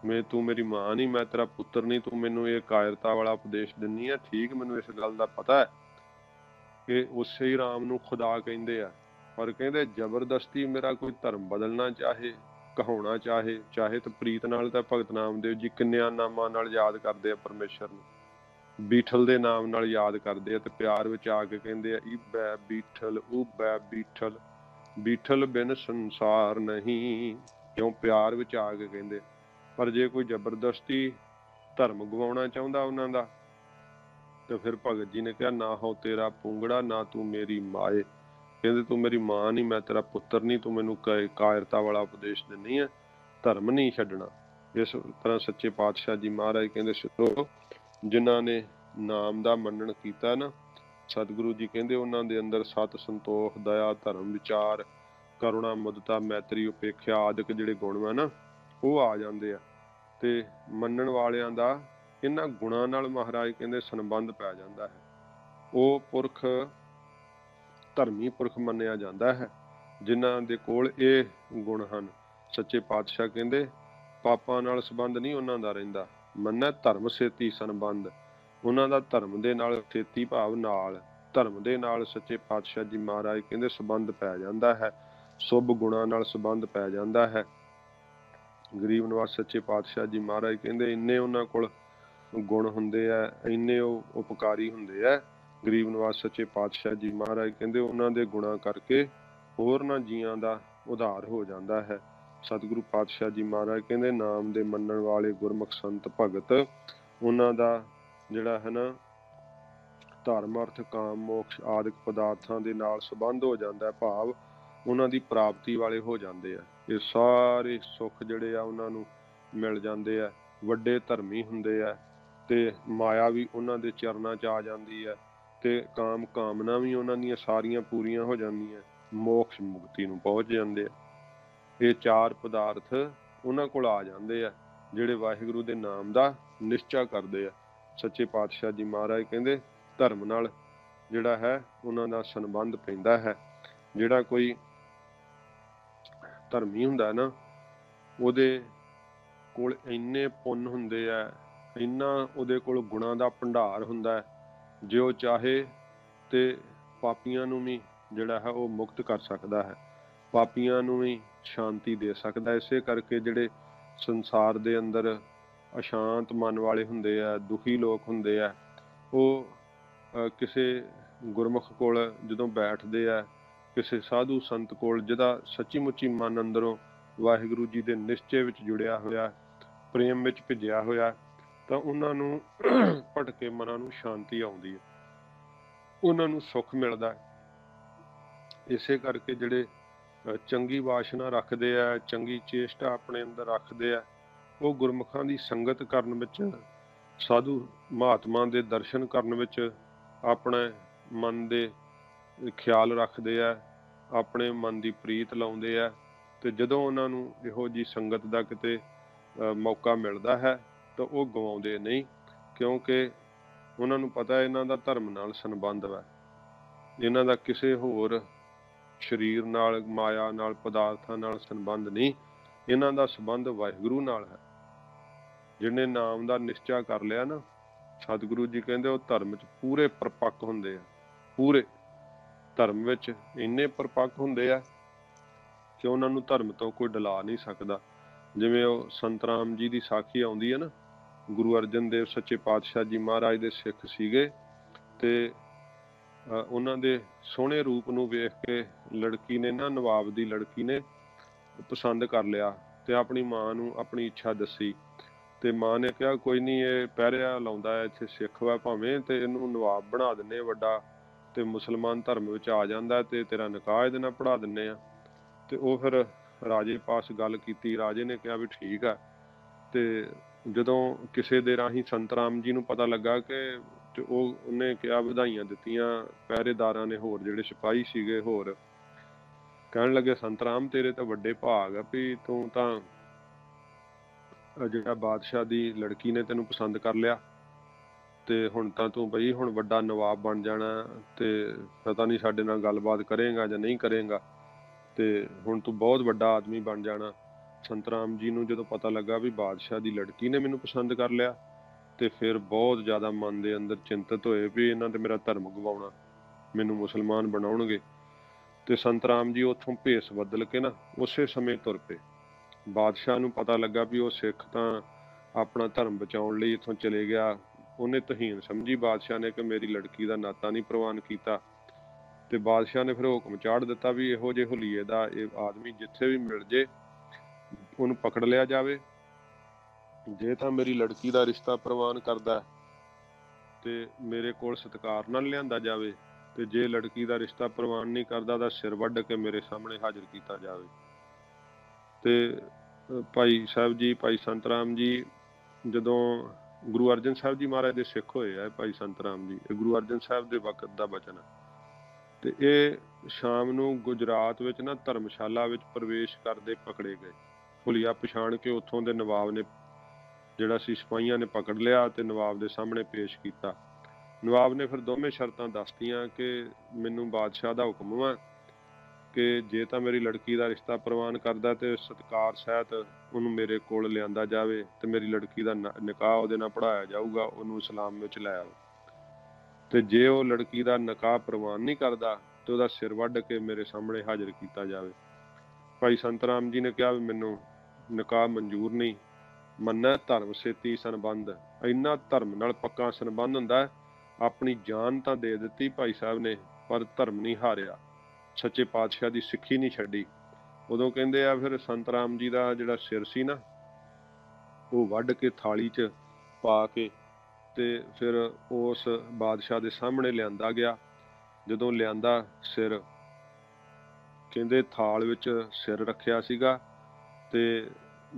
मैं तू मेरी मां नहीं, मैं तेरा पुत्र नहीं, तू मैनूं ये कायरता वाला उपदेश दिंदी है। ठीक मैनूं इस गल दा पता है कि उसे ही राम नूं खुदा कहंदे आ, पर कहंदे जबरदस्ती मेरा कोई धर्म बदलना चाहे, कहाउणा चाहे, चाहे तो प्रीत नाल तां भगत नामदेव जी किन्नियां नामां नाल याद करदे आ परमेश्वर नूं, बीठल दे नाम नाल याद करदे आ ते प्यार विच आके कहंदे आ ईबै बीठल ऊबै बीठल, बीठल बिन संसार नहीं, क्यों प्यार विच आके कहंदे। पर जे कोई जबरदस्ती धर्म गवाउणा चाहुंदा उन्हां दा तो फिर भगत जी ने कहा ना हो तेरा पुंगड़ा ना तू मेरी माए, कहंदे तू मेरी मां नहीं, मैं तेरा पुत्र नहीं, तू मैनूं कायरता वाला उपदेश दिंदी है, धर्म नहीं छड्डना। इस तरह सच्चे पातशाह जी महाराज कहंदे सिद्धो जिन्हां ने नाम दा मनन कीता ना, सतगुरु जी कहंदे उन्हां दे अंदर सत संतोख दया धर्म विचार करुणा मुदता मैत्री उपेक्षा आदिक जिहड़े गुण वा ना वो आ जांदे आ ते मनन वालियां दा इन्हां गुणां नाल महाराज कहंदे संबंध पै जांदा है। ਉਹ ਪੁਰਖ ਧਰਮੀ ਪੁਰਖ ਮੰਨਿਆ ਜਾਂਦਾ ਹੈ ਜਿਨ੍ਹਾਂ ਦੇ ਕੋਲ ਇਹ ਗੁਣ ਹਨ। ਸੱਚੇ ਪਾਤਸ਼ਾਹ ਕਹਿੰਦੇ ਪਾਪਾਂ ਨਾਲ ਸੰਬੰਧ ਨਹੀਂ ਉਹਨਾਂ ਦਾ ਰਹਿੰਦਾ, ਮੰਨੈ ਧਰਮ ਸੇਤੀ ਸੰਬੰਧ, ਉਹਨਾਂ ਦਾ ਧਰਮ ਦੇ ਨਾਲ ਸੇਤੀ ਭਾਵ ਨਾਲ ਧਰਮ ਦੇ ਨਾਲ ਸੱਚੇ ਪਾਤਸ਼ਾਹ ਜੀ ਮਹਾਰਾਜ ਕਹਿੰਦੇ ਸੰਬੰਧ ਪੈ ਜਾਂਦਾ ਹੈ, ਸ਼ੁਭ ਗੁਣਾਂ ਨਾਲ ਸੰਬੰਧ ਪੈ ਜਾਂਦਾ ਹੈ। ਗਰੀਬ ਨਿਵਾਜ ਸੱਚੇ ਪਾਤਸ਼ਾਹ ਜੀ ਮਹਾਰਾਜ ਕਹਿੰਦੇ ਇੰਨੇ ਉਹਨਾਂ ਕੋਲ ਗੁਣ ਹੁੰਦੇ ਆ, ਇੰਨੇ ਉਹ ਉਪਕਾਰੀ ਹੁੰਦੇ ਆ। ਗਰੀਬ ਨਿਵਾਜ ਸੱਚੇ ਪਾਤਸ਼ਾਹ ਜੀ ਮਹਾਰਾਜ ਕਹਿੰਦੇ ਉਹਨਾਂ ਦੇ ਗੁਣਾਂ ਕਰਕੇ ਹੋਰਨਾਂ ਜੀਆਂ ਦਾ ਉਧਾਰ ਹੋ ਜਾਂਦਾ ਹੈ। ਸਤਿਗੁਰੂ ਪਾਤਸ਼ਾਹ ਜੀ ਮਹਾਰਾਜ ਕਹਿੰਦੇ ਨਾਮ ਦੇ ਮੰਨਣ ਵਾਲੇ ਗੁਰਮੁਖ ਸੰਤ ਭਗਤ ਉਹਨਾਂ ਦਾ ਜਿਹੜਾ ਹੈ ਨਾ ਧਰਮ ਅਰਥ ਕਾਮ ਮੋਕਸ਼ ਆਦਿਕ ਪਦਾਰਥਾਂ ਦੇ ਨਾਲ ਸੰਬੰਧ ਹੋ ਜਾਂਦਾ ਹੈ, ਭਾਵ ਉਹਨਾਂ ਦੀ ਪ੍ਰਾਪਤੀ ਵਾਲੇ ਹੋ ਜਾਂਦੇ ਆ। ਇਹ ਸਾਰੇ ਸੁੱਖ ਜਿਹੜੇ ਆ ਉਹਨਾਂ ਨੂੰ ਮਿਲ ਜਾਂਦੇ ਆ, ਵੱਡੇ ਧਰਮੀ ਹੁੰਦੇ ਆ ਤੇ ਮਾਇਆ ਵੀ ਉਹਨਾਂ ਦੇ ਚਰਨਾਂ 'ਚ ਆ ਜਾਂਦੀ ਹੈ ਤੇ ਕਾਮ ਕਾਮਨਾ ਵੀ ਉਹਨਾਂ ਦੀਆਂ ਸਾਰੀਆਂ ਪੂਰੀਆਂ ਹੋ ਜਾਂਦੀਆਂ, ਮੋਕਸ਼ ਮੁਕਤੀ ਨੂੰ ਪਹੁੰਚ ਜਾਂਦੇ ਆ। ਇਹ ਚਾਰ ਪਦਾਰਥ ਉਹਨਾਂ ਕੋਲ ਆ ਜਾਂਦੇ ਆ ਜਿਹੜੇ ਵਾਹਿਗੁਰੂ ਦੇ ਨਾਮ ਦਾ ਨਿਸ਼ਚਾ ਕਰਦੇ ਆ। ਸੱਚੇ ਪਾਤਸ਼ਾਹ ਜੀ ਮਹਾਰਾਜ ਕਹਿੰਦੇ ਧਰਮ ਨਾਲ ਜਿਹੜਾ ਹੈ ਉਹਨਾਂ ਦਾ ਸੰਬੰਧ ਪੈਂਦਾ ਹੈ। ਜਿਹੜਾ ਕੋਈ ਧਰਮੀ ਹੁੰਦਾ ਨਾ ਉਹਦੇ ਕੋਲ ਇੰਨੇ ਪੁੰਨ ਹੁੰਦੇ ਆ, ਇੰਨਾ ਉਹਦੇ ਕੋਲ ਗੁਣਾਂ ਦਾ ਭੰਡਾਰ ਹੁੰਦਾ ਹੈ, ਜੇ ਉਹ ਚਾਹੇ ਤੇ ਪਾਪੀਆਂ ਨੂੰ ਵੀ ਜਿਹੜਾ ਹੈ ਉਹ ਮੁਕਤ ਕਰ ਸਕਦਾ ਹੈ, ਪਾਪੀਆਂ ਨੂੰ ਵੀ ਸ਼ਾਂਤੀ ਦੇ ਸਕਦਾ। ਇਸੇ ਕਰਕੇ ਜਿਹੜੇ ਸੰਸਾਰ ਦੇ ਅੰਦਰ ਅਸ਼ਾਂਤ ਮਨ ਵਾਲੇ ਹੁੰਦੇ ਆ, ਦੁਖੀ ਲੋਕ ਹੁੰਦੇ ਆ, ਉਹ ਕਿਸੇ ਗੁਰਮੁਖ ਕੋਲ ਜਦੋਂ ਬੈਠਦੇ ਆ, ਕਿਸੇ ਸਾਧੂ ਸੰਤ ਕੋਲ ਜਿਹਦਾ ਸੱਚੀ ਮੁੱਚੀ ਮਨ ਅੰਦਰੋਂ ਵਾਹਿਗੁਰੂ ਜੀ ਦੇ ਨਿਸ਼ਚੇ ਵਿੱਚ ਜੁੜਿਆ ਹੋਇਆ, ਪ੍ਰੇਮ ਵਿੱਚ ਭਿੱਜਿਆ ਹੋਇਆ, ਤਾਂ ਉਹਨਾਂ ਨੂੰ ਭਟਕੇ ਮਨਾਂ ਨੂੰ ਸ਼ਾਂਤੀ ਆਉਂਦੀ ਹੈ, ਉਹਨਾਂ ਨੂੰ ਸੁੱਖ ਮਿਲਦਾ। ਇਸੇ ਕਰਕੇ ਜਿਹੜੇ ਚੰਗੀ ਵਾਸ਼ਨਾ ਰੱਖਦੇ ਆ, ਚੰਗੀ ਚੇਸ਼ਟਾ ਆਪਣੇ ਅੰਦਰ ਰੱਖਦੇ ਆ, ਉਹ ਗੁਰਮੁਖਾਂ ਦੀ ਸੰਗਤ ਕਰਨ ਵਿੱਚ, ਸਾਧੂ ਮਹਾਤਮਾ ਦੇ ਦਰਸ਼ਨ ਕਰਨ ਵਿੱਚ ਆਪਣੇ ਮਨ ਦੇ ਖਿਆਲ ਰੱਖਦੇ ਆ, ਆਪਣੇ ਮਨ ਦੀ ਪ੍ਰੀਤ ਲਾਉਂਦੇ ਆ। ਤੇ ਜਦੋਂ ਉਹਨਾਂ ਨੂੰ ਇਹੋ ਜਿਹੀ ਸੰਗਤ ਦਾ ਕਿਤੇ ਮੌਕਾ ਮਿਲਦਾ ਹੈ ਤਾਂ ਉਹ ਗਵਾਉਂਦੇ ਨਹੀਂ, ਕਿਉਂਕਿ ਉਹਨਾਂ ਨੂੰ ਪਤਾ ਇਹਨਾਂ ਦਾ ਧਰਮ ਨਾਲ ਸੰਬੰਧ ਹੈ, ਇਹਨਾਂ ਦਾ ਕਿਸੇ ਹੋਰ ਸਰੀਰ ਨਾਲ, ਮਾਇਆ ਨਾਲ, ਪਦਾਰਥਾਂ ਨਾਲ ਸੰਬੰਧ ਨਹੀਂ, ਇਹਨਾਂ ਦਾ ਸੰਬੰਧ ਵਾਹਿਗੁਰੂ ਨਾਲ ਹੈ। ਜਿਹਨੇ ਨਾਮ ਦਾ ਨਿਸ਼ਚਾ ਕਰ ਲਿਆ ਨਾ, ਸਤਿਗੁਰੂ ਜੀ ਕਹਿੰਦੇ ਉਹ ਧਰਮ 'ਚ ਪੂਰੇ ਪਰਪੱਕ ਹੁੰਦੇ ਆ, ਪੂਰੇ ਧਰਮ ਵਿੱਚ ਇੰਨੇ ਪਰਪੱਕ ਹੁੰਦੇ ਆ ਕਿ ਉਹਨਾਂ ਨੂੰ ਧਰਮ ਤੋਂ ਕੋਈ ਡਲਾ ਨਹੀਂ ਸਕਦਾ। ਜਿਵੇਂ ਉਹ ਸੰਤ ਰਾਮ ਜੀ ਦੀ ਸਾਖੀ ਆਉਂਦੀ ਹੈ ਨਾ, ਗੁਰੂ ਅਰਜਨ ਦੇਵ ਸੱਚੇ ਪਾਤਸ਼ਾਹ ਜੀ ਮਹਾਰਾਜ ਦੇ ਸਿੱਖ ਸੀਗੇ ਤੇ ਉਹਨਾਂ ਦੇ ਸੋਹਣੇ ਰੂਪ ਨੂੰ ਵੇਖ ਕੇ ਲੜਕੀ ਨੇ ਨਾ, ਨਵਾਬ ਦੀ ਲੜਕੀ ਨੇ ਪਸੰਦ ਕਰ ਲਿਆ ਤੇ ਆਪਣੀ ਮਾਂ ਨੂੰ ਆਪਣੀ ਇੱਛਾ ਦੱਸੀ ਤੇ ਮਾਂ ਨੇ ਕਿਹਾ ਕੋਈ ਨਹੀਂ, ਇਹ ਪਹਿਰਿਆ ਲਾਉਂਦਾ ਹੈ ਇੱਥੇ, ਸਿੱਖ ਵਾ ਭਾਵੇਂ, ਤੇ ਇਹਨੂੰ ਨਵਾਬ ਬਣਾ ਦਿੰਨੇ ਵੱਡਾ, ਤੇ ਮੁਸਲਮਾਨ ਧਰਮ ਵਿੱਚ ਆ ਜਾਂਦਾ ਤੇ ਤੇਰਾ ਨਿਕਾਹ ਇਹਦੇ ਨਾਲ ਪੜਾ ਦਿੰਨੇ ਆ। ਤੇ ਉਹ ਫਿਰ ਰਾਜੇ ਪਾਸ ਗੱਲ ਕੀਤੀ, ਰਾਜੇ ਨੇ ਕਿਹਾ ਵੀ ਠੀਕ ਆ। ਤੇ ਜਦੋਂ ਕਿਸੇ ਦੇ ਰਾਹੀਂ ਸੰਤ ਰਾਮ ਜੀ ਨੂੰ ਪਤਾ ਲੱਗਾ ਕਿ ਤੇ ਉਹਨੇ ਕਿਹਾ, ਵਧਾਈਆਂ ਦਿੱਤੀਆਂ। ਪਹਿਰੇਦਾਰਾਂ ਨੇ, ਹੋਰ ਜਿਹੜੇ ਸਿਪਾਹੀ ਸੀਗੇ ਹੋਰ, ਕਹਿਣ ਲੱਗੇ ਸੰਤ ਰਾਮ ਤੇਰੇ ਤਾਂ ਵੱਡੇ ਭਾਗ ਆ ਵੀ ਤੂੰ ਤਾਂ ਜਿਹੜਾ ਬਾਦਸ਼ਾਹ ਦੀ ਲੜਕੀ ਨੇ ਤੈਨੂੰ ਪਸੰਦ ਕਰ ਲਿਆ ਤੇ ਹੁਣ ਤਾਂ ਤੂੰ ਬਈ ਹੁਣ ਵੱਡਾ ਨਵਾਬ ਬਣ ਜਾਣਾ ਤੇ ਪਤਾ ਨਹੀਂ ਸਾਡੇ ਨਾਲ ਗੱਲਬਾਤ ਕਰੇਗਾ ਜਾਂ ਨਹੀਂ ਕਰੇਗਾ ਤੇ ਹੁਣ ਤੂੰ ਬਹੁਤ ਵੱਡਾ ਆਦਮੀ ਬਣ ਜਾਣਾ। ਸੰਤ ਰਾਮ ਜੀ ਨੂੰ ਜਦੋਂ ਪਤਾ ਲੱਗਾ ਵੀ ਬਾਦਸ਼ਾਹ ਦੀ ਲੜਕੀ ਨੇ ਮੈਨੂੰ ਪਸੰਦ ਕਰ ਲਿਆ ਤੇ ਫਿਰ ਬਹੁਤ ਜ਼ਿਆਦਾ ਮਨ ਦੇ ਅੰਦਰ ਚਿੰਤਤ ਹੋਏ ਵੀ ਇਹਨਾਂ ਤੇ ਮੇਰਾ ਧਰਮ ਗਵਾਉਣਾ, ਮੈਨੂੰ ਮੁਸਲਮਾਨ ਬਣਾਉਣਗੇ। ਤੇ ਸੰਤ ਰਾਮ ਜੀ ਉੱਥੋਂ ਭੇਸ ਬਦਲ ਕੇ ਨਾ ਉਸੇ ਸਮੇਂ ਤੁਰ ਪਏ। ਬਾਦਸ਼ਾਹ ਨੂੰ ਪਤਾ ਲੱਗਾ ਵੀ ਉਹ ਸਿੱਖ ਤਾਂ ਆਪਣਾ ਧਰਮ ਬਚਾਉਣ ਲਈ ਇੱਥੋਂ ਚਲੇ ਗਿਆ। ਉਹਨੇ ਤਹੀਨ ਸਮਝੀ ਬਾਦਸ਼ਾਹ ਨੇ ਕਿ ਮੇਰੀ ਲੜਕੀ ਦਾ ਨਾਤਾ ਨਹੀਂ ਪ੍ਰਵਾਨ ਕੀਤਾ ਤੇ ਬਾਦਸ਼ਾਹ ਨੇ ਫਿਰ ਹੁਕਮ ਚਾੜ ਦਿੱਤਾ ਵੀ ਇਹੋ ਜਿਹੇ ਹੁਲੀਏ ਦਾ ਇਹ ਆਦਮੀ ਜਿੱਥੇ ਵੀ ਮਿਲ ਜੇ ਉਹਨੂੰ ਪਕੜ ਲਿਆ ਜਾਵੇ। ਜੇ ਤਾਂ ਮੇਰੀ ਲੜਕੀ ਦਾ ਰਿਸ਼ਤਾ ਪ੍ਰਵਾਨ ਕਰਦਾ ਤੇ ਮੇਰੇ ਕੋਲ ਸਤਿਕਾਰ ਨਾਲ ਲਿਆਂਦਾ ਜਾਵੇ ਤੇ ਜੇ ਲੜਕੀ ਦਾ ਰਿਸ਼ਤਾ ਪ੍ਰਵਾਨ ਨਹੀਂ ਕਰਦਾ ਤਾਂ ਸਿਰ ਵੱਢ ਕੇ ਮੇਰੇ ਸਾਹਮਣੇ ਹਾਜ਼ਰ ਕੀਤਾ ਜਾਵੇ। ਤੇ ਭਾਈ ਸਾਹਿਬ ਜੀ, ਭਾਈ ਸੰਤ ਰਾਮ ਜੀ ਜਦੋਂ ਗੁਰੂ ਅਰਜਨ ਸਾਹਿਬ ਜੀ ਮਹਾਰਾਜ ਦੇ ਸਿੱਖ ਹੋਏ ਆ ਭਾਈ ਸੰਤ ਰਾਮ ਜੀ, ਇਹ ਗੁਰੂ ਅਰਜਨ ਸਾਹਿਬ ਦੇ ਵਕਤ ਦਾ ਬਚਨ ਹੈ। ਤੇ ਇਹ ਸ਼ਾਮ ਨੂੰ ਗੁਜਰਾਤ ਵਿੱਚ ਨਾ ਧਰਮਸ਼ਾਲਾ ਵਿੱਚ ਪ੍ਰਵੇਸ਼ ਕਰਦੇ ਪਕੜੇ ਗਏ। ਹੁਲੀਆ ਪਛਾਣ ਕੇ ਉੱਥੋਂ ਦੇ ਨਵਾਬ ਨੇ ਜਿਹੜਾ ਸੀ ਸਿਪਾਹੀਆਂ ਨੇ ਪਕੜ ਲਿਆ ਤੇ ਨਵਾਬ ਦੇ ਸਾਹਮਣੇ ਪੇਸ਼ ਕੀਤਾ। ਨਵਾਬ ਨੇ ਫਿਰ ਦੋਵੇਂ ਸ਼ਰਤਾਂ ਦੱਸਤੀਆਂ ਕਿ ਮੈਨੂੰ ਬਾਦਸ਼ਾਹ ਦਾ ਹੁਕਮ ਹੈ ਕਿ ਜੇ ਤਾਂ ਮੇਰੀ ਲੜਕੀ ਦਾ ਰਿਸ਼ਤਾ ਪ੍ਰਵਾਨ ਕਰਦਾ ਤੇ ਸਤਿਕਾਰ ਸਹਿਤ ਉਹਨੂੰ ਮੇਰੇ ਕੋਲ ਲਿਆਂਦਾ ਜਾਵੇ ਤੇ ਮੇਰੀ ਲੜਕੀ ਦਾ ਨਿਕਾਹ ਉਹਦੇ ਨਾਲ ਪੜਾਇਆ ਜਾਊਗਾ, ਉਹਨੂੰ ਇਸਲਾਮ ਵਿੱਚ ਲੈ ਆਓ। ਤੇ ਜੇ ਉਹ ਲੜਕੀ ਦਾ ਨਿਕਾਹ ਪ੍ਰਵਾਨ ਨਹੀਂ ਕਰਦਾ ਤੇ ਉਹਦਾ ਸਿਰ ਵੱਢ ਕੇ ਮੇਰੇ ਸਾਹਮਣੇ ਹਾਜ਼ਰ ਕੀਤਾ ਜਾਵੇ। ਭਾਈ ਸੰਤ ਰਾਮ ਜੀ ਨੇ ਕਿਹਾ ਵੀ ਮੈਨੂੰ ਨਿਕਾਹ ਮਨਜ਼ੂਰ ਨਹੀਂ, ਮੰਨੈ ਧਰਮ ਸੇਤੀ ਸੰਬੰਧ। ਇੰਨਾ ਧਰਮ ਨਾਲ ਪੱਕਾ ਸੰਬੰਧ ਹੁੰਦਾ ਹੈ। ਆਪਣੀ ਜਾਨ ਤਾਂ ਦੇ ਦਿੱਤੀ ਭਾਈ ਸਾਹਿਬ ਨੇ ਪਰ ਧਰਮ ਨਹੀਂ ਹਾਰਿਆ, ਸੱਚੇ ਪਾਤਸ਼ਾਹ ਦੀ ਸਿੱਖੀ ਨਹੀਂ ਛੱਡੀ। ਉਦੋਂ ਕਹਿੰਦੇ ਆ ਫਿਰ ਸੰਤ ਰਾਮ ਜੀ ਦਾ ਜਿਹੜਾ ਸਿਰ ਸੀ ਨਾ ਉਹ ਵੱਢ ਕੇ ਥਾਲੀ 'ਚ ਪਾ ਕੇ ਤੇ ਫਿਰ ਉਸ ਬਾਦਸ਼ਾਹ ਦੇ ਸਾਹਮਣੇ ਲਿਆਂਦਾ ਗਿਆ। ਜਦੋਂ ਲਿਆਂਦਾ ਸਿਰ, ਕਹਿੰਦੇ ਥਾਲ ਵਿੱਚ ਸਿਰ ਰੱਖਿਆ ਸੀਗਾ ਤੇ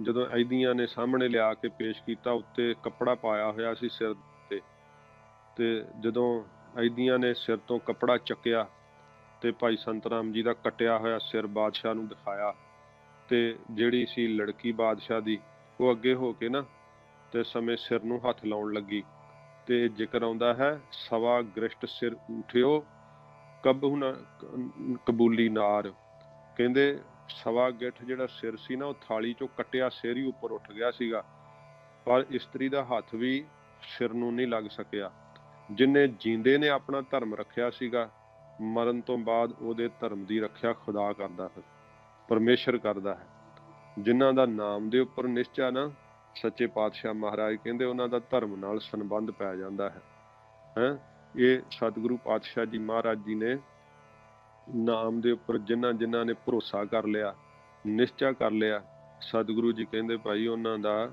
ਜਦੋਂ ਐਦੀਆਂ ਨੇ ਸਾਹਮਣੇ ਲਿਆ ਕੇ ਪੇਸ਼ ਕੀਤਾ, ਉੱਤੇ ਕੱਪੜਾ ਪਾਇਆ ਹੋਇਆ ਸੀ ਸਿਰ ਤੇ ਜਦੋਂ ਐਦੀਆਂ ਨੇ ਸਿਰ ਤੋਂ ਕੱਪੜਾ ਚੱਕਿਆ ਤੇ ਭਾਈ ਸੰਤ ਰਾਮ ਜੀ ਦਾ ਕੱਟਿਆ ਹੋਇਆ ਸਿਰ ਬਾਦਸ਼ਾਹ ਨੂੰ ਦਿਖਾਇਆ ਤੇ ਜਿਹੜੀ ਸੀ ਲੜਕੀ ਬਾਦਸ਼ਾਹ ਦੀ ਉਹ ਅੱਗੇ ਹੋ ਕੇ ਨਾ ਤੇ ਸਮੇਂ ਸਿਰ ਨੂੰ ਹੱਥ ਲਾਉਣ ਲੱਗੀ ਤੇ ਜ਼ਿਕਰ ਆਉਂਦਾ ਹੈ, ਸਵਾ ਗ੍ਰਿਸ਼ਟ ਸਿਰ ਉਠਿਓ ਕਬਹੁ ਨ ਕਬੂਲੀ ਨਾਰ। ਕਹਿੰਦੇ ਸਵਾ ਗਿੱਠ ਜਿਹੜਾ ਸਿਰ ਸੀ ਨਾ ਉਹ ਥਾਲੀ ਚੋਂ ਕੱਟਿਆ ਸਿਰ ਹੀ ਉੱਪਰ ਉੱਠ ਗਿਆ ਸੀਗਾ ਪਰ ਇਸਤਰੀ ਦਾ ਹੱਥ ਵੀ ਸਿਰ ਨੂੰ ਨਹੀਂ ਲੱਗ ਸਕਿਆ। ਜਿੰਨੇ ਜੀਂਦੇ ਨੇ ਆਪਣਾ ਧਰਮ ਰੱਖਿਆ ਸੀਗਾ, ਮਰਨ ਤੋਂ ਬਾਅਦ ਉਹਦੇ ਧਰਮ ਦੀ ਰੱਖਿਆ ਖੁਦਾ ਕਰਦਾ ਹੈ, ਪਰਮੇਸ਼ਰ ਕਰਦਾ ਹੈ। ਜਿਨ੍ਹਾਂ ਦਾ ਨਾਮ ਦੇ ਉੱਪਰ ਨਿਸ਼ਚਾ ਨਾ, ਸੱਚੇ ਪਾਤਸ਼ਾਹ ਮਹਾਰਾਜ ਕਹਿੰਦੇ ਉਹਨਾਂ ਦਾ ਧਰਮ ਨਾਲ ਸੰਬੰਧ ਪੈ ਜਾਂਦਾ ਹੈ। ਇਹ ਸਤਿਗੁਰੂ ਪਾਤਸ਼ਾਹ ਜੀ ਮਹਾਰਾਜ ਜੀ ਨੇ ਨਾਮ ਦੇ ਉੱਪਰ ਜਿਨ੍ਹਾਂ ਨੇ ਭਰੋਸਾ ਕਰ ਲਿਆ, ਨਿਸ਼ਚਾ ਕਰ ਲਿਆ, ਸਤਿਗੁਰੂ ਜੀ ਕਹਿੰਦੇ ਭਾਈ ਉਹਨਾਂ ਦਾ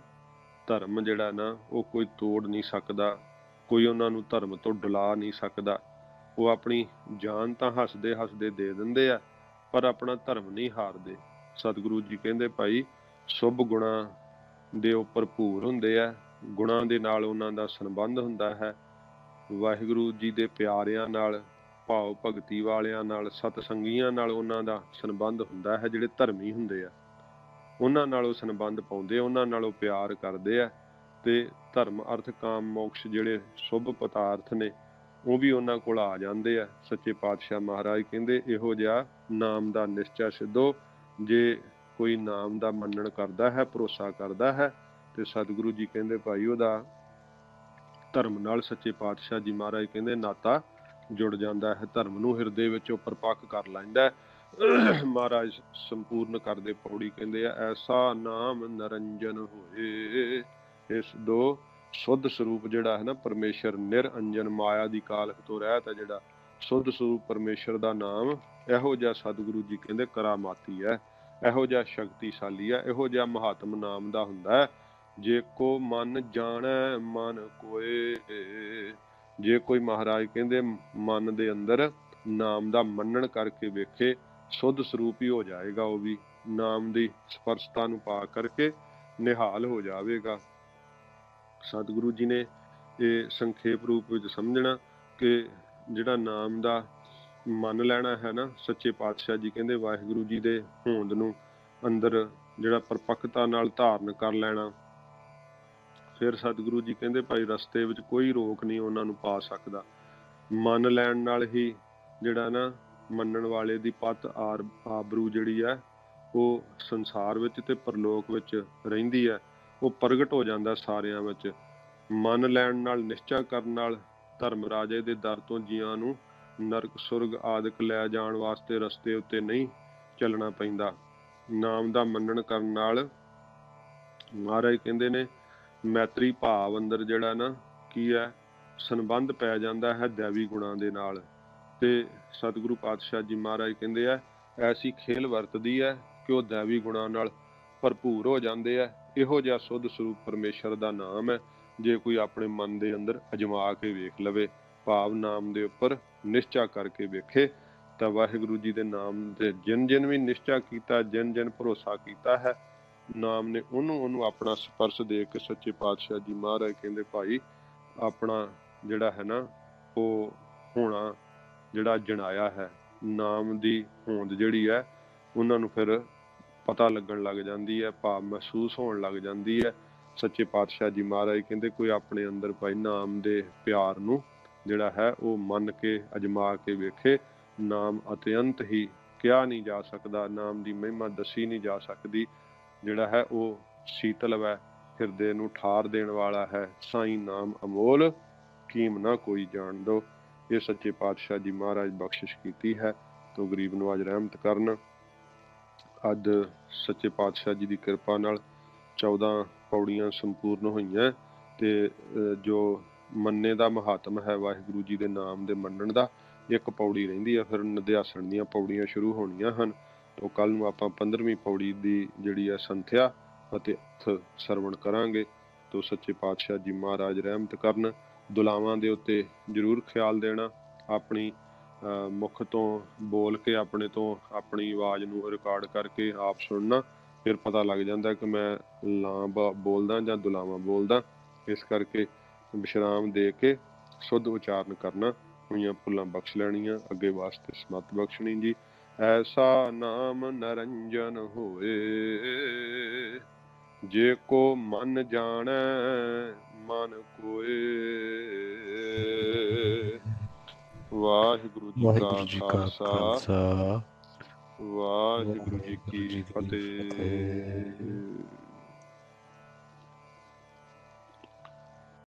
ਧਰਮ ਜਿਹੜਾ ਨਾ ਉਹ ਕੋਈ ਤੋੜ ਨਹੀਂ ਸਕਦਾ, ਕੋਈ ਉਹਨਾਂ ਨੂੰ ਧਰਮ ਤੋਂ ਡੁਲਾ ਨਹੀਂ ਸਕਦਾ। ਉਹ ਆਪਣੀ ਜਾਨ ਤਾਂ ਹੱਸਦੇ ਹੱਸਦੇ ਦੇ ਦਿੰਦੇ ਆ ਪਰ ਆਪਣਾ ਧਰਮ ਨਹੀਂ ਹਾਰਦੇ। ਸਤਿਗੁਰੂ ਜੀ ਕਹਿੰਦੇ ਭਾਈ ਸ਼ੁਭ ਗੁਣਾਂ ਦੇ ਉੱਪਰ ਭੂਰ ਹੁੰਦੇ ਆ, ਗੁਣਾਂ ਦੇ ਨਾਲ ਉਹਨਾਂ ਦਾ ਸੰਬੰਧ ਹੁੰਦਾ ਹੈ। ਵਾਹਿਗੁਰੂ ਜੀ ਦੇ ਪਿਆਰਿਆਂ ਨਾਲ, ਭਾਵ ਭਗਤੀ ਵਾਲਿਆਂ ਨਾਲ, ਸਤਸੰਗੀਆਂ ਨਾਲ ਉਹਨਾਂ ਦਾ ਸੰਬੰਧ ਹੁੰਦਾ ਹੈ। ਜਿਹੜੇ ਧਰਮੀ ਹੁੰਦੇ ਆ ਉਹਨਾਂ ਨਾਲ ਉਹ ਸੰਬੰਧ ਪਾਉਂਦੇ, ਉਹਨਾਂ ਨਾਲ ਉਹ ਪਿਆਰ ਕਰਦੇ ਆ ਤੇ ਧਰਮ ਅਰਥ ਕਾਮ ਮੋਕਸ਼ ਜਿਹੜੇ ਸ਼ੁਭ ਪਦਾਰਥ ਨੇ ਉਹ ਵੀ ਉਹਨਾਂ ਕੋਲ ਆ ਜਾਂਦੇ ਆ। ਸੱਚੇ ਪਾਤਸ਼ਾਹ ਮਹਾਰਾਜ ਕਹਿੰਦੇ ਇਹੋ ਜਿਹਾ ਨਾਮ ਦਾ ਨਿਸ਼ਚਾ ਸਿੱਧੋ, ਜੇ ਕੋਈ ਨਾਮ ਦਾ ਮੰਨਣ ਕਰਦਾ ਹੈ, ਭਰੋਸਾ ਕਰਦਾ ਹੈ ਤੇ ਸਤਿਗੁਰੂ ਜੀ ਕਹਿੰਦੇ ਭਾਈ ਉਹਦਾ ਧਰਮ ਨਾਲ, ਸੱਚੇ ਪਾਤਸ਼ਾਹ ਜੀ ਮਹਾਰਾਜ ਕਹਿੰਦੇ ਨਾਤਾ ਜੁੜ ਜਾਂਦਾ ਹੈ। ਧਰਮ ਨੂੰ ਹਿਰਦੇ ਵਿੱਚ ਉਹ ਪਰਪੱਕ ਕਰ ਲੈਂਦਾ। ਮਹਾਰਾਜ ਸੰਪੂਰਨ ਕਰਦੇ ਪੌੜੀ ਕਹਿੰਦੇ ਆ, ਐਸਾ ਨਾਮ ਨਰੰਜਨ ਹੋਏ। ਇਸ ਦੋ ਸ਼ੁੱਧ ਸਰੂਪ ਜਿਹੜਾ ਹੈ ਨਾ ਪਰਮੇਸ਼ਰ ਨਿਰਅੰਜਨ, ਮਾਇਆ ਦੀ ਕਾਲਖ ਤੋਂ ਰਹਿਤ ਹੈ ਜਿਹੜਾ ਸ਼ੁੱਧ ਸਰੂਪ ਪਰਮੇਸ਼ਰ ਦਾ ਨਾਮ, ਇਹੋ ਜਿਹਾ ਸਤਿਗੁਰੂ ਜੀ ਕਹਿੰਦੇ ਕਰਾਮਾਤੀ ਹੈ, ਇਹੋ ਜਿਹਾ ਸ਼ਕਤੀਸ਼ਾਲੀ ਹੈ, ਇਹੋ ਜਿਹਾ ਮਹਾਤਮ ਨਾਮ ਦਾ ਹੁੰਦਾ ਹੈ। ਜੇ ਕੋ ਮਨ ਜਾਣੈ ਮਨ ਕੋਏ, ਜੇ ਕੋਈ ਮਹਾਰਾਜ ਕਹਿੰਦੇ ਮਨ ਦੇ ਅੰਦਰ ਨਾਮ ਦਾ ਮੰਨਣ ਕਰਕੇ ਵੇਖੇ, ਸ਼ੁੱਧ ਸਰੂਪ ਹੀ ਹੋ ਜਾਏਗਾ। ਉਹ ਵੀ ਨਾਮ ਦੀ ਸਪਰਸ਼ਤਾ ਨੂੰ ਪਾ ਕਰਕੇ ਨਿਹਾਲ ਹੋ ਜਾਵੇਗਾ। ਸਤਿਗੁਰੂ ਜੀ ਨੇ ਇਹ ਸੰਖੇਪ ਰੂਪ ਵਿੱਚ ਸਮਝਣਾ ਕਿ ਜਿਹੜਾ ਨਾਮ ਦਾ ਮੰਨ ਲੈਣਾ ਹੈ ਨਾ, ਸੱਚੇ ਪਾਤਸ਼ਾਹ ਜੀ ਕਹਿੰਦੇ ਵਾਹਿਗੁਰੂ ਜੀ ਦੇ ਹੋਂਦ ਨੂੰ ਅੰਦਰ ਜਿਹੜਾ ਪਰਪੱਕਤਾ ਨਾਲ ਧਾਰਨ ਕਰ ਲੈਣਾ। ਫਿਰ ਸਤਿਗੁਰੂ ਜੀ ਕਹਿੰਦੇ ਭਾਈ ਰਸਤੇ ਵਿੱਚ ਕੋਈ ਰੋਕ ਨਹੀਂ ਉਹਨਾਂ ਨੂੰ ਪਾ ਸਕਦਾ। ਮੰਨ ਲੈਣ ਨਾਲ ਹੀ ਜਿਹੜਾ ਨਾ ਮੰਨਣ ਵਾਲੇ ਦੀ ਪੱਤ ਆਬਰੂ ਜਿਹੜੀ ਹੈ ਉਹ ਸੰਸਾਰ ਵਿੱਚ ਤੇ ਪਰਲੋਕ ਵਿੱਚ ਰਹਿੰਦੀ ਹੈ, ਉਹ ਪ੍ਰਗਟ ਹੋ ਜਾਂਦਾ ਸਾਰਿਆਂ ਵਿੱਚ। ਮੰਨ ਲੈਣ ਨਾਲ, ਨਿਸ਼ਚਾ ਕਰਨ ਨਾਲ ਧਰਮ ਰਾਜੇ ਦੇ ਦਰ ਤੋਂ ਜੀਆਂ ਨੂੰ ਨਰਕ ਸੁਰਗ ਆਦਿਕ ਲੈ ਜਾਣ ਵਾਸਤੇ ਰਸਤੇ ਉੱਤੇ ਨਹੀਂ ਚੱਲਣਾ ਪੈਂਦਾ। ਨਾਮ ਦਾ ਮੰਨਣ ਕਰਨ ਨਾਲ ਮਹਾਰਾਜ ਕਹਿੰਦੇ ਨੇ ਮੈਤਰੀ ਭਾਵ ਅੰਦਰ ਜਿਹੜਾ ਨਾ ਕੀ ਹੈ ਸੰਬੰਧ ਪੈ ਜਾਂਦਾ ਹੈ ਦੈਵੀ ਗੁਣਾਂ ਦੇ ਨਾਲ। ਤੇ ਸਤਿਗੁਰੂ ਪਾਤਸ਼ਾਹ ਜੀ ਮਹਾਰਾਜ ਕਹਿੰਦੇ ਆ ਐਸੀ ਖੇਲ ਵਰਤਦੀ ਹੈ ਕਿ ਉਹ ਦੈਵੀ ਗੁਣਾਂ ਨਾਲ ਭਰਪੂਰ ਹੋ ਜਾਂਦੇ ਆ। ਇਹੋ ਜਿਹਾ ਸੁੱਧ ਸਰੂਪ ਪਰਮੇਸ਼ਰ ਦਾ ਨਾਮ ਹੈ। ਜੇ ਕੋਈ ਆਪਣੇ ਮਨ ਦੇ ਅੰਦਰ ਅਜਮਾ ਕੇ ਵੇਖ ਲਵੇ, ਭਾਵ ਨਾਮ ਦੇ ਉੱਪਰ ਨਿਸ਼ਚਾ ਕਰਕੇ ਵੇਖੇ, ਤਾਂ ਵਾਹਿਗੁਰੂ ਜੀ ਦੇ ਨਾਮ ਦੇ ਜਿਨ ਵੀ ਨਿਸ਼ਚਾ ਕੀਤਾ, ਜਿਨ ਭਰੋਸਾ ਕੀਤਾ ਹੈ ਨਾਮ ਨੇ, ਉਹਨੂੰ ਆਪਣਾ ਸਪਰਸ਼ ਦੇ ਕੇ ਸੱਚੇ ਪਾਤਸ਼ਾਹ ਜੀ ਮਹਾਰਾਜ ਕਹਿੰਦੇ ਭਾਈ ਆਪਣਾ ਜਿਹੜਾ ਹੈ ਨਾ ਉਹ ਹੋਣਾ ਜਿਹੜਾ ਜਣਾਇਆ ਹੈ, ਨਾਮ ਦੀ ਹੋਂਦ ਜਿਹੜੀ ਹੈ ਉਹਨਾਂ ਨੂੰ ਫਿਰ ਪਤਾ ਲੱਗਣ ਲੱਗ ਜਾਂਦੀ ਹੈ, ਭਾਵ ਮਹਿਸੂਸ ਹੋਣ ਲੱਗ ਜਾਂਦੀ ਹੈ। ਸੱਚੇ ਪਾਤਸ਼ਾਹ ਜੀ ਮਹਾਰਾਜ ਕਹਿੰਦੇ ਕੋਈ ਆਪਣੇ ਅੰਦਰ ਭਾਈ ਨਾਮ ਦੇ ਪਿਆਰ ਨੂੰ ਜਿਹੜਾ ਹੈ ਉਹ ਮੰਨ ਕੇ ਅਜਮਾ ਕੇ ਵੇਖੇ। ਨਾਮ ਅਤਿਅੰਤ ਹੀ ਕਿਹਾ ਨਹੀਂ ਜਾ ਸਕਦਾ, ਨਾਮ ਦੀ ਮਹਿਮਾ ਦੱਸੀ ਨਹੀਂ ਜਾ ਸਕਦੀ। ਜਿਹੜਾ ਹੈ ਉਹ ਸ਼ੀਤਲ ਹੈ, ਹਿਰਦੇ ਨੂੰ ਠਾਰ ਦੇਣ ਵਾਲਾ ਹੈ। ਸਾਈਂ ਨਾਮ ਅਮੋਲ ਕੀਮ ਨਾ ਕੋਈ ਜਾਣ ਦੋ। ਇਹ ਸੱਚੇ ਪਾਤਸ਼ਾਹ ਜੀ ਮਹਾਰਾਜ ਬਖਸ਼ਿਸ਼ ਕੀਤੀ ਹੈ, ਤੋ ਗਰੀਬ ਨਵਾਜ ਰਹਿਮਤ ਕਰਨ। ਅੱਜ ਸੱਚੇ ਪਾਤਸ਼ਾਹ ਜੀ ਦੀ ਕਿਰਪਾ ਨਾਲ 14 ਪੌੜੀਆਂ ਸੰਪੂਰਨ ਹੋਈਆਂ ਤੇ ਜੋ ਮੰਨੇ ਦਾ ਮਹਾਤਮ ਹੈ ਵਾਹਿਗੁਰੂ ਜੀ ਦੇ ਨਾਮ ਦੇ ਮੰਨਣ ਦਾ, ਇੱਕ ਪੌੜੀ ਰਹਿੰਦੀ ਹੈ, ਫਿਰ ਨਿਧਿਆਸਣ ਦੀਆਂ ਪੌੜੀਆਂ ਸ਼ੁਰੂ ਹੋਣੀਆਂ ਹਨ। ਤੋ ਕੱਲ ਨੂੰ ਆਪਾਂ 15ਵੀਂ ਪੌੜੀ ਦੀ ਜਿਹੜੀ ਹੈ ਸੰਥਿਆ ਅਤੇ ਸਰਵਣ ਕਰਾਂਗੇ। ਤੋ ਸੱਚੇ ਪਾਤਸ਼ਾਹ ਜੀ ਮਹਾਰਾਜ ਰਹਿਮਤ ਕਰਨ। ਦੁਲਾਵਾਂ ਦੇ ਉੱਤੇ ਜ਼ਰੂਰ ਖਿਆਲ ਦੇਣਾ, ਆਪਣੀ ਮੁਖ ਤੋਂ ਬੋਲ ਕੇ ਆਪਣੇ ਤੋਂ ਆਪਣੀ ਆਵਾਜ਼ ਨੂੰ ਰਿਕਾਰਡ ਕਰਕੇ ਆਪ ਸੁਣਨਾ, ਫਿਰ ਪਤਾ ਲੱਗ ਜਾਂਦਾ ਕਿ ਮੈਂ ਲਾਂ ਬੋਲਦਾ ਜਾਂ ਦੁਲਾਵਾਂ ਬੋਲਦਾ। ਇਸ ਕਰਕੇ ਵਿਸ਼ਰਾਮ ਦੇ ਕੇ ਸ਼ੁੱਧ ਉਚਾਰਨ ਕਰਨਾ, ਹੋਈਆਂ ਭੁੱਲਾਂ ਬਖਸ਼ ਲੈਣੀਆਂ, ਅੱਗੇ ਵਾਸਤੇ ਸਮੱਤ ਬਖਸ਼ਣੀ ਜੀ। ਐਸਾ ਨਾਮ ਨਰੰਜਨ ਹੋਏ, ਜੇ ਕੋ ਮਨ ਜਾਣੈ ਮਨ ਕੋਏ। ਵਾਹਿਗੁਰੂ ਜੀ ਕਾ ਖਾਲਸਾ, ਵਾਹਿਗੁਰੂ ਜੀ ਕੀ ਫਤਿਹ।